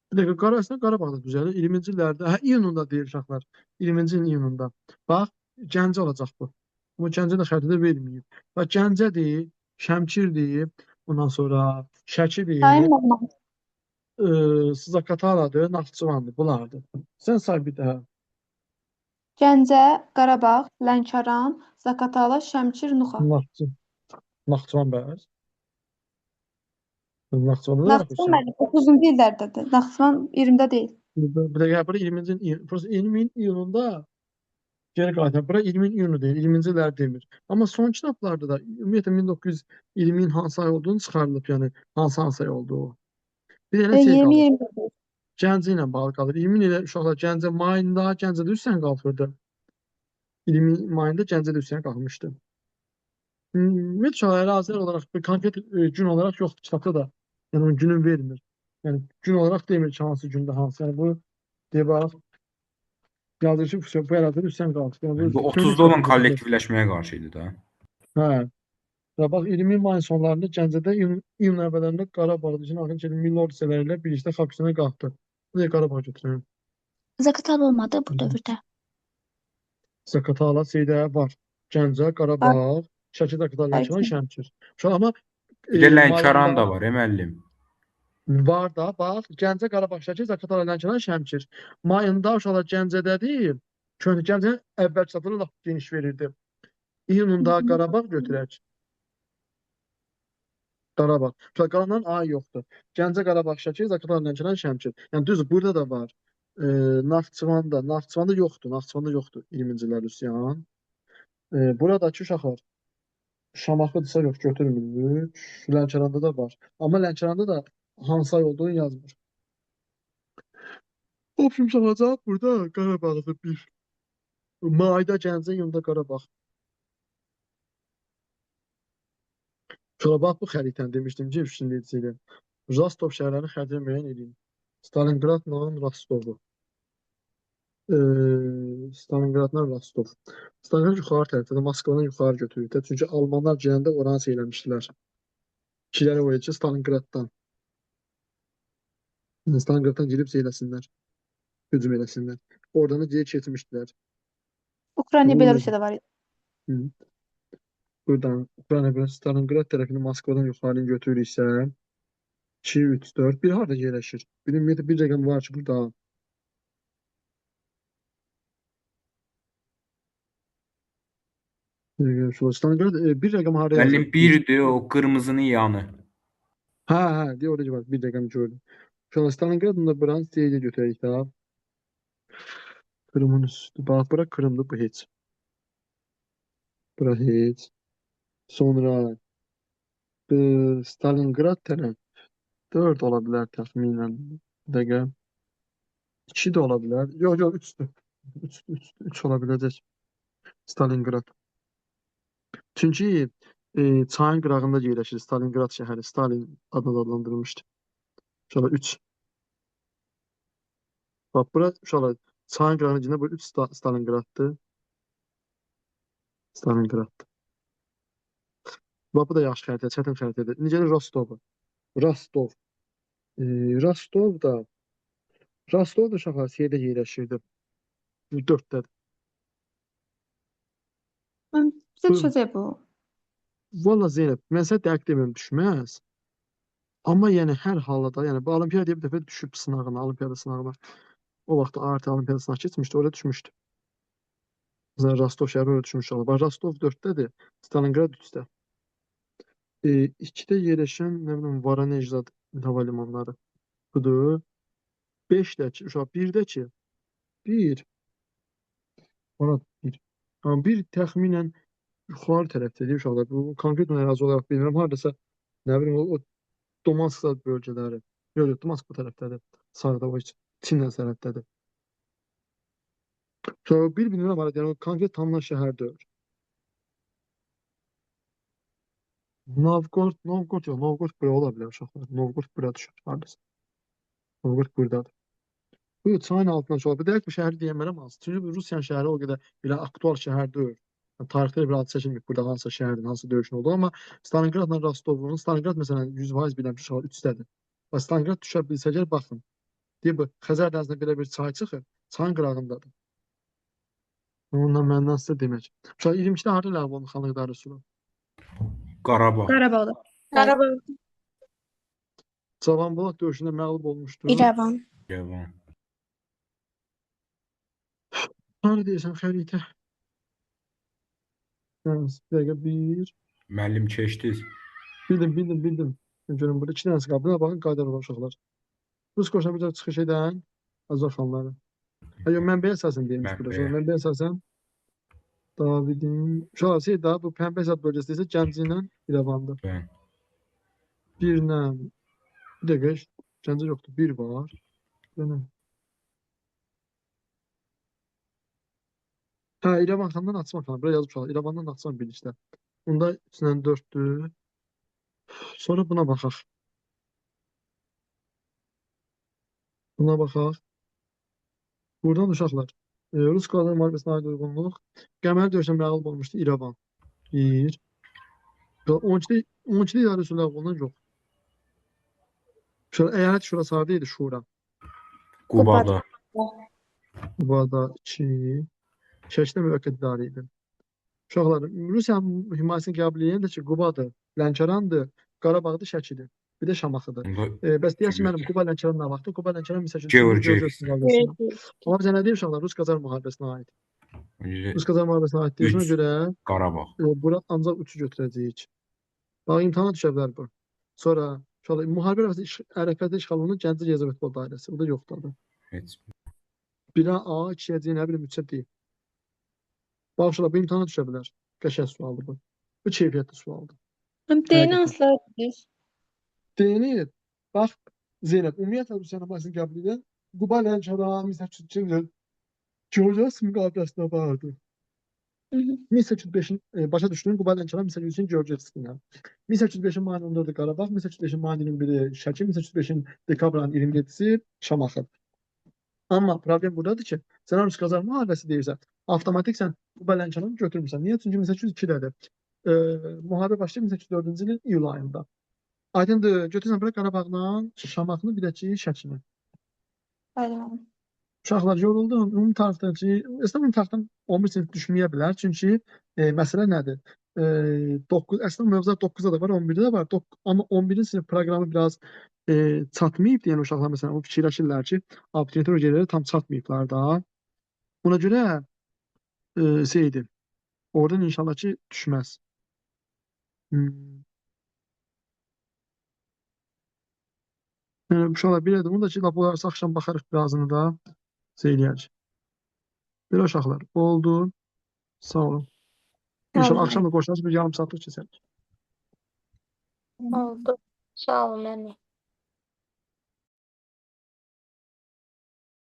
Bir dəqiqə, Qarabağda Qarabağda düzəlir. 20-ci illərdə, iyununda deyir uşaqlar. 20-ci ilin iyununda. Bax, Gəncə olacaq bu. Bu Gəncə də xəritədə verməyib. Bax, Gəncədir, Şəmkirdir, ondan sonra Şəkidir, Sayın Norman. Zaqataladır, Naxçıvandır, bunlardır. Sən say bir daha. Gəncə, Qarabağ, Lənkəran, Zaqatala, Şəmkir, Nuxa. Naxçıvan bəs. Naxçıvanda da Naxçıvan mənim 30-cu illərdədir. Naxçıvan 20-də deyil. Bir dəqiqə, bura 20-in iyununda geri qayıtır. Bura 20-in iyunu deyil, 20-ci illər demir. Amma son kitablarda da ümumiyyətlə 1920-in hansı ay olduğunu çıxarılıb, yəni hansı ay olduğu. Bir elə şey qalır. 20-20. Gəncə ilə bağlı qalır. 20 ilə uşaqlar Gəncə mayında, Gəncədə üsyan qalxırdı. 20 mayında Gəncədə üsyan qalxmışdı. Ümumiyyətlə ərazilər olaraq, bir konkret gün olaraq yoxdur kitabda da. Yəni onun günü vermir. Yəni gün olaraq demir ki, hansı gündə hansı. Yəni bu deyə bax yazır ki, bu ərazidə üsyan qalxdı. Yəni Bu 30-da olan kollektivləşməyə qarşı idi da. Hə. Və bax 20 mayın sonlarında Gəncədə iyun əvvəllərində Qarabağda üçün axın milli orduları ilə birlikdə xalq üsyana qalxdı. Bu da Qarabağ götürür. Zaqatala olmadı bu dövrdə. Zaqatala şeydə var. Gəncə, Qarabağ, Şəki, Zaqatala, Lənkəran, Şəmkir. Amma Bir də Lənkəran da var, müəllim. Var da, bax, Gəncə, Qarabağ, Şəki, Zaqatala, Lənkəran, Şəmkir. Mayında uşaqlar Gəncədədir. Gəncə əvvəl çatırı lap geniş verirdi. İyununda Qarabağ götürək. Qarabağ. Qalanların A yoxdur. Gəncə, Qarabağ, Şəki, Zaqatala, Lənkəran, Şəmkir. Yəni düzdür, burada da var. Naxçıvanda yoxdur. Naxçıvanda yoxdur 20-ci illər üsyan. Buradakı uşaqlar Şamaxıdırsa yox, götürmürük. Lənkəranda da var. Amma Lənkəranda da hansı ay olduğunu yazmır. Obşim cavab burada Qarabağdır bir. Mayda Gəncə, iyunda Qarabağ. Bax bu xəritəni demişdim ki, üstündə Rostov şəhərlərini xəritə müəyyən edin. Stalingradla Rostovu. Stalingradla Rostov. Stalingrad yuxarı tərəfdə, Moskvadan yuxarı götürür. Çünki Almanlar gələndə oranı eləmişdilər. İkiləri o ki, Stalingraddan. Stalingraddan girib eləsinlər. Hücum eləsinlər. Oradan da geri keçmişdilər. Ukrayna, Oo. Belarusiyada var idi. Hı. Buradan Ukrayna Stalingrad tərəfini Moskvadan yuxarı götürürüksə 2, 3, 4. Bir harda yerləşir? Ümumiyyətlə bir rəqəm var ki, burada. Stalingrad bir rəqəm harda yazır? Müəllim 1-dir, o qırmızının yanı. Hə, deyə orada var. Bir rəqəm gördüm. Şu an Stalingradın da buranı C-yə götürək də. Kırımın üstü. Bax, bura Kırımdır, bu heç. Bura heç. Sonra Stalingrad tərəf 4 ola bilər təxminən. Bir dəqiqə. 2 də ola bilər. Yox, 3-dür. 3 ola biləcək. Stalingrad. Çünki çayın qırağında yerləşir Stalingrad şəhəri. Stalin adına adlandırılmışdı. Şöyle 3. Bax, bura uşaqlar çayın qırağının içində bu 3 Stalingraddır. Stalingraddır. Bax, bu da yaxşı xəritə, çətin xəritədir. İndi gəlir Rostov'a. Rostov. Rostov da uşaqlar şeydə yerləşirdi. 4-dədir. Bizə düşəcək bu. Valla Zeynep, mən sənə dəqiq demirəm düşməz. Amma yəni hər halda da, yəni bu olimpiyadaya bir dəfə düşüb sınağına, olimpiyada sınağına. O vaxt ART olimpiyada sınağı keçmişdi, oraya düşmüşdü. Məsələn, Rostov şəhəri oraya düşmüş olub. Bax, Rostov 4-dədir, Stalingrad 3-də. 2-də yerləşən, nə bilim, Voronezh hava limanları. Budur. 5-dəki, uşaq 1-dəki 1. Orada 1. Amma 1 təxminən yuxarı tərəfdədir uşaqlar. Bu konkret ərazi olaraq bilmirəm. Hardasa, nə bilim, o Domansk bölgələri. Yox, Domansk bu tərəfdədir. Sağda o Çinlə sərhəddədir. Sonra bir bilmirəm, yəni o konkret tanınan şəhər deyil. Novgorod bura ola bilər uşaqlar. Novgorod bura düşür hardasa. Novgorod buradadır. Bu çayın altından çox. Bir dəqiq bu şəhəri deyəmərəm az. Çünki bu Rusiyanın şəhəri o qədər belə aktual şəhər deyil. Yəni, tarixdə bir adı çəkilmir burada hansı şəhərin, hansı döyüşün olduğu, amma Stalingradla Rostovun, Stalingrad məsələn 100% bilirəm ki, uşaqlar 3-dədir. Və Stalingrad düşə bilsəgər baxın. Deyir bu Xəzər dənizində belə bir çay çıxır, çayın qırağındadır. Ondan məndən sizə demək. Uşaq 22-də harda ləğv olundu Xanlıq İdarə Üsulu? Qarabağ. Qarabağda. Qarabağ. Cavanbolaq döyüşündə məğlub olmuşdu. İrəvan. Yavan. Harada deyirsən xəritə? Bir dəqiqə 1. Müəllim keçdiniz. Bildim. Görün burada 2 dənəsi qaldı. Buna baxın qaydar olan uşaqlar. Rus qoşuna bir çıxış edən Azərxanları. Yox, mənbəyə əsasən deyilmiş burada. Sonra mənbəyə əsasən Davidin... Uşaqlar, daha bu Pənbə Əsad bölgəsi isə Gəncə ilə İrəvandır. Bəli. 1-lə... Bir dəqiqə, Gəncə yoxdur. 1 var. Yəni... Hə, İrəvan xandan Naxçıvan xanı. Buraya yazıb uşaqlar. İrəvandan Naxçıvan birlikdə. Bunda 3-lə 4-dür. Sonra buna baxaq. Buradan uşaqlar. Rus qadın müharibəsinə aid uyğunluq. Qəməli döyüşdə məğlub olmuşdu İrəvan. 1. 12-də idarə üsulü ləğv olunan yox. Əyalət şurası harada idi? Şura. Qubada. Qubada 2. Şəkidə müvəqqəti idarə idi. Uşaqlar, Rusiyanın himayəsini qəbul edən də ki, Qubadır, Lənkərandır, Qarabağdır, Şəkidir. Bir də Şamaxıdır. Bəs deyəsin mənim Quba Lənkəran nə vaxtdır? Quba Lənkəran 1800 Amma bizə nə deyir uşaqlar? Rus-Qazar müharibəsinə aid. Rus-Qazar müharibəsinə aid deyilsinə görə Qarabağ. bura ancaq 3-ü götürəcəyik. Bax, imtahana düşə bilər bu. Sonra uşaqlar müharibə ərəfədə işğal olunan Gəncə Gəncə futbol dairəsi. Bu da yoxdur. Heç. 1-ə A, 2-yə C, nə bilim 3-ə D. Bax uşaqlar bu imtahana düşə bilər. Qəşəng sualdır bu. Bu keyfiyyətli sualdır. D-ni Həqiqətən. hansılara bilir? D-ni bax Zeynəb, ümumiyyətlə Rusiyanın başını qəbul edən Quba Lənkəran 1802-ci il Georgios müqaviləsinə vardı. 1805-in başa düşdüyün Quba Lənkəran 1803-cü Georgios'una. 1805-in mayın 14-ü Qarabağ, 1805-in mayın 21-i Şəki, 1805-in dekabrın 27-si Şamaxı. Amma problem buradadır ki, sən Rus Qazar müharibəsi deyirsən, avtomatik sən Quba Lənkəranı götürmürsən. Niyə? Çünki 1802-dədir. Müharibə başlayıb 1804-cü ilin iyul ayında. Aydındır, götürsən bura Qarabağdan Şamaxını bir də ki Şəkini. Bəli. Uşaqlar yoruldu. Ümumi tarixdən ki, əslində tarixdən 11 sinif düşməyə bilər. Çünki məsələ nədir? 9 əslində mövzular 9-da da var, 11-də də var. Amma 11-ci sinif proqramı biraz çatmayıb deyən uşaqlar məsələn o fikirləşirlər ki, abituriyent öyrənciləri tam çatmayıblar da. Ona görə şeydir. Oradan inşallah ki düşməz. Uşaqlar bir də onu da ki, lap olarsa axşam baxarıq birazını da eləyərik. Belə uşaqlar oldu. Sağ olun. İnşallah akşam da qoşarız bir yarım saatlıq keçərik. Oldu. Sağ olun, müəllim.